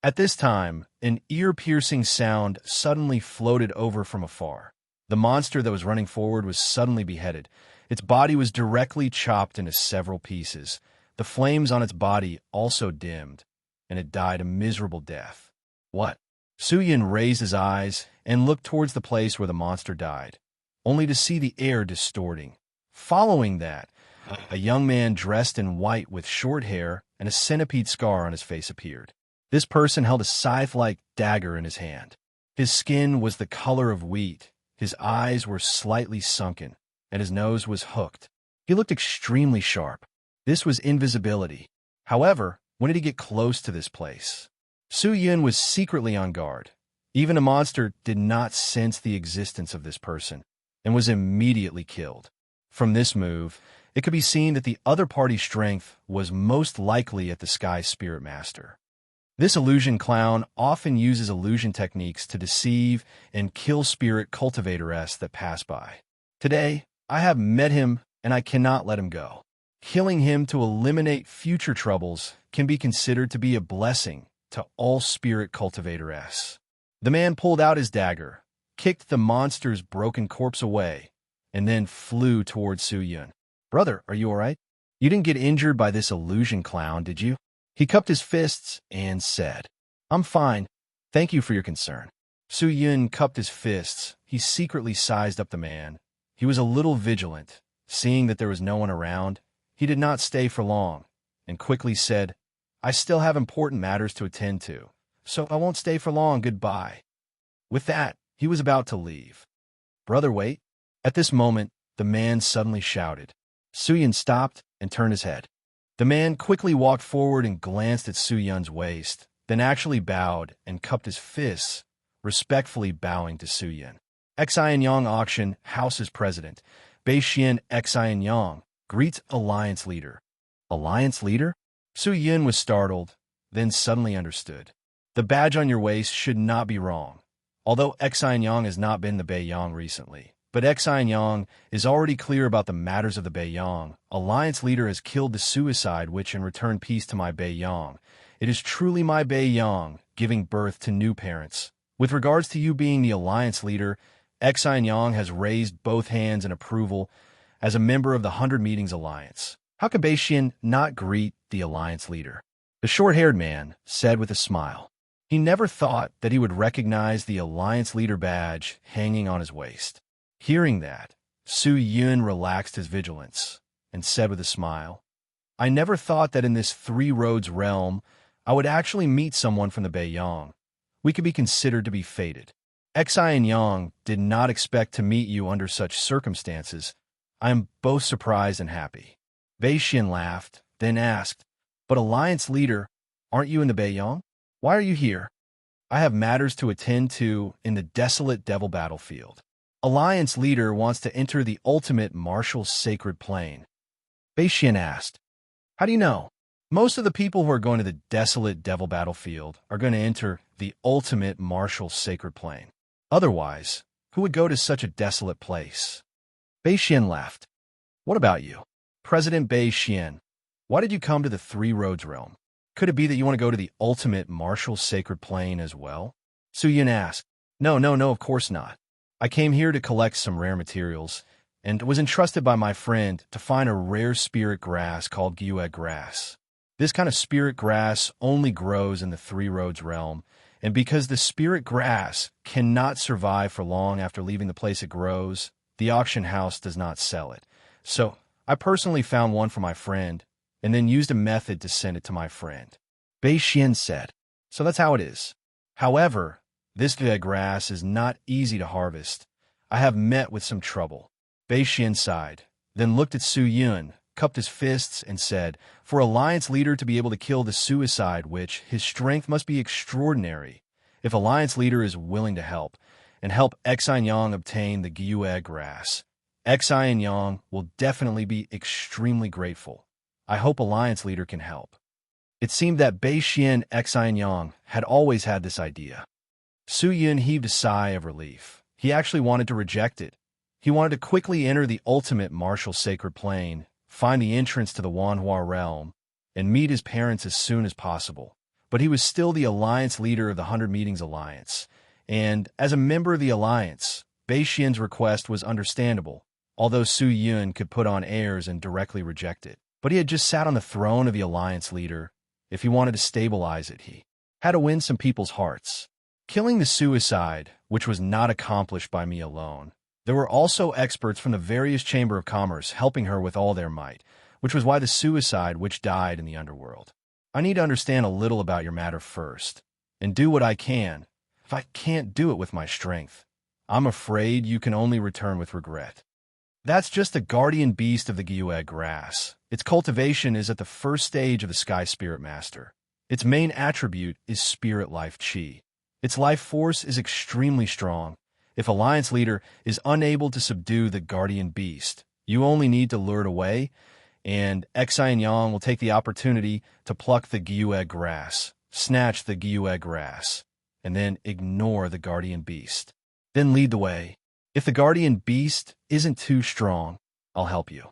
At this time, an ear-piercing sound suddenly floated over from afar. The monster that was running forward was suddenly beheaded. Its body was directly chopped into several pieces. The flames on its body also dimmed, and it died a miserable death. What? Su Yun raised his eyes and looked towards the place where the monster died, only to see the air distorting. Following that, a young man dressed in white with short hair and a centipede scar on his face appeared. This person held a scythe-like dagger in his hand. His skin was the color of wheat, his eyes were slightly sunken, and his nose was hooked. He looked extremely sharp. This was invisibility. However, when did he get close to this place? Su Yun was secretly on guard. Even a monster did not sense the existence of this person, and was immediately killed. From this move, it could be seen that the other party's strength was most likely at the Sky Spirit Master. This illusion clown often uses illusion techniques to deceive and kill spirit cultivators that pass by. Today, I have met him and I cannot let him go. Killing him to eliminate future troubles can be considered to be a blessing to all spirit cultivators. The man pulled out his dagger, kicked the monster's broken corpse away, and then flew towards Su Yun. Brother, are you all right? You didn't get injured by this illusion clown, did you? He cupped his fists and said, I'm fine. Thank you for your concern. Su Yun cupped his fists. He secretly sized up the man. He was a little vigilant. Seeing that there was no one around, he did not stay for long, and quickly said, I still have important matters to attend to, so I won't stay for long. Goodbye. With that, he was about to leave. Brother, wait. At this moment, the man suddenly shouted. Su Yun stopped and turned his head. The man quickly walked forward and glanced at Su Yun's waist, then actually bowed and cupped his fists, respectfully bowing to Su Yun. Xianyang Auction House's president, Beixian Xianyang, greets Alliance leader. Alliance leader? Su Yun was startled, then suddenly understood. The badge on your waist should not be wrong. Although Xianyang has not been the Beiyang recently, but Xianyang is already clear about the matters of the Beiyang. Alliance leader has killed the suicide witch and returned peace to my Beiyang. It is truly my Beiyang, giving birth to new parents. With regards to you being the Alliance leader, Xianyang has raised both hands in approval as a member of the 100 Meetings Alliance. How could Beixian not greet the Alliance leader? The short-haired man said with a smile. He never thought that he would recognize the Alliance leader badge hanging on his waist. Hearing that, Su Yun relaxed his vigilance. and said with a smile, I never thought that in this Three Roads realm I would actually meet someone from the Beiyang. We could be considered to be fated. Xi and Yang did not expect to meet you under such circumstances. I am both surprised and happy. Bei Xian laughed, then asked, But Alliance Leader, aren't you in the Beiyang? Why are you here? I have matters to attend to in the desolate devil battlefield. Alliance Leader wants to enter the ultimate martial sacred plane. Bei Xian asked, How do you know? Most of the people who are going to the desolate devil battlefield are going to enter the ultimate martial sacred plane. Otherwise, who would go to such a desolate place? Bei Xian laughed. What about you? President Bei Xian, why did you come to the Three Roads realm? Could it be that you want to go to the ultimate martial sacred plane as well? Su Yun asked. No, of course not. I came here to collect some rare materials, and was entrusted by my friend to find a rare spirit grass called Gyue grass. This kind of spirit grass only grows in the Three Roads realm, and because the spirit grass cannot survive for long after leaving the place it grows, the auction house does not sell it. So I personally found one for my friend, and then used a method to send it to my friend. Bei Xian said, So that's how it is. However, this grass is not easy to harvest. I have met with some trouble. Bei Xian sighed, then looked at Su Yun, cupped his fists, and said, For Alliance Leader to be able to kill the suicide witch, his strength must be extraordinary. If Alliance Leader is willing to help, and help Xi and Yang obtain the Gyue grass, Xi and Yang will definitely be extremely grateful. I hope Alliance Leader can help. It seemed that Bei Xian, Xi and Yang had always had this idea. Su Yun heaved a sigh of relief. He actually wanted to reject it. He wanted to quickly enter the ultimate martial sacred plane, find the entrance to the Wanhua realm, and meet his parents as soon as possible. But he was still the Alliance Leader of the 100 Meetings Alliance, and as a member of the Alliance, Bei Xian's request was understandable, although Su Yun could put on airs and directly reject it. But he had just sat on the throne of the Alliance Leader. If he wanted to stabilize it, he had to win some people's hearts. Killing the suicide, which was not accomplished by me alone. There were also experts from the various Chamber of Commerce helping her with all their might, which was why the suicide witch died in the underworld. I need to understand a little about your matter first, and do what I can. If I can't do it with my strength, I'm afraid you can only return with regret. That's just the guardian beast of the Gyue grass. Its cultivation is at the first stage of the Sky Spirit Master. Its main attribute is Spirit Life Qi. Its life force is extremely strong. If Alliance Leader is unable to subdue the guardian beast, you only need to lure it away, and Xi and Yang will take the opportunity to pluck the Gyue grass, snatch the Gyue grass, and then ignore the guardian beast. Then lead the way. If the guardian beast isn't too strong, I'll help you.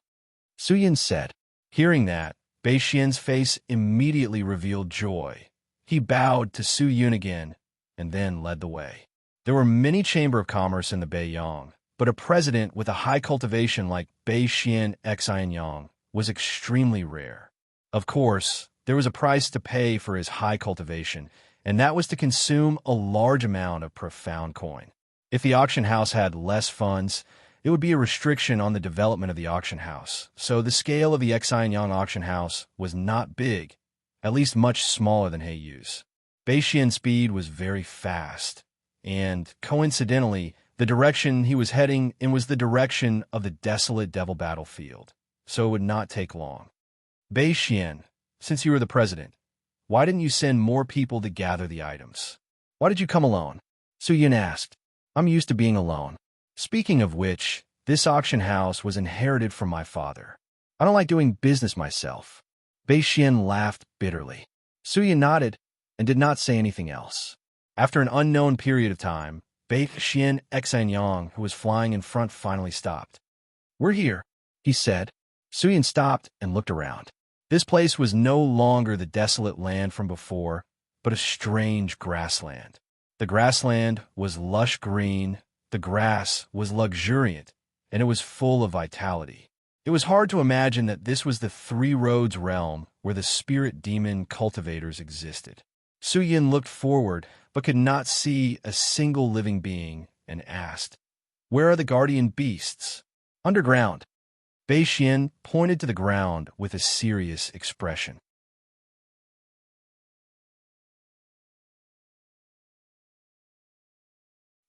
Su Yun said. Hearing that, Bei Xian's face immediately revealed joy. He bowed to Su Yun again, and then led the way. There were many Chamber of Commerce in the Beiyang, but a president with a high cultivation like Bei Xian, Xi and Yang was extremely rare. Of course, there was a price to pay for his high cultivation, and that was to consume a large amount of profound coin. If the auction house had less funds, it would be a restriction on the development of the auction house, so the scale of the Xi and Yang auction house was not big, at least much smaller than Heiyu's. Bei Xian's speed was very fast, and, coincidentally, the direction he was heading in was the direction of the desolate devil battlefield, so it would not take long. Bei Xian, since you were the president, why didn't you send more people to gather the items? Why did you come alone? Su Yun asked. I'm used to being alone. Speaking of which, this auction house was inherited from my father. I don't like doing business myself. Bei Xian laughed bitterly. Su Yun nodded and did not say anything else. After an unknown period of time, Bei Xian, Xi and Yang, who was flying in front, finally stopped. We're here, he said. Su Yun stopped and looked around. This place was no longer the desolate land from before, but a strange grassland. The grassland was lush green, the grass was luxuriant, and it was full of vitality. It was hard to imagine that this was the Three Roads realm where the spirit demon cultivators existed. Su Yun looked forward, but could not see a single living being, and asked, Where are the guardian beasts? Underground. Bei Xian pointed to the ground with a serious expression.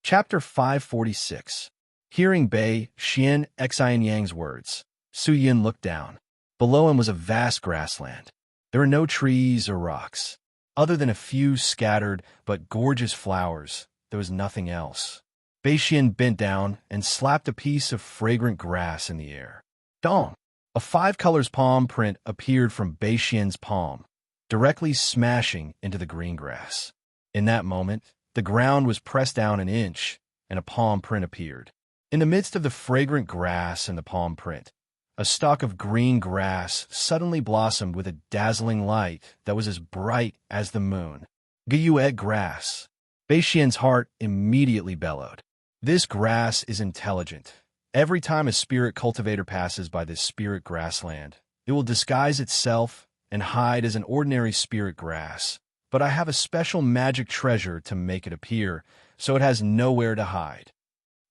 Chapter 546. Hearing Bei Xian Xian Yang's words, Su Yun looked down. Below him was a vast grassland. There were no trees or rocks. Other than a few scattered but gorgeous flowers, there was nothing else. Bei Xian bent down and slapped a piece of fragrant grass in the air. Dong! A 5 colors palm print appeared from Bei Xian's palm, directly smashing into the green grass. In that moment, the ground was pressed down an inch, and a palm print appeared. In the midst of the fragrant grass and the palm print, a stalk of green grass suddenly blossomed with a dazzling light that was as bright as the moon. Gyuet grass. Bei Xian's heart immediately bellowed. This grass is intelligent. Every time a spirit cultivator passes by this spirit grassland, it will disguise itself and hide as an ordinary spirit grass. But I have a special magic treasure to make it appear, so it has nowhere to hide.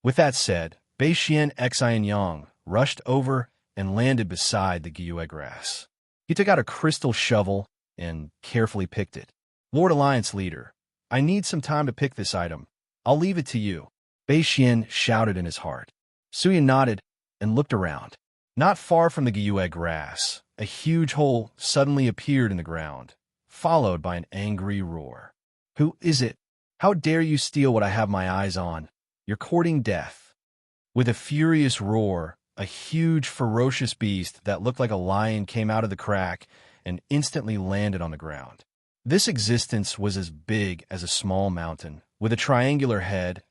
With that said, Bei Xian Xian Yang rushed over and landed beside the gyue grass. He took out a crystal shovel and carefully picked it. Lord Alliance Leader, I need some time to pick this item. I'll leave it to you. Bei Xian shouted in his heart. Su Yun nodded and looked around. Not far from the gyue grass, a huge hole suddenly appeared in the ground, followed by an angry roar. Who is it? How dare you steal what I have my eyes on? You're courting death. With a furious roar, a huge, ferocious beast that looked like a lion came out of the crack and instantly landed on the ground. This existence was as big as a small mountain, with a triangular head,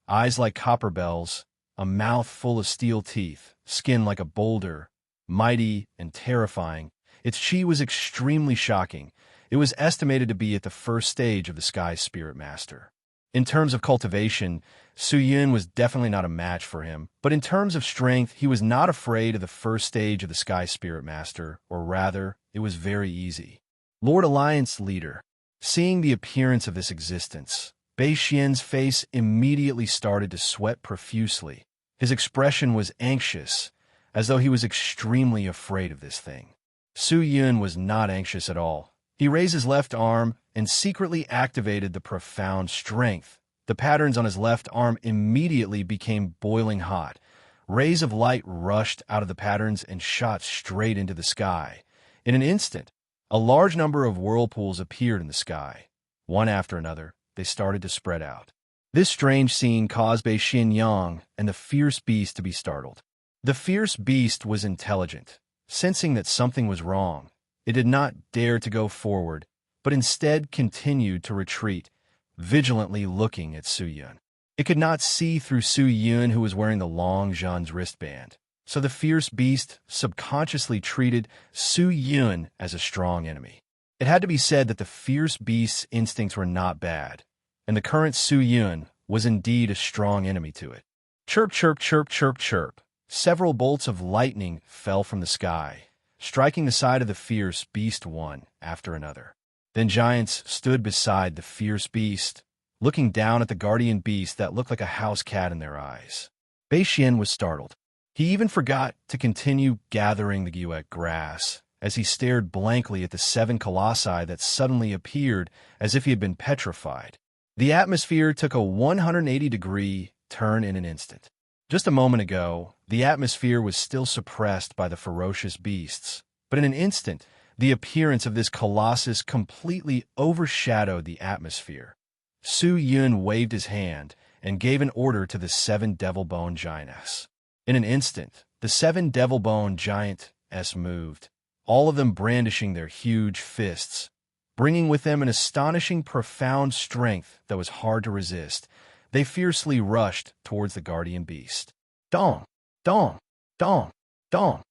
eyes like copper bells, a mouth full of steel teeth, skin like a boulder, mighty and terrifying. Its chi was extremely shocking. It was estimated to be at the first stage of the Sky Spirit Master. In terms of cultivation, Su Yun was definitely not a match for him, but in terms of strength, he was not afraid of the first stage of the Sky Spirit Master, or rather, it was very easy. Lord Alliance Leader, seeing the appearance of this existence, Bei Xian's face immediately started to sweat profusely. His expression was anxious, as though he was extremely afraid of this thing. Su Yun was not anxious at all. He raised his left arm and secretly activated the profound strength. The patterns on his left arm immediately became boiling hot. Rays of light rushed out of the patterns and shot straight into the sky. In an instant, a large number of whirlpools appeared in the sky. One after another, they started to spread out. This strange scene caused Bei Xian Yang and the fierce beast to be startled. The fierce beast was intelligent. Sensing that something was wrong, it did not dare to go forward, but instead continued to retreat, vigilantly looking at Su Yun. It could not see through Su Yun, who was wearing the long Zhan's wristband, so the fierce beast subconsciously treated Su Yun as a strong enemy. It had to be said that the fierce beast's instincts were not bad, and the current Su Yun was indeed a strong enemy to it. Chirp, chirp, chirp, chirp, chirp. Several bolts of lightning fell from the sky, striking the side of the fierce beast one after another. Then giants stood beside the fierce beast, looking down at the guardian beast that looked like a house cat in their eyes. Bei Xian was startled. He even forgot to continue gathering the gyue grass, as he stared blankly at the 7 colossi that suddenly appeared as if he had been petrified. The atmosphere took a 180-degree turn in an instant. Just a moment ago, the atmosphere was still suppressed by the ferocious beasts, but in an instant, the appearance of this colossus completely overshadowed the atmosphere. Su Yun waved his hand and gave an order to the 7 devil-bone giantess. In an instant, the 7 devil-bone giantess moved, all of them brandishing their huge fists, bringing with them an astonishing profound strength that was hard to resist. They fiercely rushed towards the guardian beast. Dong! Dong! Dong! Dong!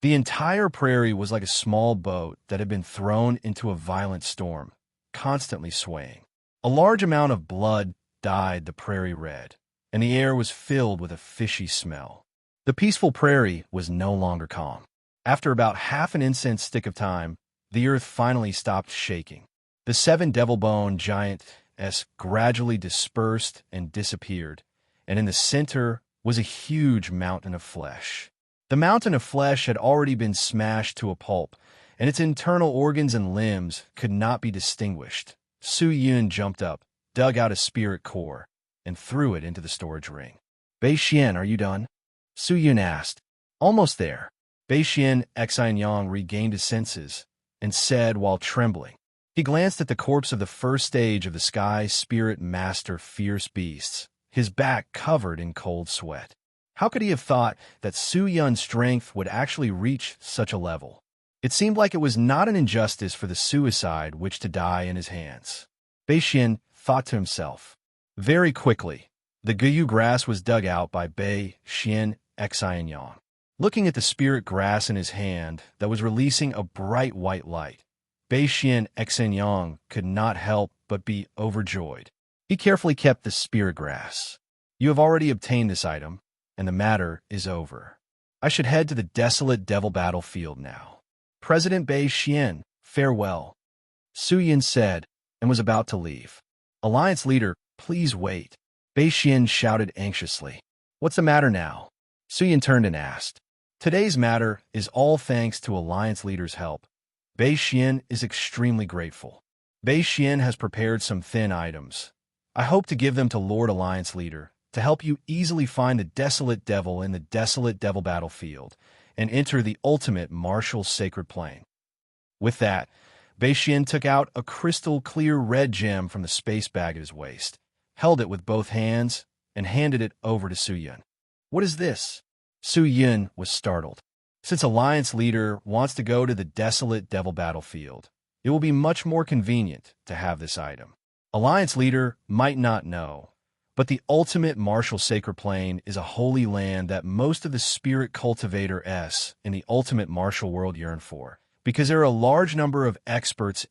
The entire prairie was like a small boat that had been thrown into a violent storm, constantly swaying. A large amount of blood dyed the prairie red, and the air was filled with a fishy smell. The peaceful prairie was no longer calm. After about half an incense stick of time, the earth finally stopped shaking. The 7 devil-bone giantess gradually dispersed and disappeared, and in the center was a huge mountain of flesh. The mountain of flesh had already been smashed to a pulp, and its internal organs and limbs could not be distinguished. Su Yun jumped up, dug out a spirit core, and threw it into the storage ring. Bei Xian, are you done? Su Yun asked. Almost there. Bei Xian Xianyang regained his senses and said while trembling. He glanced at the corpse of the first stage of the Sky Spirit Master Fierce Beasts, his back covered in cold sweat. How could he have thought that Su Yun's strength would actually reach such a level? It seemed like it was not an injustice for the suicide witch to die in his hands. Bei Xian thought to himself. Very quickly, the Guyu grass was dug out by Bei Xian Xianyang. Looking at the spirit grass in his hand that was releasing a bright white light, Bei Xian Xianyang could not help but be overjoyed. He carefully kept the spirit grass. You have already obtained this item, and the matter is over. I should head to the desolate devil battlefield now. President Bei Xian, farewell. Su Yun said, and was about to leave. Alliance leader, please wait. Bei Xian shouted anxiously. What's the matter now? Su Yun turned and asked. Today's matter is all thanks to Alliance leader's help. Bei Xian is extremely grateful. Bei Xian has prepared some thin items. I hope to give them to Lord Alliance leader to help you easily find the desolate devil in the desolate devil battlefield and enter the ultimate martial sacred plane. With that, Bei Xian took out a crystal-clear red gem from the space bag at his waist, held it with both hands, and handed it over to Su Yun. What is this? Su Yun was startled. Since Alliance leader wants to go to the desolate devil battlefield, it will be much more convenient to have this item. Alliance leader might not know, but the ultimate martial sacred plane is a holy land that most of the spirit cultivator-s in the ultimate martial world yearn for, because there are a large number of experts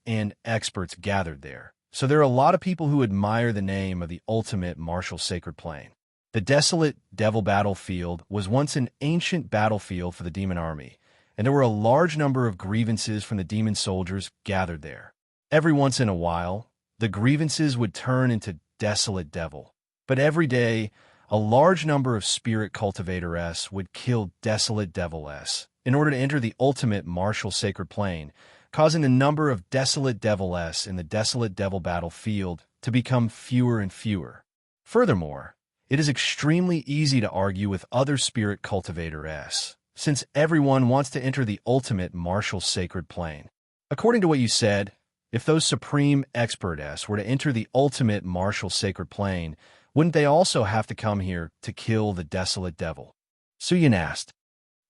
gathered there. So there are a lot of people who admire the name of the ultimate martial sacred plane. The desolate devil battlefield was once an ancient battlefield for the demon army, and there were a large number of grievances from the demon soldiers gathered there. Every once in a while, the grievances would turn into desolate devil. But every day, a large number of spirit cultivator-s would kill desolate devil-s in order to enter the ultimate martial sacred plane, causing the number of desolate devil-s in the desolate devil battlefield to become fewer and fewer. Furthermore, it is extremely easy to argue with other spirit cultivator-s, since everyone wants to enter the ultimate martial sacred plane. According to what you said, if those supreme expert-s were to enter the ultimate martial sacred plane, wouldn't they also have to come here to kill the desolate devil? Su Yun asked.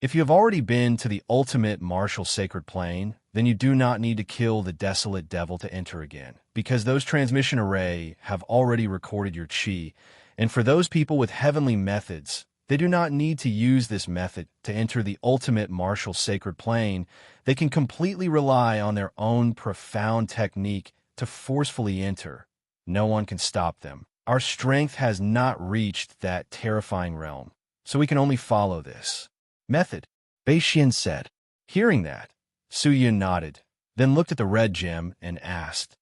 If you have already been to the ultimate martial sacred plane, then you do not need to kill the desolate devil to enter again, because those transmission array have already recorded your chi, and for those people with heavenly methods, they do not need to use this method to enter the ultimate martial sacred plane. They can completely rely on their own profound technique to forcefully enter. No one can stop them. Our strength has not reached that terrifying realm, so we can only follow this method, Bei Xian said. Hearing that, Su Yun nodded, then looked at the red gem and asked,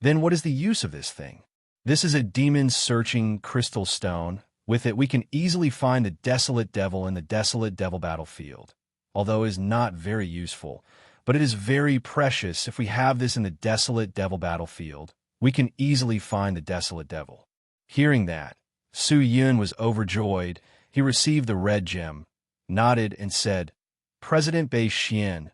Then what is the use of this thing? This is a demon-searching crystal stone. With it, we can easily find the desolate devil in the desolate devil battlefield, although it is not very useful, but it is very precious. If we have this in the desolate devil battlefield, we can easily find the desolate devil. Hearing that, Su Yun was overjoyed. He received the red gem, nodded, and said, President Bei Xian,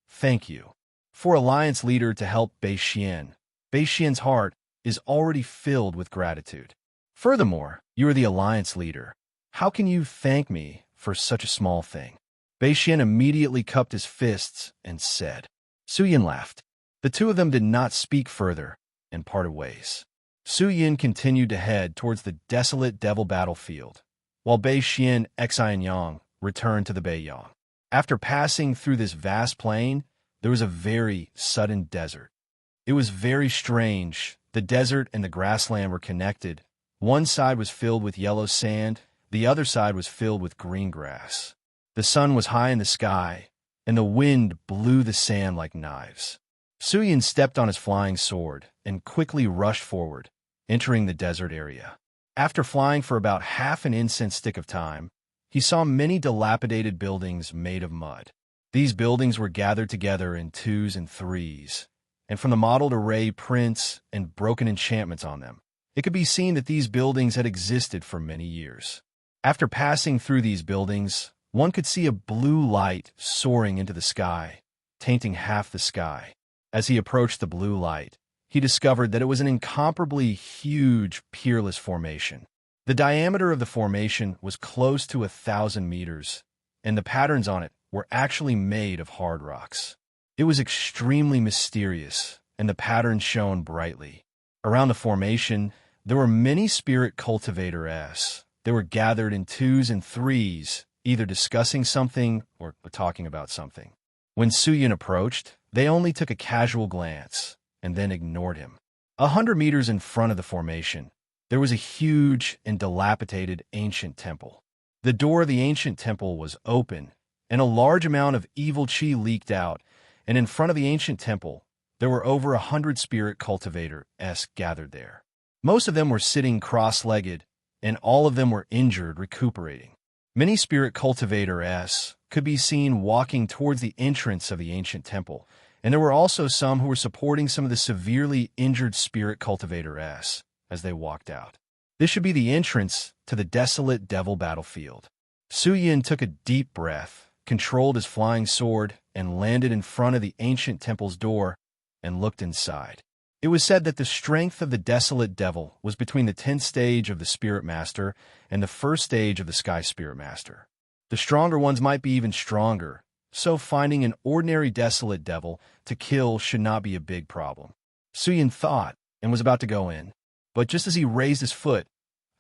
thank you. For Alliance leader to help Bei Xian, Bei Xian's heart is already filled with gratitude. Furthermore, you are the Alliance leader. How can you thank me for such a small thing? Bei Xian immediately cupped his fists and said. Su Yun laughed. The two of them did not speak further and parted ways. Su Yun continued to head towards the desolate devil battlefield, while Bei Xian Xianyang returned to the Beiyang. After passing through this vast plain, there was a very sudden desert. It was very strange. The desert and the grassland were connected. One side was filled with yellow sand, the other side was filled with green grass. The sun was high in the sky, and the wind blew the sand like knives. Su Yun stepped on his flying sword and quickly rushed forward, entering the desert area. After flying for about half an incense stick of time, he saw many dilapidated buildings made of mud. These buildings were gathered together in twos and threes, and from the mottled array prints and broken enchantments on them, it could be seen that these buildings had existed for many years. After passing through these buildings, one could see a blue light soaring into the sky, tainting half the sky. As he approached the blue light, he discovered that it was an incomparably huge, peerless formation. The diameter of the formation was close to 1,000 meters, and the patterns on it were actually made of hard rocks. It was extremely mysterious, and the patterns shone brightly. Around the formation, there were many spirit cultivators. They were gathered in twos and threes, either discussing something or talking about something. When Suyun approached, they only took a casual glance and then ignored him. 100 meters in front of the formation, there was a huge and dilapidated ancient temple. The door of the ancient temple was open, and a large amount of evil chi leaked out, and in front of the ancient temple, there were over 100 spirit cultivators gathered there. Most of them were sitting cross-legged, and all of them were injured, recuperating. Many spirit cultivators could be seen walking towards the entrance of the ancient temple, and there were also some who were supporting some of the severely injured spirit cultivators as they walked out. This should be the entrance to the desolate devil battlefield. Suyun took a deep breath, controlled his flying sword, and landed in front of the ancient temple's door and looked inside. It was said that the strength of the desolate devil was between the 10th stage of the Spirit Master and the 1st stage of the Sky Spirit Master. The stronger ones might be even stronger, so finding an ordinary desolate devil to kill should not be a big problem. Suyun thought and was about to go in, but just as he raised his foot,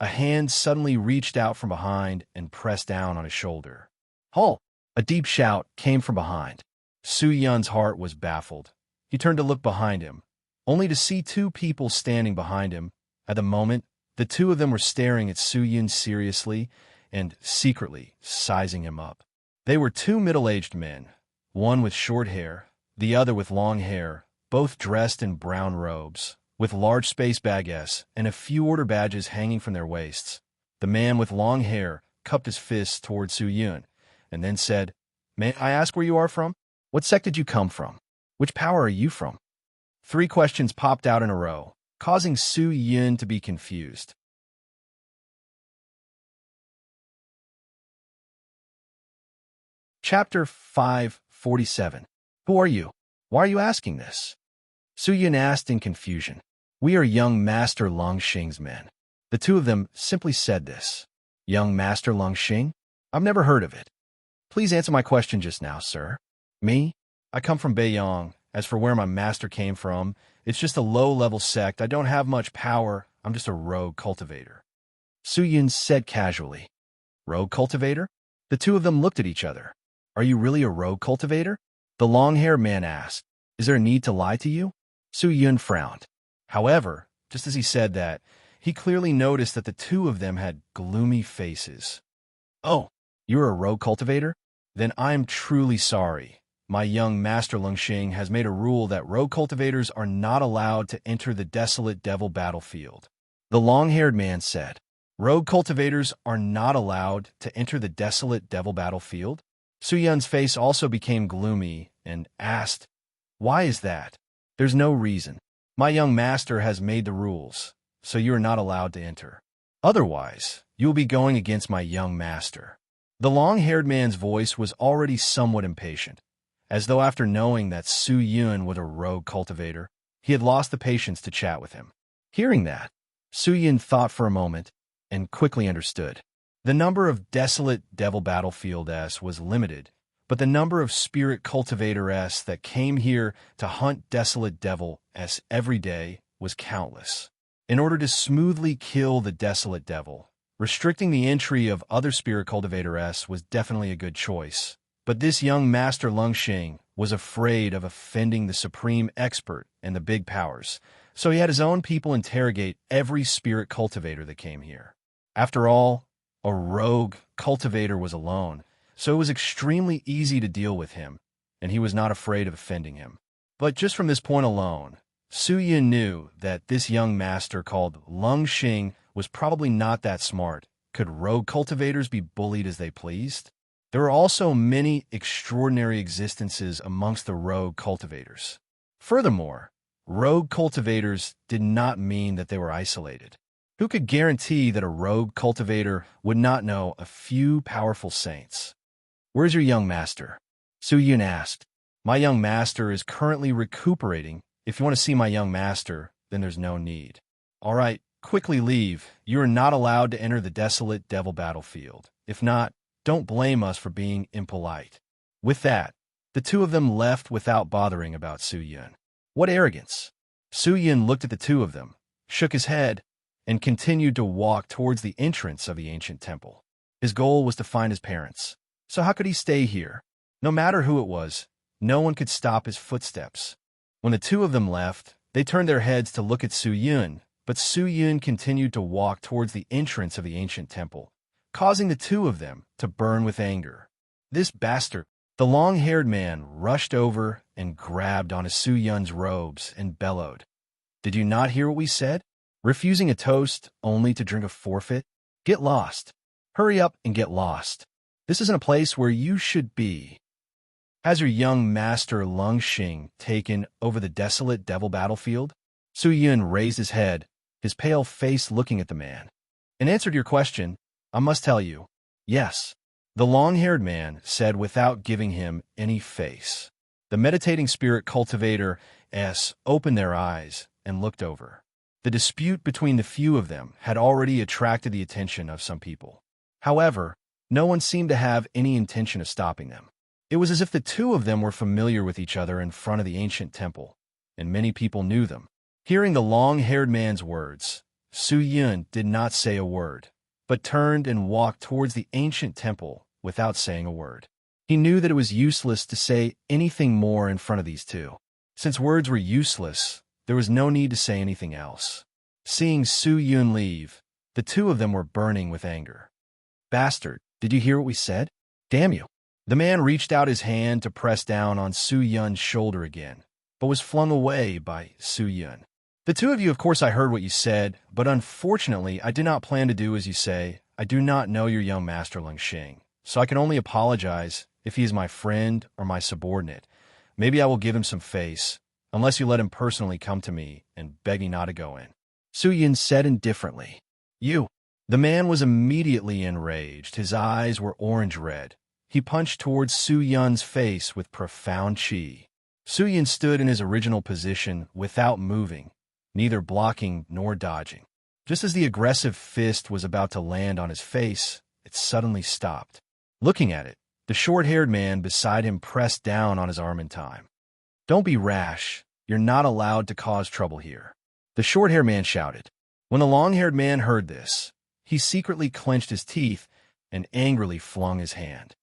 a hand suddenly reached out from behind and pressed down on his shoulder. "Halt!" A deep shout came from behind. Suyun's heart was baffled. He turned to look behind him, only to see two people standing behind him. At the moment, the two of them were staring at Suyun seriously and secretly sizing him up. They were two middle-aged men, one with short hair, the other with long hair, both dressed in brown robes, with large space baguettes and a few order badges hanging from their waists. The man with long hair cupped his fists toward Suyun and then said, "May I ask where you are from? What sect did you come from? Which power are you from?" 3 questions popped out in a row, causing Suyun to be confused. Chapter 547. Who are you? Why are you asking this? Suyun asked in confusion. "We are young Master Longxing's men." The two of them simply said this. "Young Master Longxing? I've never heard of it. Please answer my question just now, sir." "Me? I come from Beiyang. As for where my master came from, it's just a low-level sect. I don't have much power. I'm just a rogue cultivator." Suyun said casually. "Rogue cultivator?" The two of them looked at each other. "Are you really a rogue cultivator?" The long-haired man asked. "Is there a need to lie to you?" Suyun frowned. However, just as he said that, he clearly noticed that the two of them had gloomy faces. "Oh, you're a rogue cultivator? Then I'm truly sorry. My young Master Longxing has made a rule that rogue cultivators are not allowed to enter the desolate devil battlefield." The long-haired man said, "Rogue cultivators are not allowed to enter the desolate devil battlefield?" Suyun's face also became gloomy and asked, "Why is that?" "There's no reason. My young master has made the rules, so you are not allowed to enter. Otherwise, you will be going against my young master." The long-haired man's voice was already somewhat impatient, as though after knowing that Suyun was a rogue cultivator, he had lost the patience to chat with him. Hearing that, Suyun thought for a moment and quickly understood. The number of desolate devil battlefields was limited, but the number of spirit cultivators that came here to hunt desolate devils every day was countless. In order to smoothly kill the desolate devil, restricting the entry of other spirit cultivators was definitely a good choice. But this young Master Longxing was afraid of offending the supreme expert and the big powers, so he had his own people interrogate every spirit cultivator that came here. After all, a rogue cultivator was alone, so it was extremely easy to deal with him, and he was not afraid of offending him. But just from this point alone, Suyun knew that this young master called Longxing was probably not that smart, Could rogue cultivators be bullied as they pleased? There were also many extraordinary existences amongst the rogue cultivators. Furthermore, rogue cultivators did not mean that they were isolated. Who could guarantee that a rogue cultivator would not know a few powerful saints? "Where's your young master?" Su Yun asked. "My young master is currently recuperating. If you want to see my young master, then there's no need." "All right, quickly leave. You are not allowed to enter the desolate devil battlefield. If not, don't blame us for being impolite." With that, the two of them left without bothering about Su Yun. What arrogance! Su Yun looked at the two of them, shook his head, and continued to walk towards the entrance of the ancient temple. His goal was to find his parents. So how could he stay here? No matter who it was, no one could stop his footsteps. When the two of them left, they turned their heads to look at Su Yun, but Su Yun continued to walk towards the entrance of the ancient temple, causing the two of them to burn with anger. This bastard! The long-haired man rushed over and grabbed onto Su Yun's robes and bellowed. "Did you not hear what we said? Refusing a toast only to drink a forfeit? Get lost. Hurry up and get lost. This isn't a place where you should be." "Has your young master Lung Xing taken over the desolate devil battlefield?" Su Yun raised his head, his pale face looking at the man. "In answer to your question, I must tell you, yes," the long-haired man said without giving him any face. The meditating spirit cultivator opened their eyes and looked over. The dispute between the few of them had already attracted the attention of some people. However, no one seemed to have any intention of stopping them. It was as if the two of them were familiar with each other in front of the ancient temple, and many people knew them. Hearing the long-haired man's words, Su Yun did not say a word, but turned and walked towards the ancient temple without saying a word. He knew that it was useless to say anything more in front of these two. Since words were useless, there was no need to say anything else. Seeing Su Yun leave, the two of them were burning with anger. "Bastard, did you hear what we said? Damn you!" The man reached out his hand to press down on Su Yun's shoulder again, but was flung away by Su Yun. "The two of you, of course I heard what you said, but unfortunately I did not plan to do as you say. I do not know your young master Lung Xing, so I can only apologize if he is my friend or my subordinate. Maybe I will give him some face, unless you let him personally come to me and beg me not to go in." Su Yun said indifferently. "You." The man was immediately enraged. His eyes were orange-red. He punched towards Su Yun's face with profound chi. Su Yun stood in his original position without moving, neither blocking nor dodging. Just as the aggressive fist was about to land on his face, it suddenly stopped. Looking at it, the short-haired man beside him pressed down on his arm in time. "Don't be rash. You're not allowed to cause trouble here," the short-haired man shouted. When the long-haired man heard this, he secretly clenched his teeth and angrily flung his hand.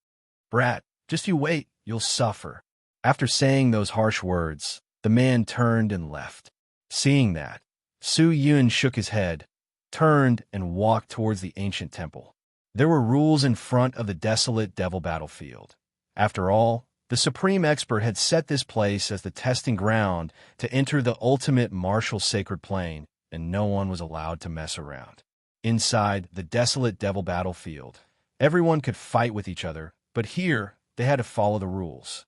"Brat, just you wait, you'll suffer." After saying those harsh words, the man turned and left. Seeing that, Su Yun shook his head, turned, and walked towards the ancient temple. There were rules in front of the desolate devil battlefield. After all, the supreme expert had set this place as the testing ground to enter the ultimate martial sacred plane, and no one was allowed to mess around. Inside the desolate devil battlefield, everyone could fight with each other, but here they had to follow the rules.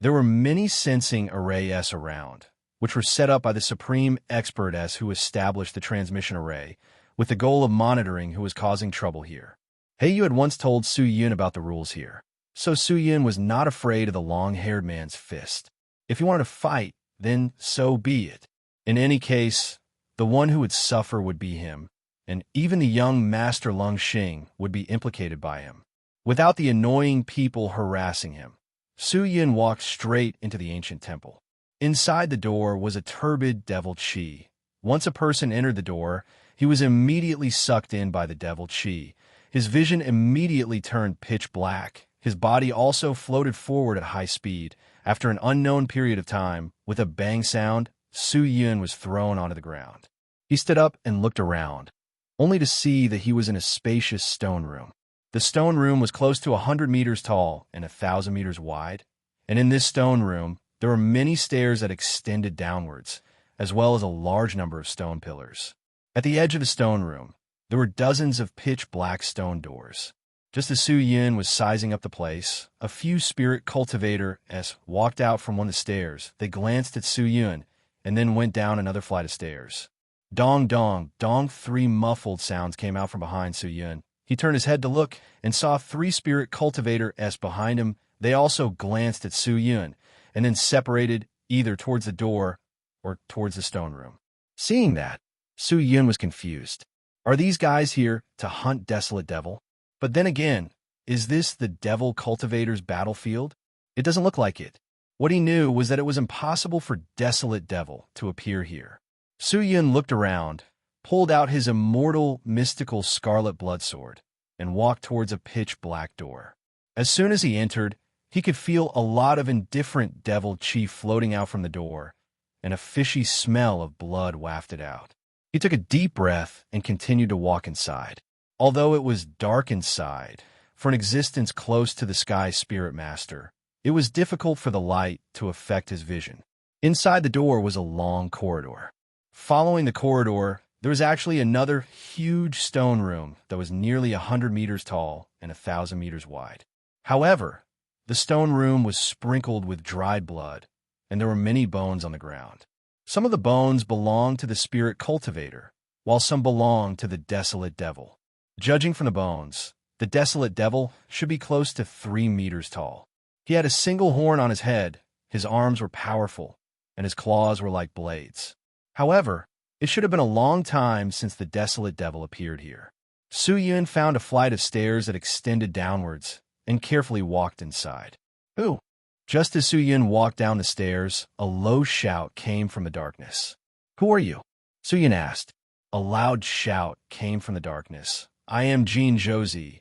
There were many sensing arrays around, which were set up by the supreme expert who established the transmission array, with the goal of monitoring who was causing trouble here. Heiyu had once told Su Yun about the rules here, so Su Yun was not afraid of the long-haired man's fist. If he wanted to fight, then so be it. In any case, the one who would suffer would be him, and even the young master Lung Xing would be implicated by him. Without the annoying people harassing him, Su Yun walked straight into the ancient temple. Inside the door was a turbid devil chi. Once a person entered the door, he was immediately sucked in by the devil chi. His vision immediately turned pitch black. His body also floated forward at high speed. After an unknown period of time, with a bang sound, Su Yun was thrown onto the ground. He stood up and looked around, only to see that he was in a spacious stone room. The stone room was close to 100 meters tall and 1,000 meters wide, and in this stone room, there were many stairs that extended downwards, as well as a large number of stone pillars. At the edge of the stone room, There were dozens of pitch-black stone doors. Just as Su Yun was sizing up the place, a few spirit cultivators walked out from one of the stairs. They glanced at Su Yun and then went down another flight of stairs. Dong, dong, dong. 3 muffled sounds came out from behind Su Yun. He turned his head to look and saw 3 spirit cultivators behind him. They also glanced at Su Yun and then separated either towards the door or towards the stone room. Seeing that, Su Yun was confused. Are these guys here to hunt Desolate Devil? But then again, is this the Devil Cultivator's battlefield? It doesn't look like it. What he knew was that it was impossible for Desolate Devil to appear here. Su Yun looked around, pulled out his immortal, mystical scarlet bloodsword, and walked towards a pitch-black door. As soon as he entered, he could feel a lot of indifferent devil chi floating out from the door, and a fishy smell of blood wafted out. He took a deep breath and continued to walk inside. Although it was dark inside, for an existence close to the Sky Spirit Master, it was difficult for the light to affect his vision. Inside the door was a long corridor. Following the corridor, there was actually another huge stone room that was nearly 100 meters tall and 1,000 meters wide. However, the stone room was sprinkled with dried blood, and there were many bones on the ground. Some of the bones belonged to the spirit cultivator, while some belonged to the Desolate Devil. Judging from the bones, the Desolate Devil should be close to 3 meters tall. He had a single horn on his head, his arms were powerful, and his claws were like blades. However, it should have been a long time since the Desolate Devil appeared here. Su Yun found a flight of stairs that extended downwards and carefully walked inside. Who? Just as Su Yun walked down the stairs, a low shout came from the darkness. Who are you? Su Yun asked. A loud shout came from the darkness. I am Jean Josie,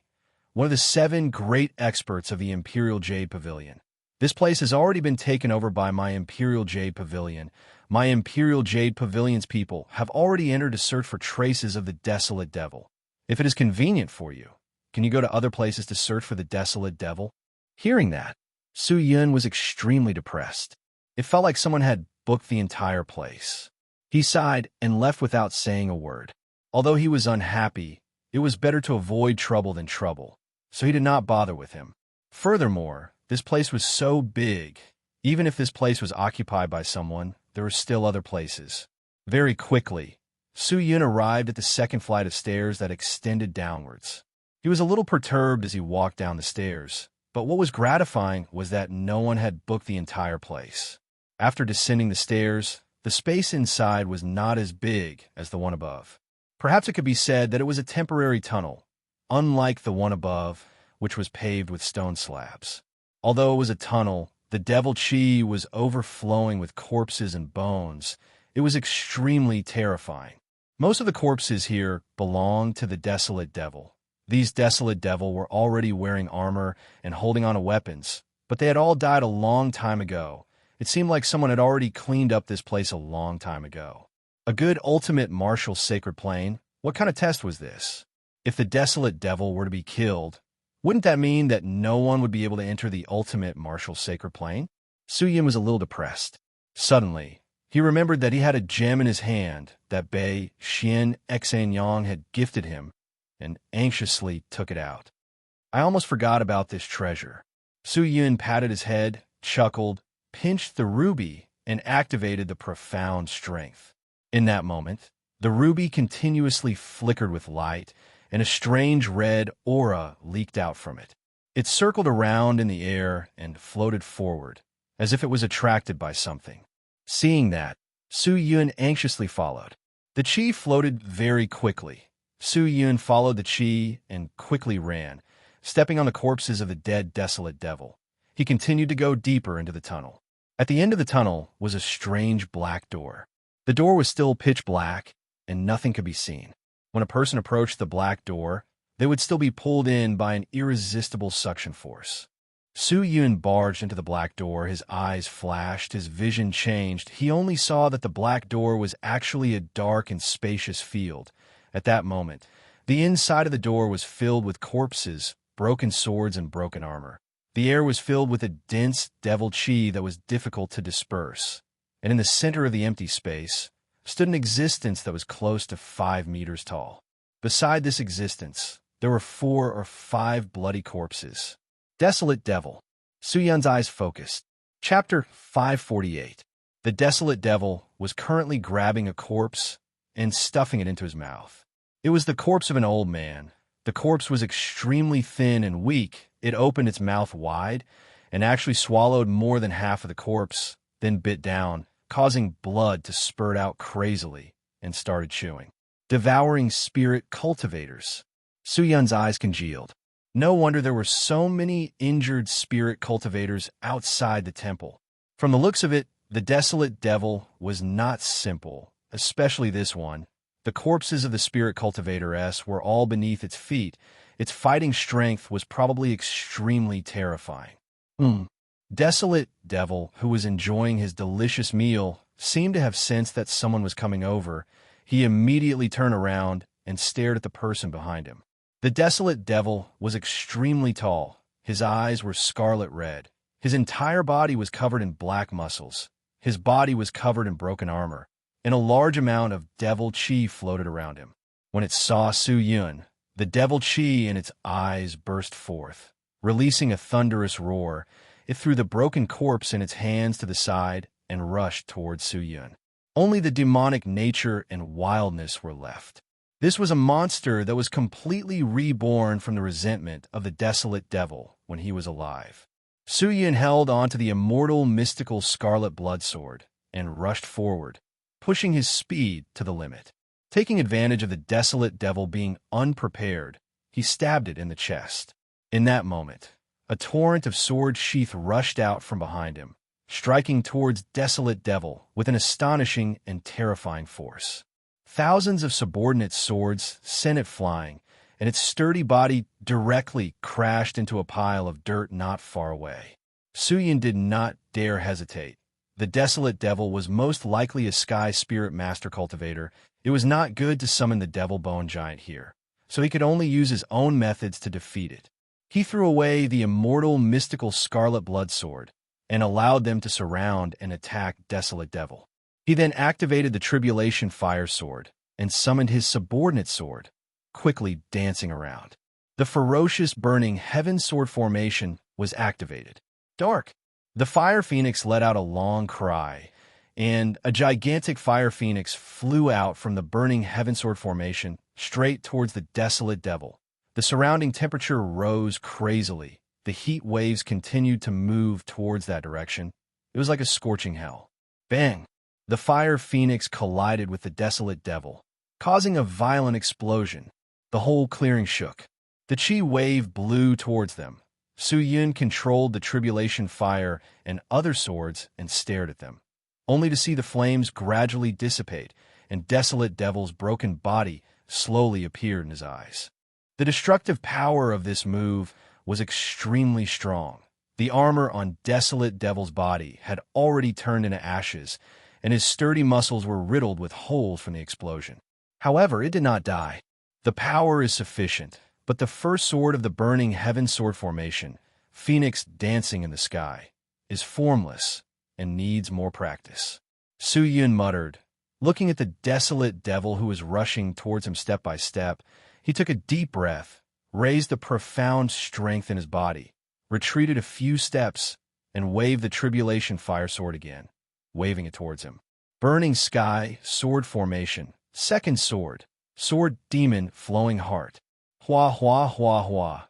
one of the 7 great experts of the Imperial Jade Pavilion. This place has already been taken over by my Imperial Jade Pavilion. My Imperial Jade Pavilion's people have already entered to search for traces of the Desolate Devil. If it is convenient for you, can you go to other places to search for the Desolate Devil? Hearing that, Su Yun was extremely depressed. It felt like someone had booked the entire place. He sighed and left without saying a word. Although he was unhappy, it was better to avoid trouble than trouble, so he did not bother with him. Furthermore, this place was so big, even if this place was occupied by someone, there were still other places. Very quickly, Su Yun arrived at the second flight of stairs that extended downwards. He was a little perturbed as he walked down the stairs, but what was gratifying was that no one had booked the entire place. After descending the stairs, the space inside was not as big as the one above. Perhaps it could be said that it was a temporary tunnel, unlike the one above, which was paved with stone slabs. Although it was a tunnel, the devil chi was overflowing with corpses and bones. It was extremely terrifying. Most of the corpses here belonged to the Desolate Devil. These Desolate Devil were already wearing armor and holding on to weapons, but they had all died a long time ago. It seemed like someone had already cleaned up this place a long time ago. A good ultimate martial sacred plane? What kind of test was this? If the Desolate Devil were to be killed, wouldn't that mean that no one would be able to enter the ultimate martial sacred plane? Su Yun was a little depressed. Suddenly, he remembered that he had a gem in his hand that Bei Xian Exanyang had gifted him, and anxiously took it out. I almost forgot about this treasure. Su Yun patted his head, chuckled, pinched the ruby, and activated the profound strength. In that moment, the ruby continuously flickered with light, and a strange red aura leaked out from it. It circled around in the air and floated forward, as if it was attracted by something. Seeing that, Su Yun anxiously followed. The chi floated very quickly. Su Yun followed the chi and quickly ran, stepping on the corpses of the dead Desolate Devil. He continued to go deeper into the tunnel. At the end of the tunnel was a strange black door. The door was still pitch black, and nothing could be seen. When a person approached the black door, they would still be pulled in by an irresistible suction force. Su Yun barged into the black door, his eyes flashed, his vision changed. He only saw that the black door was actually a dark and spacious field. At that moment, the inside of the door was filled with corpses, broken swords, and broken armor. The air was filled with a dense devil chi that was difficult to disperse. And in the center of the empty space stood an existence that was close to 5 meters tall. Beside this existence, there were 4 or 5 bloody corpses. Desolate Devil. Suyun's eyes focused. Chapter 548. The Desolate Devil was currently grabbing a corpse and stuffing it into his mouth. It was the corpse of an old man. The corpse was extremely thin and weak. It opened its mouth wide and actually swallowed more than half of the corpse, then bit down, causing blood to spurt out crazily, and started chewing. Devouring spirit cultivators. Suyun's eyes congealed. No wonder there were so many injured spirit cultivators outside the temple. From the looks of it, the Desolate Devil was not simple, especially this one. The corpses of the spirit cultivators were all beneath its feet. Its fighting strength was probably extremely terrifying. Desolate Devil, who was enjoying his delicious meal, seemed to have sensed that someone was coming over. He immediately turned around and stared at the person behind him. The Desolate Devil was extremely tall. His eyes were scarlet red. His entire body was covered in black muscles. His body was covered in broken armor, and a large amount of devil chi floated around him. When it saw Suyun, the devil chi in its eyes burst forth. Releasing a thunderous roar, it threw the broken corpse in its hands to the side and rushed towards Suyun. Only the demonic nature and wildness were left. This was a monster that was completely reborn from the resentment of the Desolate Devil when he was alive. Suyun held onto the immortal mystical scarlet blood sword and rushed forward, pushing his speed to the limit. Taking advantage of the Desolate Devil being unprepared, he stabbed it in the chest. In that moment, a torrent of sword sheath rushed out from behind him, striking towards Desolate Devil with an astonishing and terrifying force. Thousands of subordinate swords sent it flying, and its sturdy body directly crashed into a pile of dirt not far away. Suyun did not dare hesitate. The Desolate Devil was most likely a Sky Spirit Master Cultivator. It was not good to summon the Devil Bone Giant here, so he could only use his own methods to defeat it. He threw away the immortal mystical Scarlet Blood Sword and allowed them to surround and attack Desolate Devil. He then activated the Tribulation Fire Sword and summoned his subordinate sword, quickly dancing around. The ferocious burning Heaven Sword formation was activated. Dark! The Fire Phoenix let out a long cry, and a gigantic Fire Phoenix flew out from the burning Heaven Sword formation straight towards the Desolate Devil. The surrounding temperature rose crazily. The heat waves continued to move towards that direction. It was like a scorching hell. Bang! The Fire Phoenix collided with the Desolate Devil, causing a violent explosion. The whole clearing shook. The Chi wave blew towards them. Suyun controlled the Tribulation Fire and other swords and stared at them, only to see the flames gradually dissipate and Desolate Devil's broken body slowly appeared in his eyes. The destructive power of this move was extremely strong. The armor on Desolate Devil's body had already turned into ashes, and his sturdy muscles were riddled with holes from the explosion. However, it did not die. The power is sufficient, but the first sword of the burning Heaven Sword formation, Phoenix dancing in the sky, is formless and needs more practice. Suyun muttered. Looking at the Desolate Devil who was rushing towards him step by step, he took a deep breath, raised the profound strength in his body, retreated a few steps, and waved the Tribulation Fire Sword again, waving it towards him. Burning Sky, Sword Formation, Second Sword, Sword Demon Flowing Heart. Hua hua hua hua.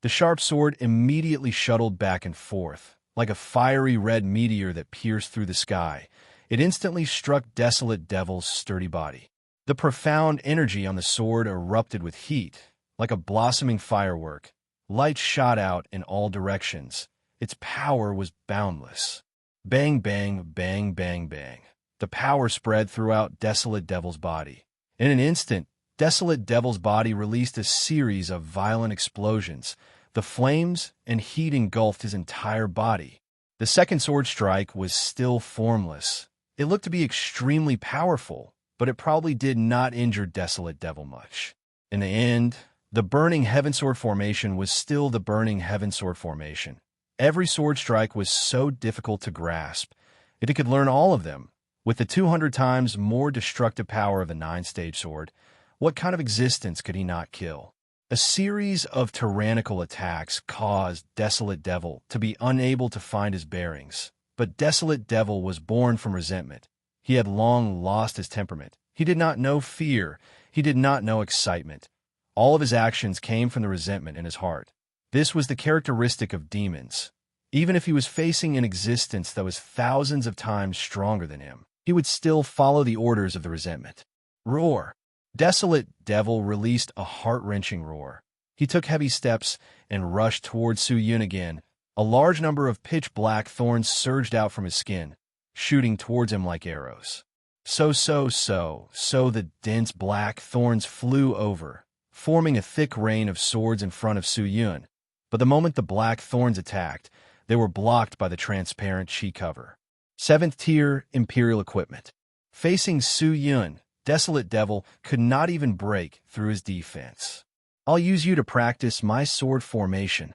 The sharp sword immediately shuttled back and forth, like a fiery red meteor that pierced through the sky. It instantly struck Desolate Devil's sturdy body. The profound energy on the sword erupted with heat, like a blossoming firework. Light shot out in all directions. Its power was boundless. Bang, bang, bang, bang, bang. The power spread throughout Desolate Devil's body. In an instant, Desolate Devil's body released a series of violent explosions. The flames and heat engulfed his entire body. The second sword strike was still formless. It looked to be extremely powerful, but it probably did not injure Desolate Devil much. In the end, the burning Heaven Sword formation was still the burning Heaven Sword formation. Every sword strike was so difficult to grasp, yet it could learn all of them. With the 200 times more destructive power of the 9-stage sword, What kind of existence could he not kill? A series of tyrannical attacks caused Desolate Devil to be unable to find his bearings. But Desolate Devil was born from resentment. He had long lost his temperament. He did not know fear. He did not know excitement. All of his actions came from the resentment in his heart. This was the characteristic of demons. Even if he was facing an existence that was thousands of times stronger than him, he would still follow the orders of the resentment. Roar. Desolate Devil released a heart-wrenching roar. He took heavy steps and rushed toward Su-Yun again. A large number of pitch-black thorns surged out from his skin, shooting towards him like arrows. So the dense black thorns flew over, forming a thick rain of swords in front of Su-Yun. But the moment the black thorns attacked, they were blocked by the transparent chi cover. 7th tier Imperial equipment. Facing Su-Yun, Desolate Devil could not even break through his defense. I'll use you to practice my sword formation.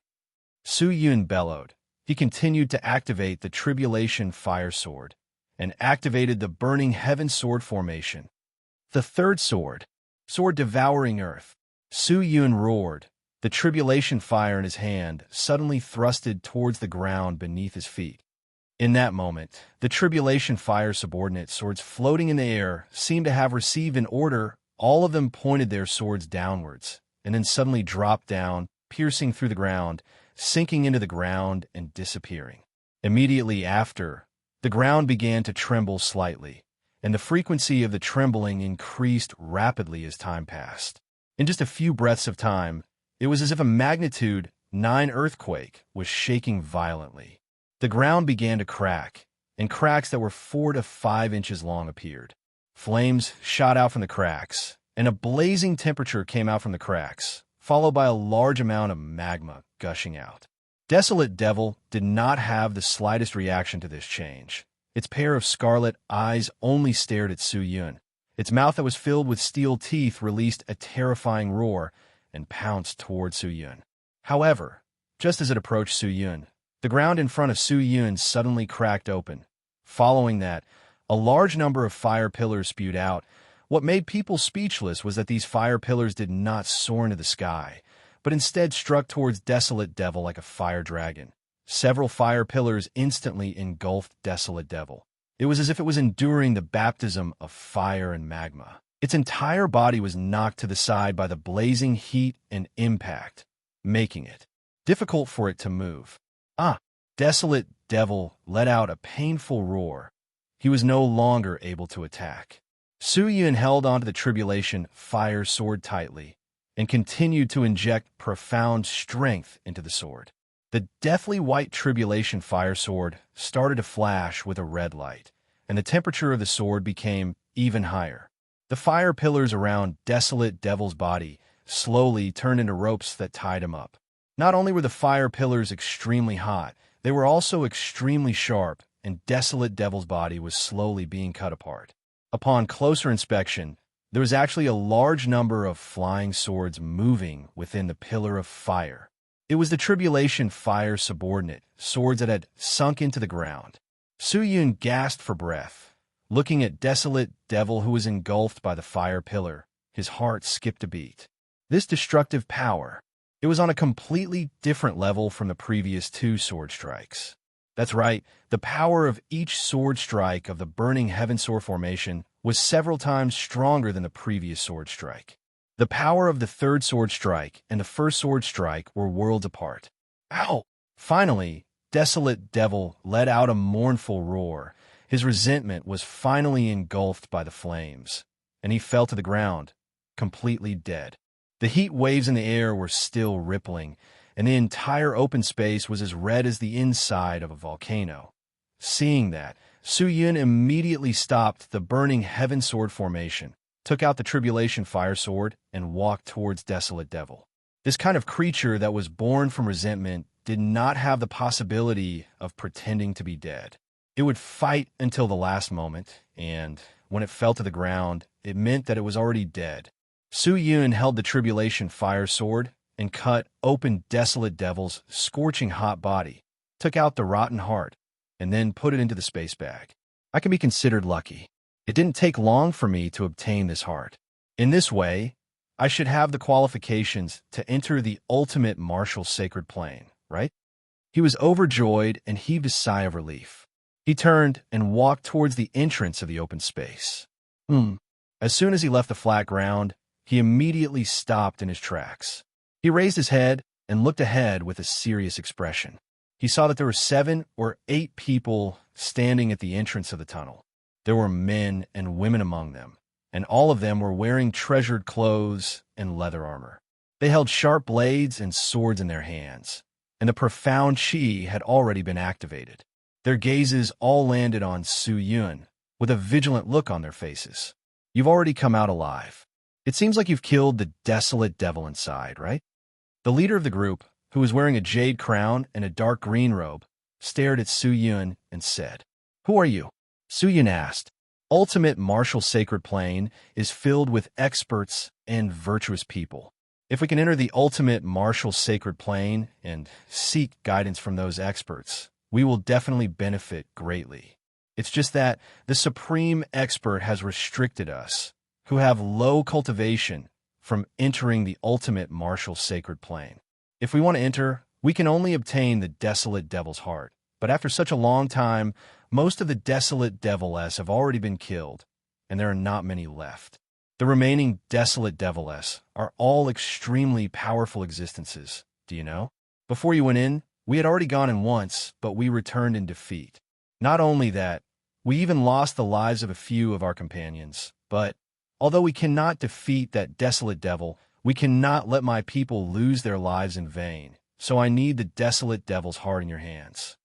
Su-Yun bellowed. He continued to activate the Tribulation Fire Sword and activated the Burning Heaven Sword formation. The third sword devouring earth. Su-Yun roared. The Tribulation Fire in his hand suddenly thrusted towards the ground beneath his feet. In that moment, the Tribulation Fire subordinate swords floating in the air seemed to have received an order. All of them pointed their swords downwards, and then suddenly dropped down, piercing through the ground, sinking into the ground and disappearing. Immediately after, the ground began to tremble slightly, and the frequency of the trembling increased rapidly as time passed. In just a few breaths of time, it was as if a magnitude 9 earthquake was shaking violently. The ground began to crack, and cracks that were 4 to 5 inches long appeared. Flames shot out from the cracks, and a blazing temperature came out from the cracks, followed by a large amount of magma gushing out. Desolate Devil did not have the slightest reaction to this change. Its pair of scarlet eyes only stared at Su-Yun. Its mouth that was filled with steel teeth released a terrifying roar and pounced toward Su-Yun. However, just as it approached Su-Yun, the ground in front of Su-Yun suddenly cracked open. Following that, a large number of fire pillars spewed out. What made people speechless was that these fire pillars did not soar into the sky, but instead struck towards Desolate Devil like a fire dragon. Several fire pillars instantly engulfed Desolate Devil. It was as if it was enduring the baptism of fire and magma. Its entire body was knocked to the side by the blazing heat and impact, making it difficult for it to move. Desolate Devil let out a painful roar. He was no longer able to attack. Su-Yun held onto the Tribulation Fire Sword tightly and continued to inject profound strength into the sword. The deathly white Tribulation Fire Sword started to flash with a red light, and the temperature of the sword became even higher. The fire pillars around Desolate Devil's body slowly turned into ropes that tied him up. Not only were the fire pillars extremely hot, they were also extremely sharp, and Desolate Devil's body was slowly being cut apart. Upon closer inspection, there was actually a large number of flying swords moving within the pillar of fire. It was the Tribulation Fire subordinate, swords that had sunk into the ground. Su-Yun gasped for breath. Looking at Desolate Devil who was engulfed by the fire pillar, his heart skipped a beat. This destructive power, it was on a completely different level from the previous 2 sword strikes. That's right, the power of each sword strike of the Burning Heaven Sword formation was several times stronger than the previous sword strike. The power of the 3rd sword strike and the 1st sword strike were worlds apart. Ow! Finally, Desolate Devil let out a mournful roar. His resentment was finally engulfed by the flames, and he fell to the ground, completely dead. The heat waves in the air were still rippling, and the entire open space was as red as the inside of a volcano. Seeing that, Su-Yun immediately stopped the Burning Heaven Sword formation, took out the Tribulation Fire Sword, and walked towards Desolate Devil. This kind of creature that was born from resentment did not have the possibility of pretending to be dead. It would fight until the last moment, and when it fell to the ground, it meant that it was already dead. Su-Yun held the Tribulation Fire Sword and cut open Desolate Devil's scorching hot body, took out the rotten heart, and then put it into the space bag. I can be considered lucky. It didn't take long for me to obtain this heart. In this way, I should have the qualifications to enter the ultimate martial sacred plane, right? He was overjoyed and heaved a sigh of relief. He turned and walked towards the entrance of the open space. As soon as he left the flat ground, he immediately stopped in his tracks. He raised his head and looked ahead with a serious expression. He saw that there were 7 or 8 people standing at the entrance of the tunnel. There were men and women among them, and all of them were wearing treasured clothes and leather armor. They held sharp blades and swords in their hands, and the profound chi had already been activated. Their gazes all landed on Su Yun, with a vigilant look on their faces. You've already come out alive. It seems like you've killed the desolate devil inside, right? The leader of the group, who was wearing a jade crown and a dark green robe, stared at Su Yun and said, "Who are you?" Su Yun asked. Ultimate martial sacred plane is filled with experts and virtuous people. If we can enter the ultimate martial sacred plane and seek guidance from those experts, we will definitely benefit greatly. It's just that the supreme expert has restricted us, who have low cultivation, from entering the ultimate martial sacred plane. If we want to enter, we can only obtain the desolate devil's heart. But after such a long time, most of the desolate deviless have already been killed, and there are not many left. The remaining desolate deviless are all extremely powerful existences, do you know? Before you went in, we had already gone in once, but we returned in defeat. Not only that, we even lost the lives of a few of our companions, but although we cannot defeat that desolate devil, we cannot let my people lose their lives in vain, so I need the desolate devil's heart in your hands.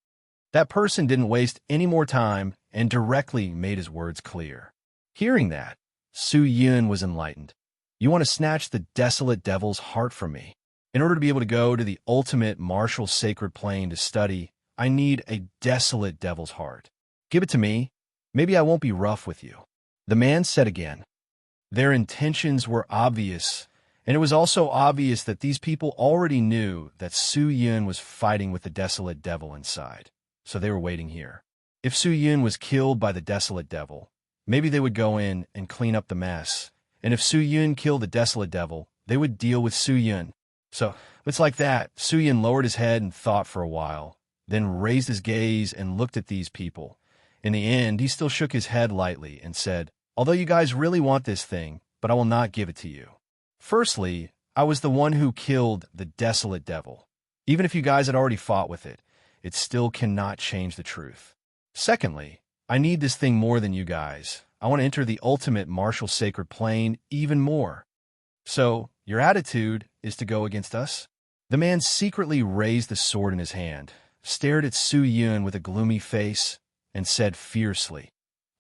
That person didn't waste any more time and directly made his words clear. Hearing that, Su Yun was enlightened. You want to snatch the desolate devil's heart from me? In order to be able to go to the ultimate martial sacred plane to study, I need a desolate devil's heart. Give it to me. Maybe I won't be rough with you. The man said again. Their intentions were obvious, and it was also obvious that these people already knew that Su Yun was fighting with the desolate devil inside, so they were waiting here. If Su Yun was killed by the desolate devil, maybe they would go in and clean up the mess, and if Su Yun killed the desolate devil, they would deal with Su Yun. So it's like that. Su Yun lowered his head and thought for a while, then raised his gaze and looked at these people. In the end, he still shook his head lightly and said, although you guys really want this thing, but I will not give it to you. Firstly, I was the one who killed the desolate devil. Even if you guys had already fought with it, it still cannot change the truth. Secondly, I need this thing more than you guys. I want to enter the ultimate martial sacred plane even more. So, your attitude is to go against us? The man secretly raised the sword in his hand, stared at Su Yun with a gloomy face, and said fiercely,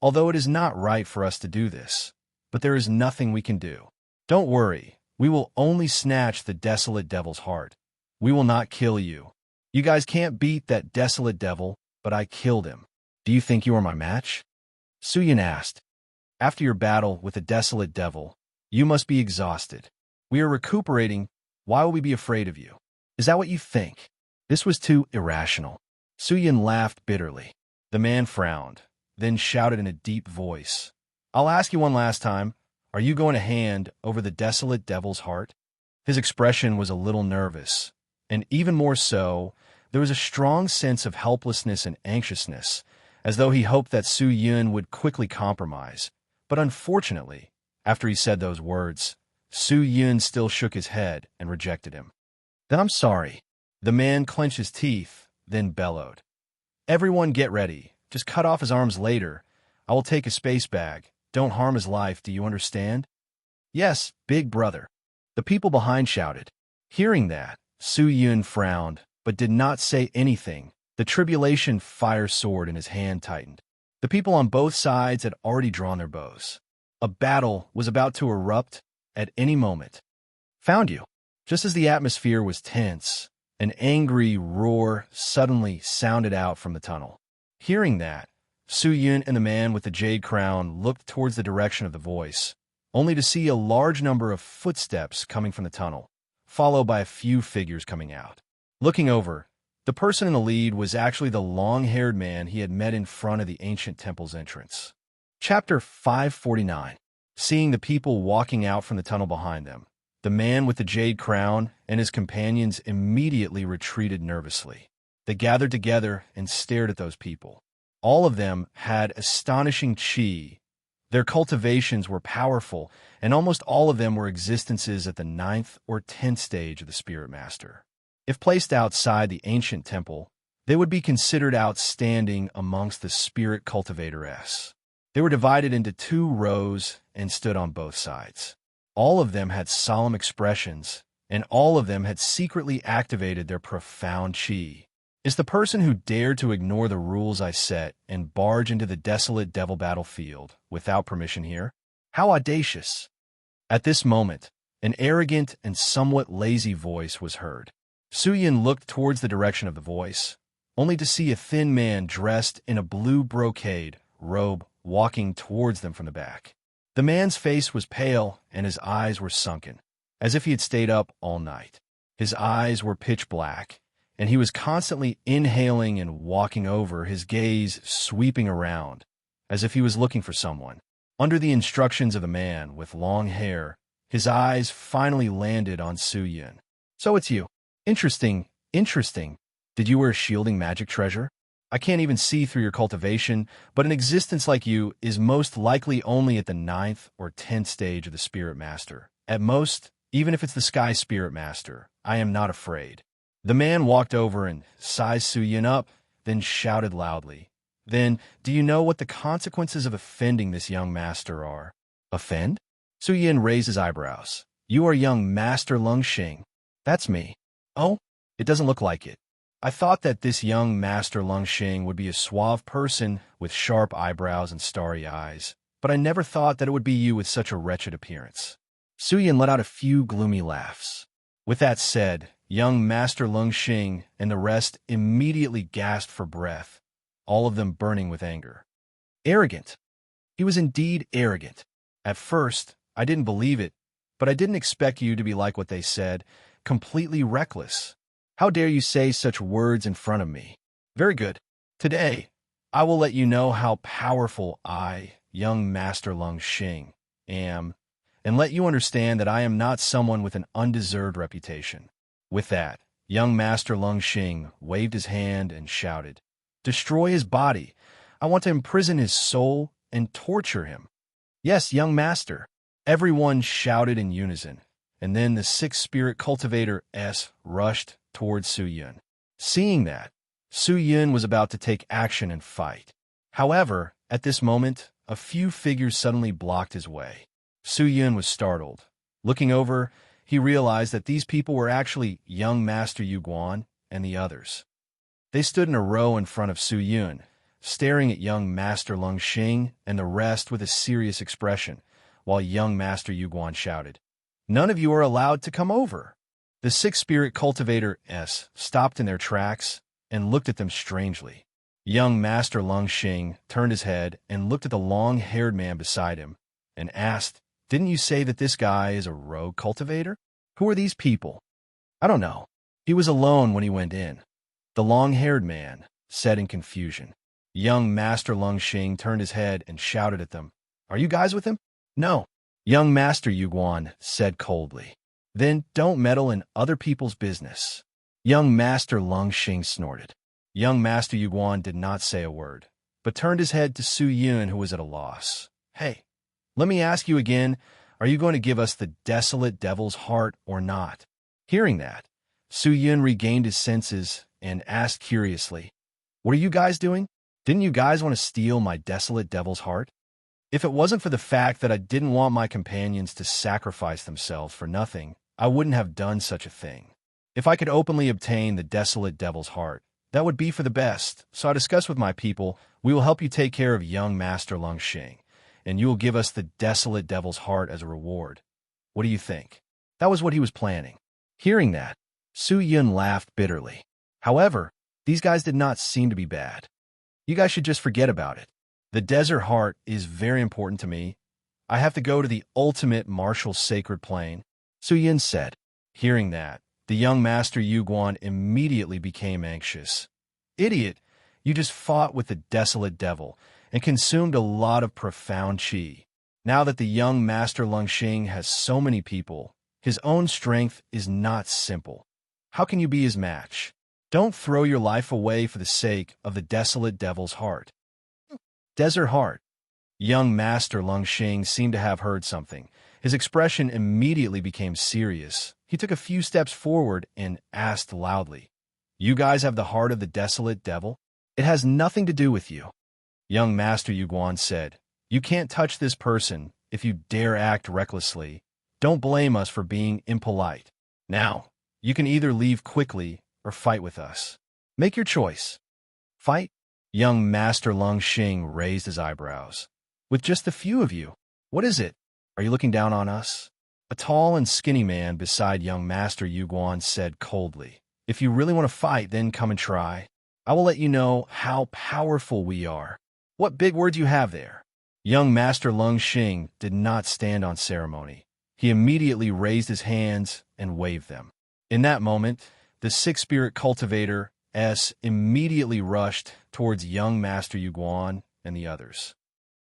although it is not right for us to do this, but there is nothing we can do. Don't worry, we will only snatch the desolate devil's heart. We will not kill you. You guys can't beat that desolate devil, but I killed him. Do you think you are my match? Su Yun asked. After your battle with the desolate devil, you must be exhausted. We are recuperating. Why will we be afraid of you? Is that what you think? This was too irrational. Su Yun laughed bitterly. The man frowned, then shouted in a deep voice, I'll ask you one last time. Are you going to hand over the desolate devil's heart? His expression was a little nervous, and even more so, there was a strong sense of helplessness and anxiousness, as though he hoped that Su Yun would quickly compromise. But unfortunately, after he said those words, Su Yun still shook his head and rejected him. Then I'm sorry. The man clenched his teeth, then bellowed. Everyone get ready. Just cut off his arms later. I will take a space bag. Don't harm his life, do you understand? Yes, big brother. The people behind shouted. Hearing that, Su Yun frowned, but did not say anything. The tribulation fire sword in his hand tightened. The people on both sides had already drawn their bows. A battle was about to erupt at any moment. Found you. Just as the atmosphere was tense, an angry roar suddenly sounded out from the tunnel. Hearing that, Su Yun and the man with the jade crown looked towards the direction of the voice, only to see a large number of footsteps coming from the tunnel, followed by a few figures coming out. Looking over, the person in the lead was actually the long-haired man he had met in front of the ancient temple's entrance. Chapter 549. seeing the people walking out from the tunnel behind them. The man with the jade crown and his companions immediately retreated nervously. They gathered together and stared at those people. All of them had astonishing chi. Their cultivations were powerful, and almost all of them were existences at the 9th or 10th stage of the Spirit Master. If placed outside the ancient temple, they would be considered outstanding amongst the Spirit Cultivators. They were divided into 2 rows and stood on both sides. All of them had solemn expressions, and all of them had secretly activated their profound chi. Is the person who dared to ignore the rules I set and barge into the desolate devil battlefield without permission here? How audacious! At this moment, an arrogant and somewhat lazy voice was heard. Suyin looked towards the direction of the voice, only to see a thin man dressed in a blue brocade robe walking towards them from the back. The man's face was pale and his eyes were sunken, as if he had stayed up all night. His eyes were pitch black, and he was constantly inhaling and walking over, his gaze sweeping around, as if he was looking for someone. Under the instructions of the man with long hair, his eyes finally landed on Suyin. So it's you. Interesting. Did you wear shielding magic treasure? I can't even see through your cultivation, but an existence like you is most likely only at the 9th or 10th stage of the Spirit Master. At most, even if it's the Sky Spirit Master, I am not afraid. The man walked over and sized Suyin up, then shouted loudly. Then, do you know what the consequences of offending this young master are? Offend? Suyin raised his eyebrows. You are young Master Lung Xing. That's me. Oh, it doesn't look like it. I thought that this young Master Lung Xing would be a suave person with sharp eyebrows and starry eyes, but I never thought that it would be you with such a wretched appearance. Suyin let out a few gloomy laughs. With that said, young Master Lung Xing and the rest immediately gasped for breath, all of them burning with anger. Arrogant. He was indeed arrogant. At first, I didn't believe it, but I didn't expect you to be like what they said, completely reckless. How dare you say such words in front of me? Very good. Today, I will let you know how powerful I, young Master Lung Xing, am, and let you understand that I am not someone with an undeserved reputation. With that, young Master Lung Xing waved his hand and shouted, Destroy his body. I want to imprison his soul and torture him. Yes, young master. Everyone shouted in unison, and then the 6 Spirit Cultivator S rushed towards Suyin. Seeing that, Suyin was about to take action and fight. However, at this moment, a few figures suddenly blocked his way. Suyin was startled. Looking over, he realized that these people were actually young Master Yu Guan and the others. They stood in a row in front of Suyin, staring at young Master Lung Xing and the rest with a serious expression, while young Master Yu Guan shouted, None of you are allowed to come over. The 6 Spirit Cultivator S stopped in their tracks and looked at them strangely. Young Master Lung Xing turned his head and looked at the long-haired man beside him and asked, Didn't you say that this guy is a rogue cultivator? Who are these people? I don't know. He was alone when he went in. The long-haired man said in confusion. Young Master Lung Xing turned his head and shouted at them, Are you guys with him? No. Young Master Yu Guan said coldly. Then don't meddle in other people's business. Young Master Lung Xing snorted. Young Master Yu Guan did not say a word, but turned his head to Suyin, who was at a loss. Hey, let me ask you again, are you going to give us the desolate devil's heart or not? Hearing that, Suyin regained his senses and asked curiously, What are you guys doing? Didn't you guys want to steal my desolate devil's heart? If it wasn't for the fact that I didn't want my companions to sacrifice themselves for nothing, I wouldn't have done such a thing. If I could openly obtain the desolate devil's heart, that would be for the best. So I discussed with my people, we will help you take care of young Master Lung Xing, and you will give us the desolate devil's heart as a reward. What do you think? That was what he was planning. Hearing that, Suyin laughed bitterly. However, these guys did not seem to be bad. You guys should just forget about it. The desert heart is very important to me. I have to go to the ultimate martial sacred plane, Suyin said. Hearing that, the young Master Yu Guan immediately became anxious. Idiot, you just fought with the desolate devil and consumed a lot of profound chi. Now that the young Master Lungxing has so many people, his own strength is not simple. How can you be his match? Don't throw your life away for the sake of the desolate devil's heart. Desert heart. Young Master Lungxing seemed to have heard something. His expression immediately became serious. He took a few steps forward and asked loudly, "You guys have the heart of the desolate devil? It has nothing to do with you." Young Master Yuguan said, "You can't touch this person if you dare act recklessly. Don't blame us for being impolite. Now, you can either leave quickly or fight with us. Make your choice." "Fight?" Young Master Lungxing raised his eyebrows. "With just a few of you? What is it? Are you looking down on us?" A tall and skinny man beside young Master Yuguan said coldly, "If you really want to fight, then come and try. I will let you know how powerful we are." "What big words you have there?" Young Master Lungxing did not stand on ceremony. He immediately raised his hands and waved them. In that moment, the six-spirit cultivator immediately rushed towards young Master Yuguan and the others.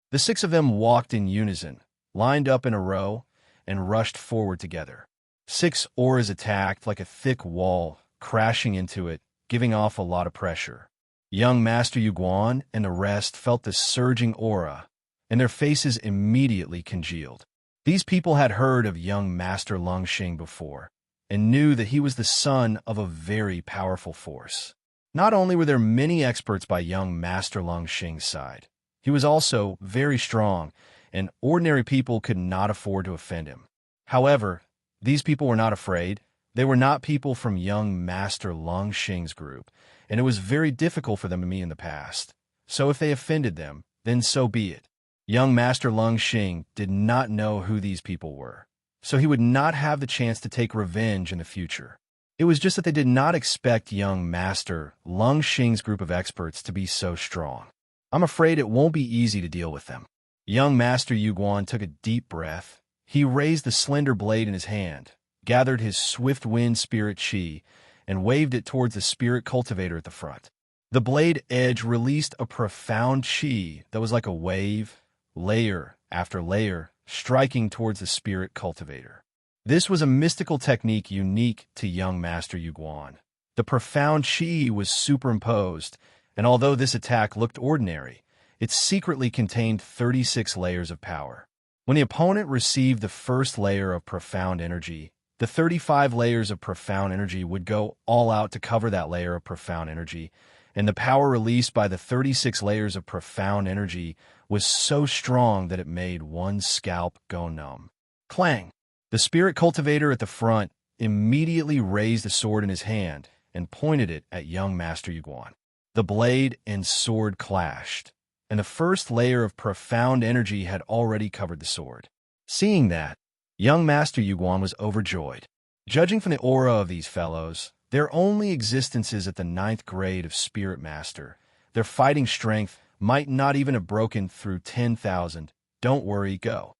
The six of them walked in unison, lined up in a row, and rushed forward together. Six auras attacked like a thick wall, crashing into it, giving off a lot of pressure. Young Master Yuguan and the rest felt the surging aura, and their faces immediately congealed. These people had heard of young Master Lungxing before, and knew that he was the son of a very powerful force. Not only were there many experts by young Master Lungxing's side, he was also very strong, and ordinary people could not afford to offend him. However, these people were not afraid. They were not people from young Master Lungxing's group, and it was very difficult for them to meet in the past. So if they offended them, then so be it. Young Master Lungxing did not know who these people were, so he would not have the chance to take revenge in the future. It was just that they did not expect young Master Lungxing's group of experts to be so strong. I'm afraid it won't be easy to deal with them. Young Master Yuguan took a deep breath. He raised the slender blade in his hand, gathered his swift wind spirit chi, and waved it towards the spirit cultivator at the front. The blade edge released a profound chi that was like a wave, layer after layer, striking towards the spirit cultivator. This was a mystical technique unique to young Master Yuguan. The profound chi was superimposed, and although this attack looked ordinary, it secretly contained 36 layers of power. When the opponent received the first layer of profound energy, the 35 layers of profound energy would go all out to cover that layer of profound energy, and the power released by the 36 layers of profound energy was so strong that it made one's scalp go numb. Clang! The spirit cultivator at the front immediately raised a sword in his hand and pointed it at young Master Yuguan. The blade and sword clashed, and the first layer of profound energy had already covered the sword. Seeing that, young Master Yuguan was overjoyed. Judging from the aura of these fellows, their only existences at the 9th grade of Spirit Master, their fighting strength might not even have broken through 10,000. Don't worry, go.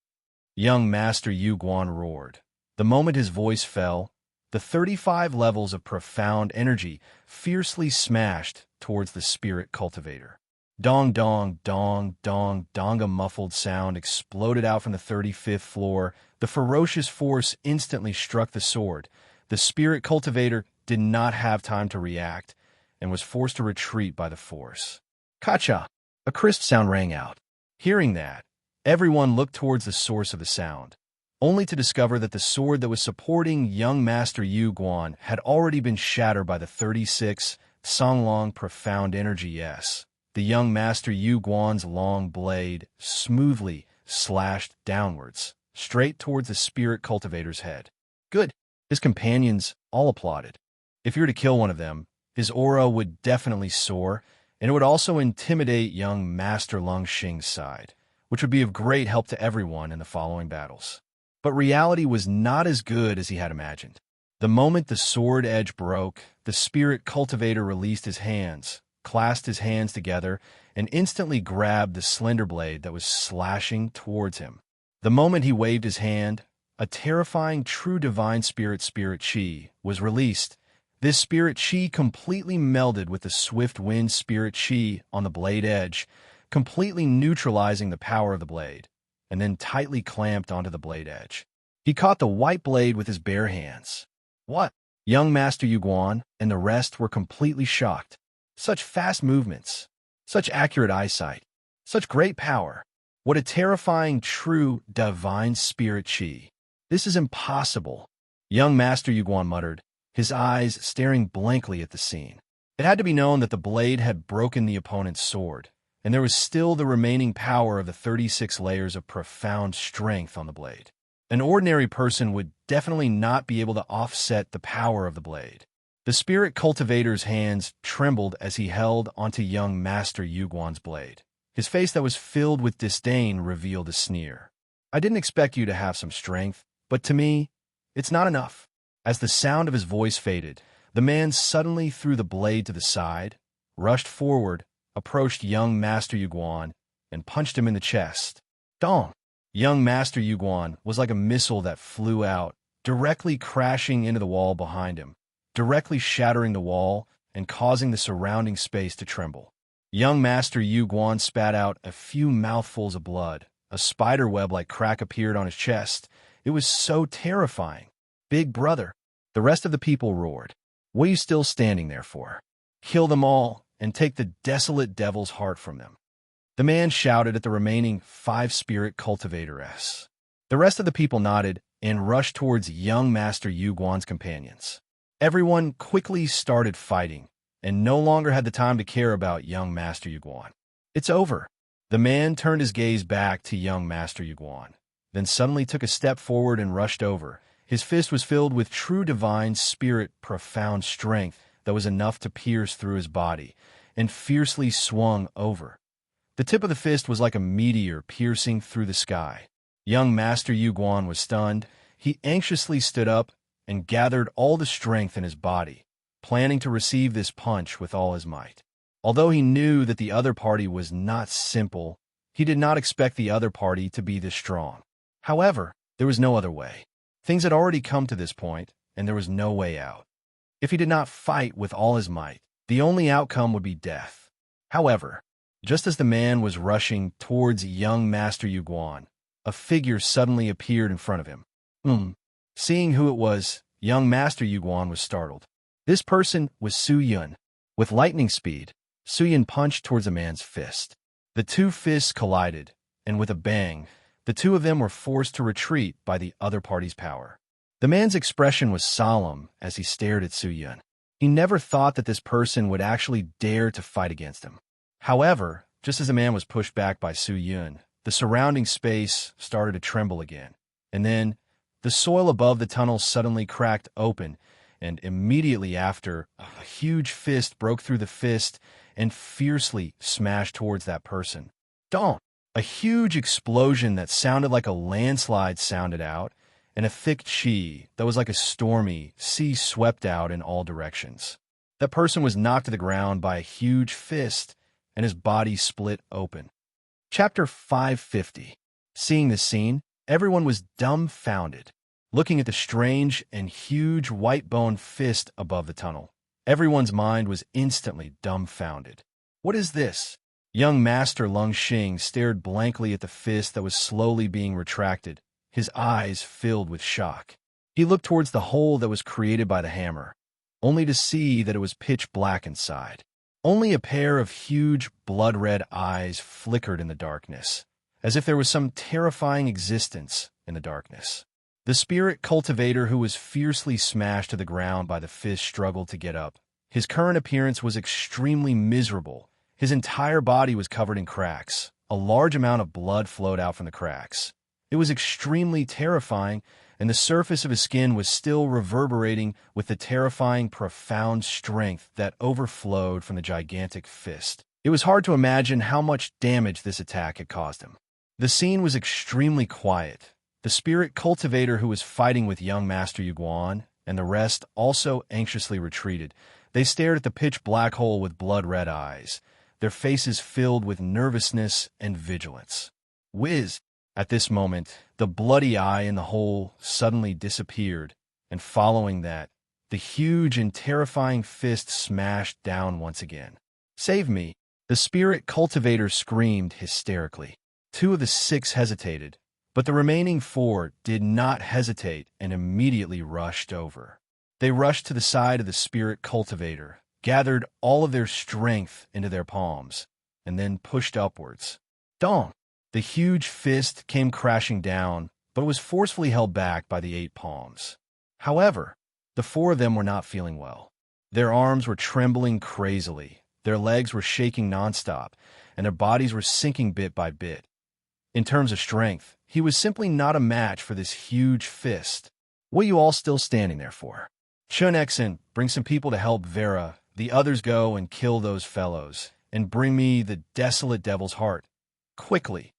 Young Master Yuguan roared. The moment his voice fell, the 35 levels of profound energy fiercely smashed towards the spirit cultivator. Dong, dong, dong, dong, dong, a muffled sound exploded out from the 35th floor. The ferocious force instantly struck the sword. The spirit cultivator did not have time to react and was forced to retreat by the force. Kacha! A crisp sound rang out. Hearing that, everyone looked towards the source of the sound, only to discover that the sword that was supporting young Master Yuguan had already been shattered by the 36 Songlong profound energy. The young Master Yuguan's long blade smoothly slashed downwards, straight towards the spirit cultivator's head. Good. His companions all applauded. If you were to kill one of them, his aura would definitely soar, and it would also intimidate young Master Lungxing's side, which would be of great help to everyone in the following battles. But reality was not as good as he had imagined. The moment the sword edge broke, the spirit cultivator released his hands, clasped his hands together, and instantly grabbed the slender blade that was slashing towards him. The moment he waved his hand, a terrifying true divine spirit chi was released. This spirit chi completely melded with the swift wind spirit chi on the blade edge, completely neutralizing the power of the blade. and then tightly clamped onto the blade edge. He caught the white blade with his bare hands. What? Young Master Yuguan and the rest were completely shocked. Such fast movements, such accurate eyesight, such great power. What a terrifying, true, divine spirit chi. This is impossible, young Master Yuguan muttered, his eyes staring blankly at the scene. It had to be known that the blade had broken the opponent's sword, and there was still the remaining power of the 36 layers of profound strength on the blade. An ordinary person would definitely not be able to offset the power of the blade. The spirit cultivator's hands trembled as he held onto young Master Yuguan's blade. His face that was filled with disdain revealed a sneer. I didn't expect you to have some strength, but to me, it's not enough. As the sound of his voice faded, the man suddenly threw the blade to the side, rushed forward, approached young Master Yuguan, and punched him in the chest. Dong! Young Master Yuguan was like a missile that flew out, directly crashing into the wall behind him, directly shattering the wall and causing the surrounding space to tremble. Young Master Yuguan spat out a few mouthfuls of blood. A spider web-like crack appeared on his chest. It was so terrifying. Big brother, the rest of the people roared. What are you still standing there for? Kill them all and take the desolate devil's heart from them. The man shouted at the remaining 5 spirit cultivators. The rest of the people nodded and rushed towards young Master Yuguan's companions. Everyone quickly started fighting and no longer had the time to care about young Master Yuguan. It's over. The man turned his gaze back to young Master Yuguan, then suddenly took a step forward and rushed over. His fist was filled with true divine spirit, profound strength that was enough to pierce through his body, and fiercely swung over. The tip of the fist was like a meteor piercing through the sky. Young Master Yuguan was stunned. He anxiously stood up and gathered all the strength in his body, planning to receive this punch with all his might. Although he knew that the other party was not simple, he did not expect the other party to be this strong. However, there was no other way. Things had already come to this point, and there was no way out. If he did not fight with all his might, the only outcome would be death. However, just as the man was rushing towards young Master Yuguan, a figure suddenly appeared in front of him. Seeing who it was, young Master Yuguan was startled. This person was Su Yun. With lightning speed, Su Yun punched towards the man's fist. The two fists collided, and with a bang, the two of them were forced to retreat by the other party's power. The man's expression was solemn as he stared at Su Yun. He never thought that this person would actually dare to fight against him. However, just as the man was pushed back by Su Yun, the surrounding space started to tremble again, and then the soil above the tunnel suddenly cracked open, and immediately after, a huge fist broke through the fist and fiercely smashed towards that person. Dong! A huge explosion that sounded like a landslide sounded out, and a thick chi that was like a stormy sea swept out in all directions. That person was knocked to the ground by a huge fist, and his body split open. Chapter 550. Seeing this scene, everyone was dumbfounded, looking at the strange and huge white-bone fist above the tunnel. Everyone's mind was instantly dumbfounded. What is this? Young Master Lung Xing stared blankly at the fist that was slowly being retracted, his eyes filled with shock. He looked towards the hole that was created by the hammer, only to see that it was pitch black inside. Only a pair of huge, blood-red eyes flickered in the darkness, as if there was some terrifying existence in the darkness. The spirit cultivator who was fiercely smashed to the ground by the fist struggled to get up. His current appearance was extremely miserable. His entire body was covered in cracks. A large amount of blood flowed out from the cracks. It was extremely terrifying, and the surface of his skin was still reverberating with the terrifying, profound strength that overflowed from the gigantic fist. It was hard to imagine how much damage this attack had caused him. The scene was extremely quiet. The spirit cultivator who was fighting with young Master Yuguan and the rest also anxiously retreated. They stared at the pitch-black hole with blood-red eyes, their faces filled with nervousness and vigilance. Whiz! At this moment, the bloody eye in the hole suddenly disappeared, and following that, the huge and terrifying fist smashed down once again. Save me! The spirit cultivator screamed hysterically. 2 of the 6 hesitated, but the remaining 4 did not hesitate and immediately rushed over. They rushed to the side of the spirit cultivator, gathered all of their strength into their palms, and then pushed upwards. Dong! The huge fist came crashing down, but was forcefully held back by the 8 palms. However, the 4 of them were not feeling well. Their arms were trembling crazily, their legs were shaking nonstop, and their bodies were sinking bit by bit. In terms of strength, he was simply not a match for this huge fist. What are you all still standing there for? Chun-Exen, bring some people to help Vera. The others go and kill those fellows, and bring me the desolate devil's heart. Quickly.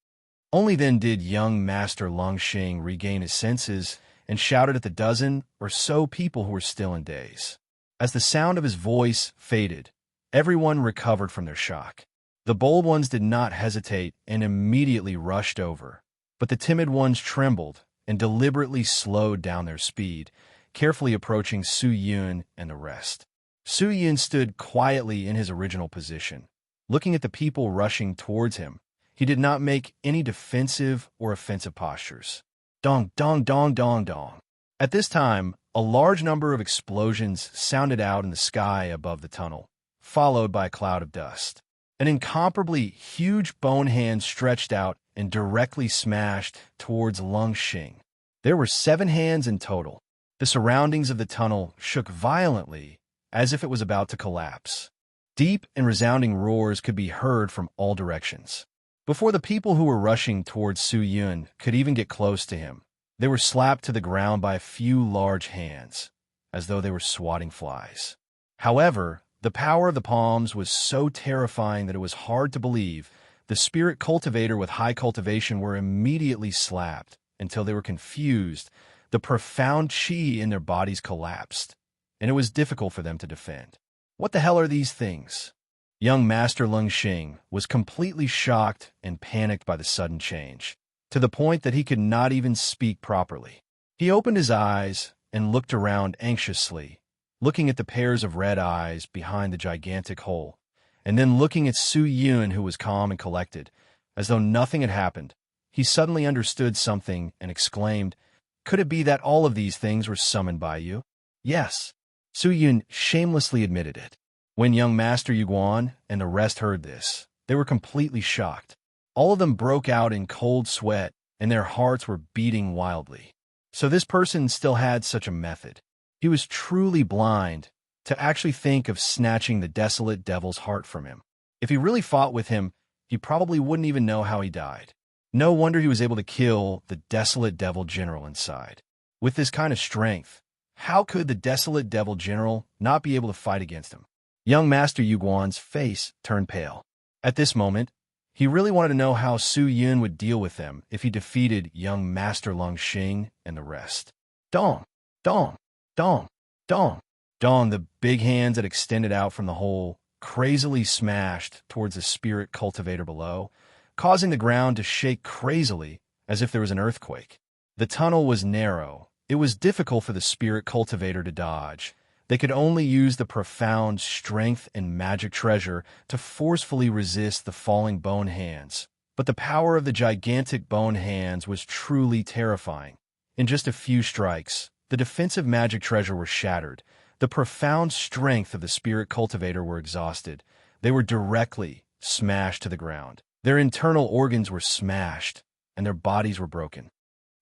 Only then did young Master Lung Xing regain his senses and shouted at the dozen or so people who were still in daze. As the sound of his voice faded, everyone recovered from their shock. The bold ones did not hesitate and immediately rushed over, but the timid ones trembled and deliberately slowed down their speed, carefully approaching Su Yun and the rest. Su Yun stood quietly in his original position, looking at the people rushing towards him. He did not make any defensive or offensive postures. Dong, dong, dong, dong, dong. At this time, a large number of explosions sounded out in the sky above the tunnel, followed by a cloud of dust. An incomparably huge bone hand stretched out and directly smashed towards Lung Xing. There were 7 hands in total. The surroundings of the tunnel shook violently, as if it was about to collapse. Deep and resounding roars could be heard from all directions. Before the people who were rushing towards Su Yun could even get close to him, they were slapped to the ground by a few large hands, as though they were swatting flies. However, the power of the palms was so terrifying that it was hard to believe. The spirit cultivator with high cultivation were immediately slapped until they were confused. The profound chi in their bodies collapsed, and it was difficult for them to defend. What the hell are these things? Young Master Lung Xing was completely shocked and panicked by the sudden change, to the point that he could not even speak properly. He opened his eyes and looked around anxiously, looking at the pairs of red eyes behind the gigantic hole, and then looking at Su Yun, who was calm and collected, as though nothing had happened. He suddenly understood something and exclaimed, "Could it be that all of these things were summoned by you?" "Yes." Su Yun shamelessly admitted it. When young Master Yuguan and the rest heard this, they were completely shocked. All of them broke out in cold sweat, and their hearts were beating wildly. So this person still had such a method. He was truly blind to actually think of snatching the desolate devil's heart from him. If he really fought with him, he probably wouldn't even know how he died. No wonder he was able to kill the desolate devil general inside. With this kind of strength, how could the desolate devil general not be able to fight against him? Young Master Yuguan's face turned pale. At this moment, he really wanted to know how Su Yun would deal with them if he defeated young Master Lung Xing and the rest. Dong! Dong! Dong! Dong! Dong! The big hands that extended out from the hole crazily smashed towards the spirit cultivator below, causing the ground to shake crazily as if there was an earthquake. The tunnel was narrow. It was difficult for the spirit cultivator to dodge. They could only use the profound strength and magic treasure to forcefully resist the falling bone hands. But the power of the gigantic bone hands was truly terrifying. In just a few strikes, the defensive magic treasure was shattered. The profound strength of the spirit cultivator were exhausted. They were directly smashed to the ground. Their internal organs were smashed, and their bodies were broken.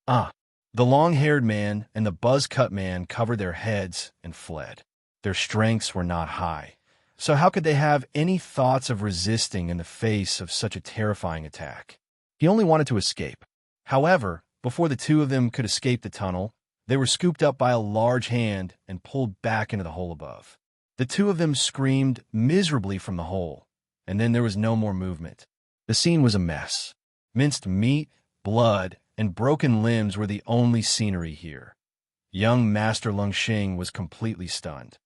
The long-haired man and the buzz-cut man covered their heads and fled. Their strengths were not high, so how could they have any thoughts of resisting in the face of such a terrifying attack? He only wanted to escape. However, before the 2 of them could escape the tunnel, they were scooped up by a large hand and pulled back into the hole above. The 2 of them screamed miserably from the hole, and then there was no more movement. The scene was a mess. Minced meat, blood, and broken limbs were the only scenery here. Young Master Lung Xing was completely stunned.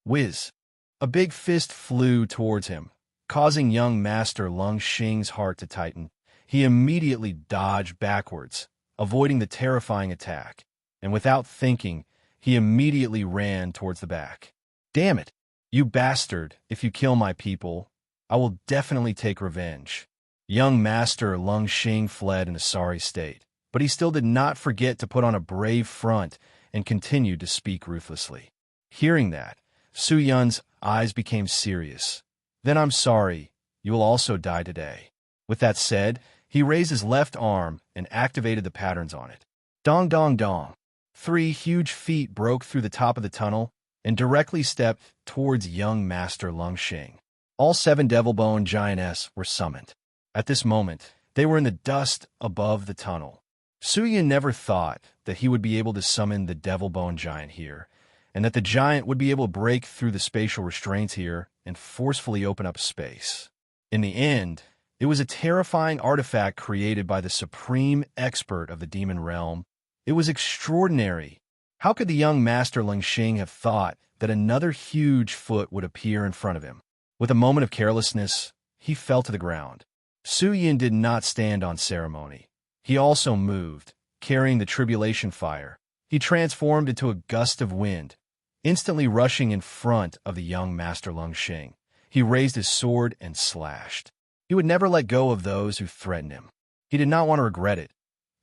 Whiz! A big fist flew towards him, causing young Master Lung Xing's heart to tighten. He immediately dodged backwards, avoiding the terrifying attack, and without thinking, he immediately ran towards the back. "Damn it! You bastard! If you kill my people, I will definitely take revenge." Young Master Lung Xing fled in a sorry state, but he still did not forget to put on a brave front and continued to speak ruthlessly. Hearing that, Su Yun's eyes became serious. Then I'm sorry, you will also die today. With that said, he raised his left arm and activated the patterns on it. Dong dong dong. 3 huge feet broke through the top of the tunnel and directly stepped towards young Master Lung Xing. All 7 Devil Bone Giantess were summoned. At this moment, they were in the dust above the tunnel. Su Yun never thought that he would be able to summon the Devil Bone Giant here, and that the giant would be able to break through the spatial restraints here and forcefully open up space. In the end, it was a terrifying artifact created by the supreme expert of the demon realm. It was extraordinary. How could the young Master Lung Xing have thought that another huge foot would appear in front of him? With a moment of carelessness, he fell to the ground. Su Yun did not stand on ceremony. He also moved, carrying the tribulation fire. He transformed into a gust of wind, instantly rushing in front of the young Master Lung Xing. He raised his sword and slashed. He would never let go of those who threatened him. He did not want to regret it,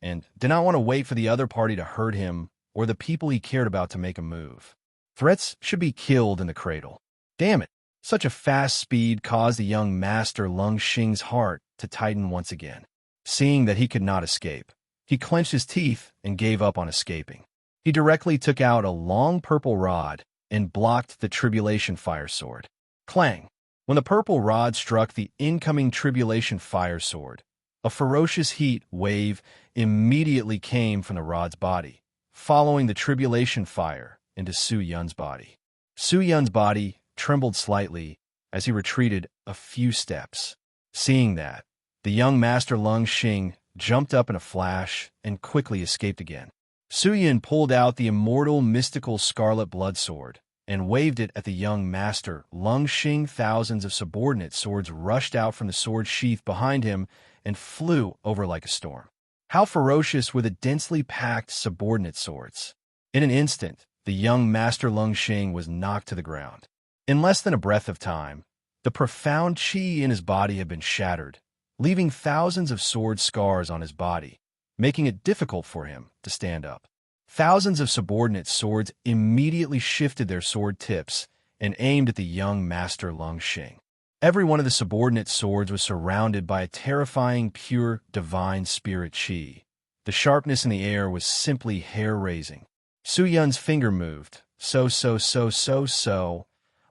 and did not want to wait for the other party to hurt him or the people he cared about to make a move. Threats should be killed in the cradle. Damn it! Such a fast speed caused the young Master Lung Xing's heart to tighten once again. Seeing that he could not escape, he clenched his teeth and gave up on escaping. He directly took out a long purple rod and blocked the tribulation fire sword. Clang! When the purple rod struck the incoming tribulation fire sword, a ferocious heat wave immediately came from the rod's body, following the tribulation fire into Su Yun's body. Su Yun's body trembled slightly as he retreated a few steps. Seeing that, the young Master Lung Xing jumped up in a flash and quickly escaped again. Su Yun pulled out the immortal mystical scarlet blood sword and waved it at the young Master Lung Xing. Thousands of subordinate swords rushed out from the sword sheath behind him and flew over like a storm. How ferocious were the densely packed subordinate swords! In an instant, the young Master Lung Xing was knocked to the ground. In less than a breath of time, the profound qi in his body had been shattered, leaving thousands of sword scars on his body, making it difficult for him to stand up. Thousands of subordinate swords immediately shifted their sword tips and aimed at the young Master Lung Xing. Every one of the subordinate swords was surrounded by a terrifying, pure, divine spirit qi. The sharpness in the air was simply hair-raising. Su Yun's finger moved. So.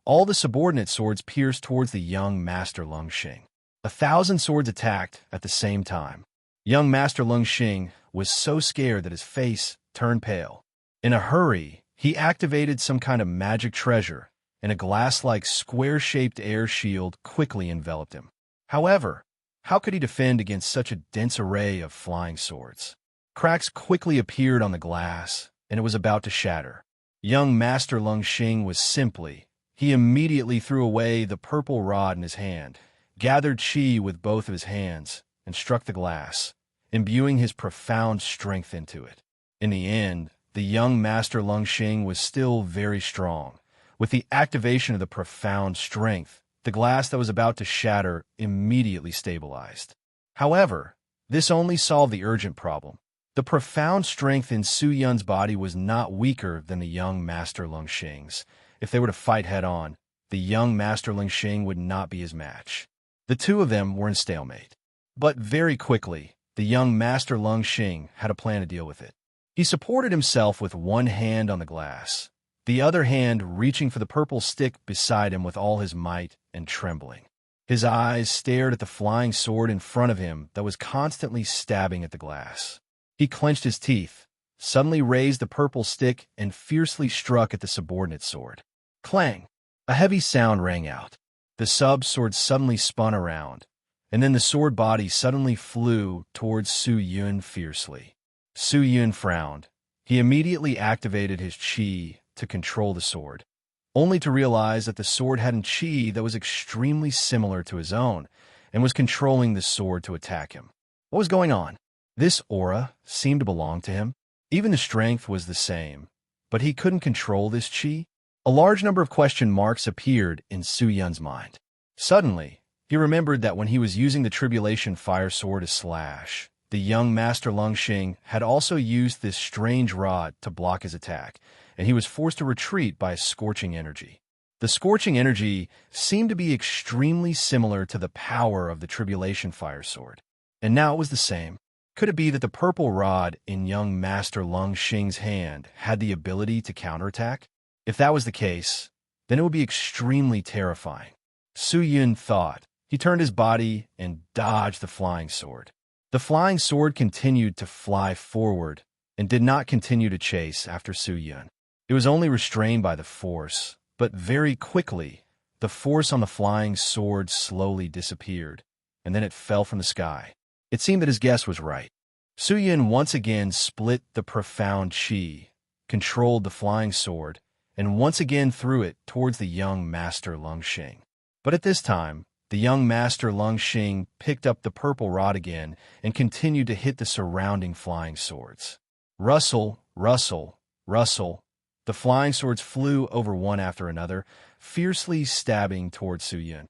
All the subordinate swords pierced towards the young Master Lung Xing. 1,000 swords attacked at the same time. Young Master Lung Xing was so scared that his face turned pale. In a hurry, he activated some kind of magic treasure, and a glass-like square-shaped air shield quickly enveloped him. However, how could he defend against such a dense array of flying swords? Cracks quickly appeared on the glass, and it was about to shatter. Young Master Lung Xing was simply... He immediately threw away the purple rod in his hand, gathered qi with both of his hands, and struck the glass, imbuing his profound strength into it. In the end, the young Master Lung Xing was still very strong. With the activation of the profound strength, the glass that was about to shatter immediately stabilized. However, this only solved the urgent problem. The profound strength in Su Yun's body was not weaker than the young Master Lung Xing's. If they were to fight head-on, the young Master Lung Xing would not be his match. The two of them were in stalemate. But very quickly, the young Master Lung Xing had a plan to deal with it. He supported himself with one hand on the glass, the other hand reaching for the purple stick beside him with all his might and trembling. His eyes stared at the flying sword in front of him that was constantly stabbing at the glass. He clenched his teeth, suddenly raised the purple stick, and fiercely struck at the subordinate sword. Clang! A heavy sound rang out. The sub-sword suddenly spun around, and then the sword body suddenly flew towards Su Yun fiercely. Su Yun frowned. He immediately activated his qi to control the sword, only to realize that the sword had an qi that was extremely similar to his own, and was controlling the sword to attack him. What was going on? This aura seemed to belong to him. Even the strength was the same, but he couldn't control this qi. A large number of question marks appeared in Su Yun's mind. Suddenly, He remembered that when he was using the Tribulation Fire Sword to slash, the young Master Lungxing had also used this strange rod to block his attack, and he was forced to retreat by a scorching energy. The scorching energy seemed to be extremely similar to the power of the Tribulation Fire Sword. And now it was the same. Could it be that the purple rod in young Master Lungxing's hand had the ability to counterattack? If that was the case, then it would be extremely terrifying. Su Yun thought. He turned his body and dodged the flying sword. The flying sword continued to fly forward and did not continue to chase after Su Yun. It was only restrained by the force, but very quickly, the force on the flying sword slowly disappeared, and then it fell from the sky. It seemed that his guess was right. Su Yun once again split the profound qi, controlled the flying sword, and once again threw it towards the young Master Lungxing. But at this time, the young Master Lungxing picked up the purple rod again and continued to hit the surrounding flying swords. Rustle, rustle, rustle. The flying swords flew over one after another, fiercely stabbing towards Su Yun.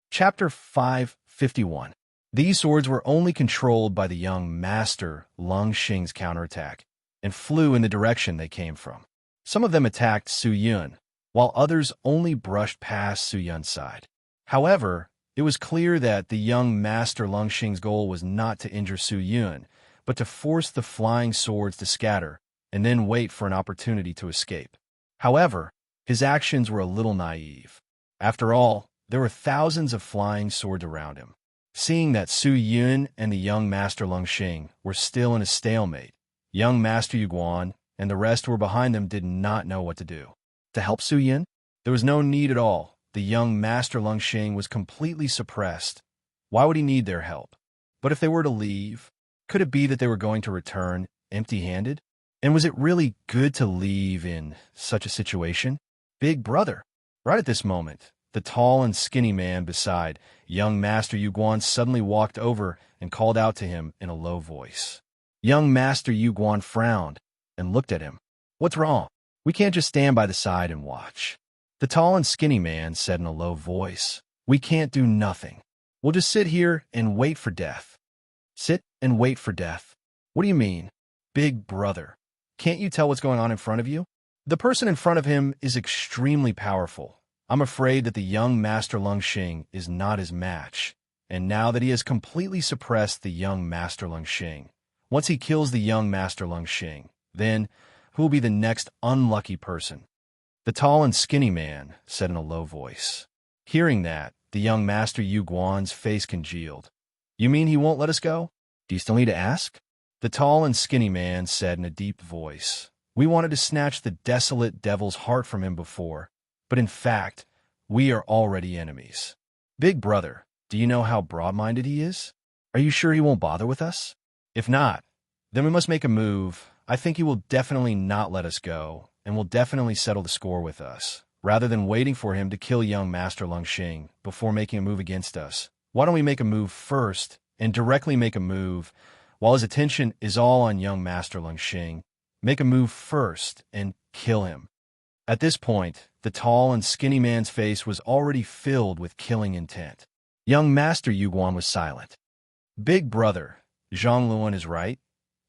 Chapter 551. These swords were only controlled by the young Master Lungxing's counterattack and flew in the direction they came from. Some of them attacked Su Yun, while others only brushed past Su Yun's side. However, it was clear that the young Master Lungxing's goal was not to injure Su Yun, but to force the flying swords to scatter and then wait for an opportunity to escape. However, his actions were a little naive. After all, there were thousands of flying swords around him. Seeing that Su Yun and the young Master Lungxing were still in a stalemate, young Master Yuguan and the rest who were behind them did not know what to do. To help Su Yun? There was no need at all. The young Master Lungxing was completely suppressed. Why would he need their help? But if they were to leave, could it be that they were going to return empty-handed? And was it really good to leave in such a situation? Big brother. Right at this moment, the tall and skinny man beside young Master Yuguan suddenly walked over and called out to him in a low voice. Young Master Yuguan frowned and looked at him. What's wrong? We can't just stand by the side and watch. The tall and skinny man said in a low voice, We can't do nothing. We'll just sit here and wait for death. Sit and wait for death. What do you mean? Big brother. Can't you tell what's going on in front of you? The person in front of him is extremely powerful. I'm afraid that the young Master Lungxing is not his match. And now that he has completely suppressed the young Master Lungxing, once he kills the young Master Lungxing, then who will be the next unlucky person? The tall and skinny man said in a low voice. Hearing that, the young Master Yuguan's face congealed. You mean he won't let us go? Do you still need to ask? The tall and skinny man said in a deep voice. We wanted to snatch the desolate devil's heart from him before, but in fact, we are already enemies. Big brother, do you know how broad-minded he is? Are you sure he won't bother with us? If not, then we must make a move. I think he will definitely not let us go, and will definitely settle the score with us, rather than waiting for him to kill young Master Lungxing before making a move against us. Why don't we make a move first, and directly make a move, while his attention is all on young Master Lungxing? Make a move first, and kill him. At this point, the tall and skinny man's face was already filled with killing intent. Young Master Yuguan was silent. Big brother, Zhang Luan is right.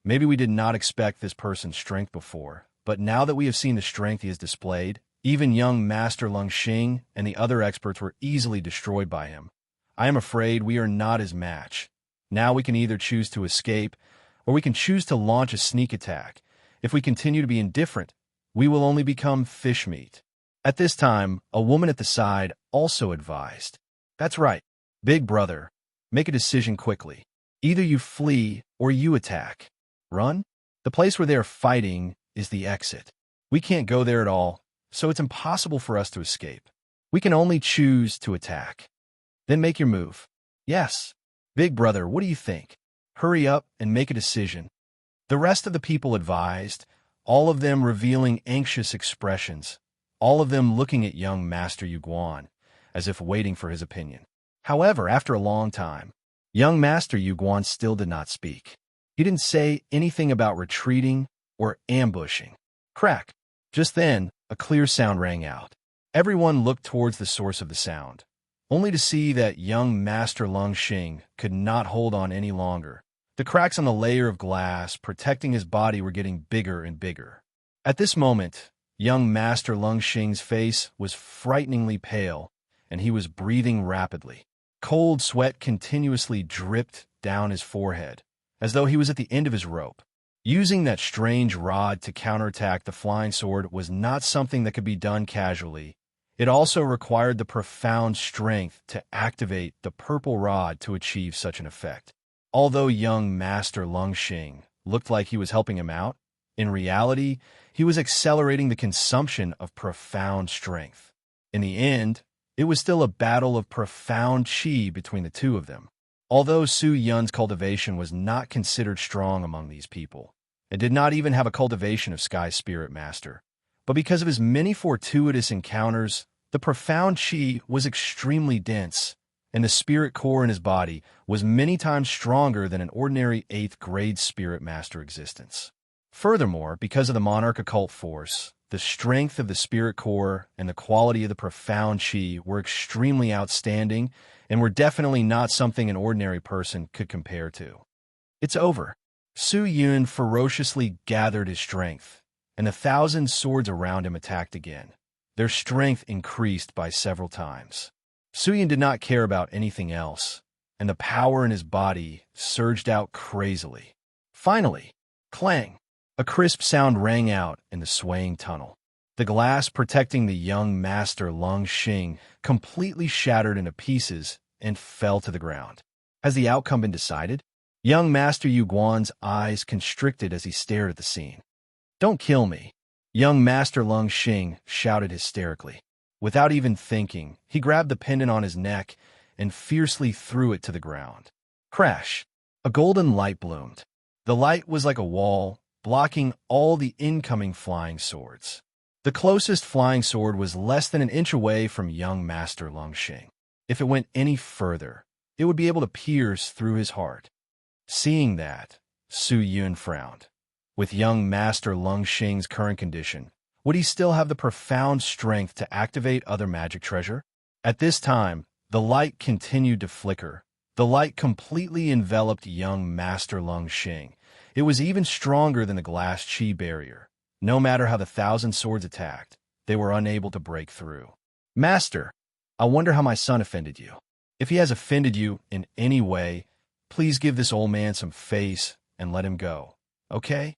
Maybe we did not expect this person's strength before, but now that we have seen the strength he has displayed, even young Master Lungxing and the other experts were easily destroyed by him. I am afraid we are not his match. Now we can either choose to escape, or we can choose to launch a sneak attack. If we continue to be indifferent, we will only become fish meat. At this time, a woman at the side also advised. That's right. Big brother, make a decision quickly. Either you flee or you attack. Run? The place where they are fighting is the exit. We can't go there at all, so it's impossible for us to escape. We can only choose to attack. Then make your move. Yes. Big brother, what do you think? Hurry up and make a decision. The rest of the people advised, all of them revealing anxious expressions, all of them looking at young Master Yuguan, as if waiting for his opinion. However, after a long time, young Master Yuguan still did not speak. He didn't say anything about retreating or ambushing. Crack! Just then, a clear sound rang out. Everyone looked towards the source of the sound. only to see that young Master Lung Xing could not hold on any longer. The cracks on the layer of glass protecting his body were getting bigger and bigger. At this moment, young Master Lung Xing's face was frighteningly pale, and he was breathing rapidly. Cold sweat continuously dripped down his forehead, as though he was at the end of his rope. Using that strange rod to counterattack the flying sword was not something that could be done casually. It also required the profound strength to activate the purple rod to achieve such an effect. Although young Master Lung Xing looked like he was helping him out, in reality, he was accelerating the consumption of profound strength. In the end, it was still a battle of profound qi between the two of them. Although Su Yun's cultivation was not considered strong among these people, and did not even have a cultivation of Sky Spirit Master, but because of his many fortuitous encounters, the profound qi was extremely dense, and the spirit core in his body was many times stronger than an ordinary 8th grade Spirit Master existence. Furthermore, because of the Monarch occult force, the strength of the spirit core and the quality of the profound qi were extremely outstanding and were definitely not something an ordinary person could compare to. It's over. Su Yun ferociously gathered his strength, and 1,000 swords around him attacked again. Their strength increased by several times. Su Yun did not care about anything else, and the power in his body surged out crazily. Finally, clang! A crisp sound rang out in the swaying tunnel. The glass protecting the young Master Lung Xing completely shattered into pieces and fell to the ground. Has the outcome been decided? Young Master Yu Guan's eyes constricted as he stared at the scene. Don't kill me, young Master Lung Xing shouted hysterically. Without even thinking, he grabbed the pendant on his neck and fiercely threw it to the ground. Crash! A golden light bloomed. The light was like a wall, blocking all the incoming flying swords. The closest flying sword was less than an inch away from young Master Lung Xing. If it went any further, it would be able to pierce through his heart. Seeing that, Su Yun frowned. With young Master Lung Xing's current condition, would he still have the profound strength to activate other magic treasure? At this time, the light continued to flicker. The light completely enveloped young Master Lung Xing. It was even stronger than the glass qi barrier. No matter how the 1,000 swords attacked, they were unable to break through. Master, I wonder how my son offended you. If he has offended you in any way, please give this old man some face and let him go, okay?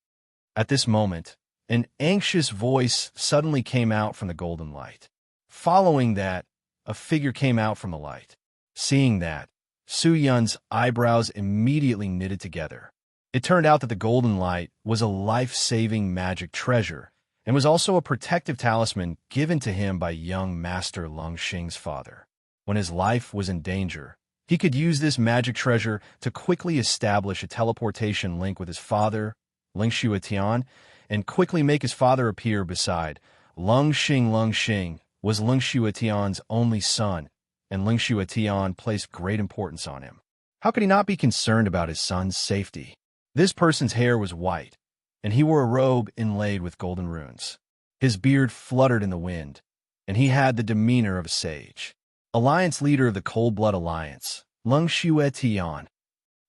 At this moment, an anxious voice suddenly came out from the golden light. Following that, a figure came out from the light. Seeing that, Su Yun's eyebrows immediately knitted together. It turned out that the golden light was a life-saving magic treasure and was also a protective talisman given to him by young Master Lung Xing's father. When his life was in danger, he could use this magic treasure to quickly establish a teleportation link with his father, Ling Xuetian, and quickly make his father appear beside Lung Xing. Lung Xing was Ling Xuetian's only son, and Ling Xuetian placed great importance on him. How could he not be concerned about his son's safety? This person's hair was white, and he wore a robe inlaid with golden runes. His beard fluttered in the wind, and he had the demeanor of a sage. Alliance leader of the Cold Blood Alliance, Lung Xuetian.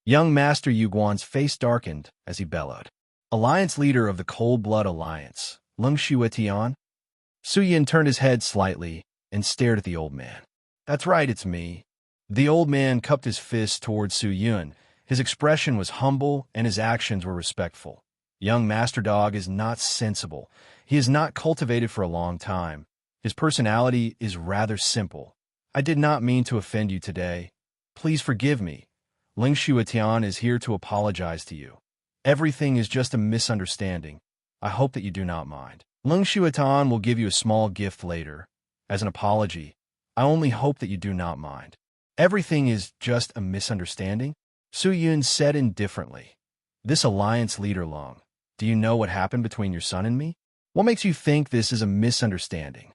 Young Master Yu Guan's face darkened as he bellowed. Alliance leader of the Cold Blood Alliance, Lung Xuetian. Su Yin turned his head slightly and stared at the old man. That's right, it's me. The old man cupped his fist toward Su Yun. His expression was humble and his actions were respectful. Young Master Dog is not sensible. He is not cultivated for a long time. His personality is rather simple. I did not mean to offend you today. Please forgive me. Ling Xuetian is here to apologize to you. Everything is just a misunderstanding. I hope that you do not mind. Ling Xuetian will give you a small gift later. As an apology, I only hope that you do not mind. Everything is just a misunderstanding? Su Yun said indifferently. This alliance leader Lung, do you know what happened between your son and me? What makes you think this is a misunderstanding?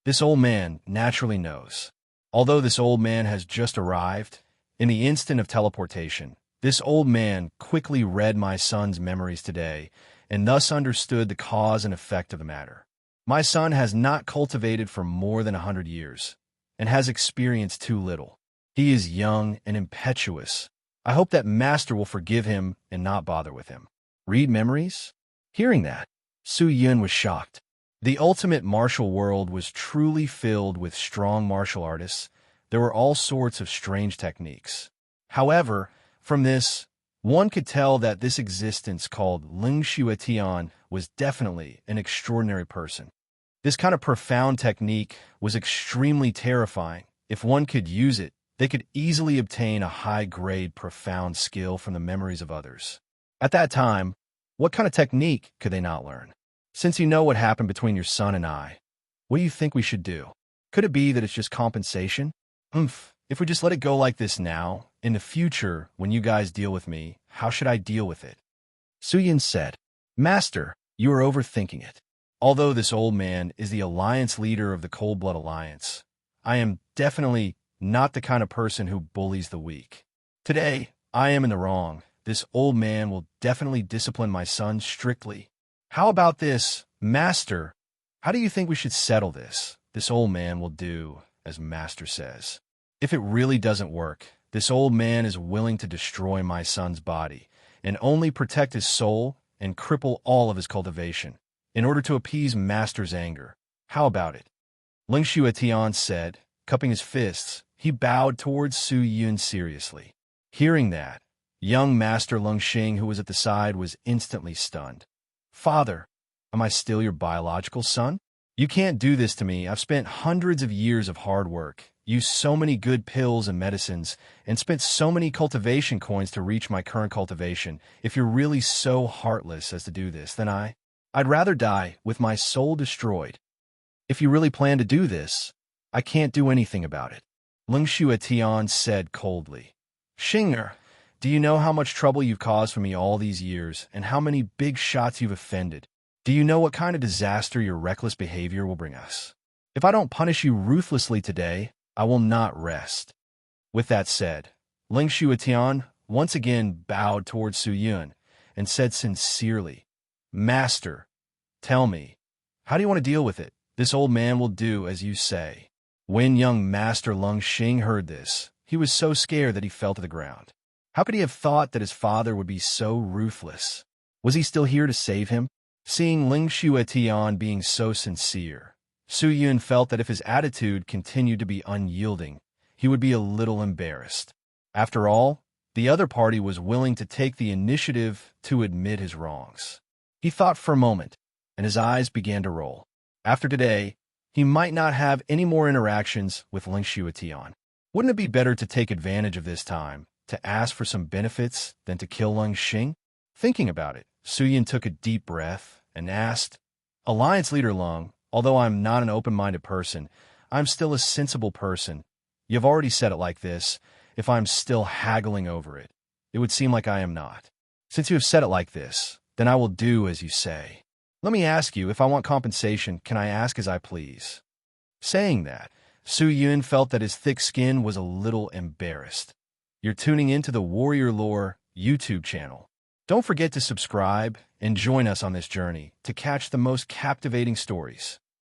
This old man naturally knows. Although this old man has just arrived, in the instant of teleportation, this old man quickly read my son's memories today and thus understood the cause and effect of the matter. My son has not cultivated for more than 100 years, and has experienced too little. He is young and impetuous. I hope that Master will forgive him and not bother with him. Read memories? Hearing that, Su Yun was shocked. The ultimate martial world was truly filled with strong martial artists. There were all sorts of strange techniques. However, from this, one could tell that this existence called Ling Xuetian was definitely an extraordinary person. This kind of profound technique was extremely terrifying. If one could use it, they could easily obtain a high-grade profound skill from the memories of others. At that time, what kind of technique could they not learn? Since you know what happened between your son and I, what do you think we should do? Could it be that it's just compensation? If we just let it go like this now, in the future, when you guys deal with me, how should I deal with it? Su Yun said, Master, you are overthinking it. Although this old man is the alliance leader of the Cold Blood Alliance, I am definitely not the kind of person who bullies the weak. Today, I am in the wrong. This old man will definitely discipline my son strictly. How about this, Master? How do you think we should settle this? This old man will do as Master says. If it really doesn't work, this old man is willing to destroy my son's body and only protect his soul and cripple all of his cultivation in order to appease Master's anger. How about it? Ling Xuetian said, cupping his fists. He bowed towards Su Yun seriously. Hearing that, young Master Lung Xing, who was at the side, was instantly stunned. Father, am I still your biological son? You can't do this to me. I've spent hundreds of years of hard work, used so many good pills and medicines, and spent so many cultivation coins to reach my current cultivation. If you're really so heartless as to do this, then I'd rather die with my soul destroyed. If you really plan to do this, I can't do anything about it. Ling Xuetian said coldly. Xinger, do you know how much trouble you've caused for me all these years and how many big shots you've offended? Do you know what kind of disaster your reckless behavior will bring us? If I don't punish you ruthlessly today, I will not rest. With that said, Ling Xuetian once again bowed towards Su Yun and said sincerely, Master, tell me, how do you want to deal with it? This old man will do as you say. When young Master Lung Xing heard this, he was so scared that he fell to the ground. How could he have thought that his father would be so ruthless? Was he still here to save him? Seeing Ling Xuetian being so sincere, Su Yun felt that if his attitude continued to be unyielding, he would be a little embarrassed. After all, the other party was willing to take the initiative to admit his wrongs. He thought for a moment, and his eyes began to roll. After today, he might not have any more interactions with Ling Xuetian. Wouldn't it be better to take advantage of this time to ask for some benefits than to kill Lung Xing? Thinking about it, Su Yun took a deep breath and asked, Alliance Leader Lung, although I'm not an open-minded person, I'm still a sensible person. You've already said it like this. If I'm still haggling over it, it would seem like I am not. Since you have said it like this, then I will do as you say. Let me ask you, if I want compensation, can I ask as I please? Saying that, Su Yun felt that his thick skin was a little embarrassed. You're tuning into the Warrior Lore YouTube channel. Don't forget to subscribe and join us on this journey to catch the most captivating stories.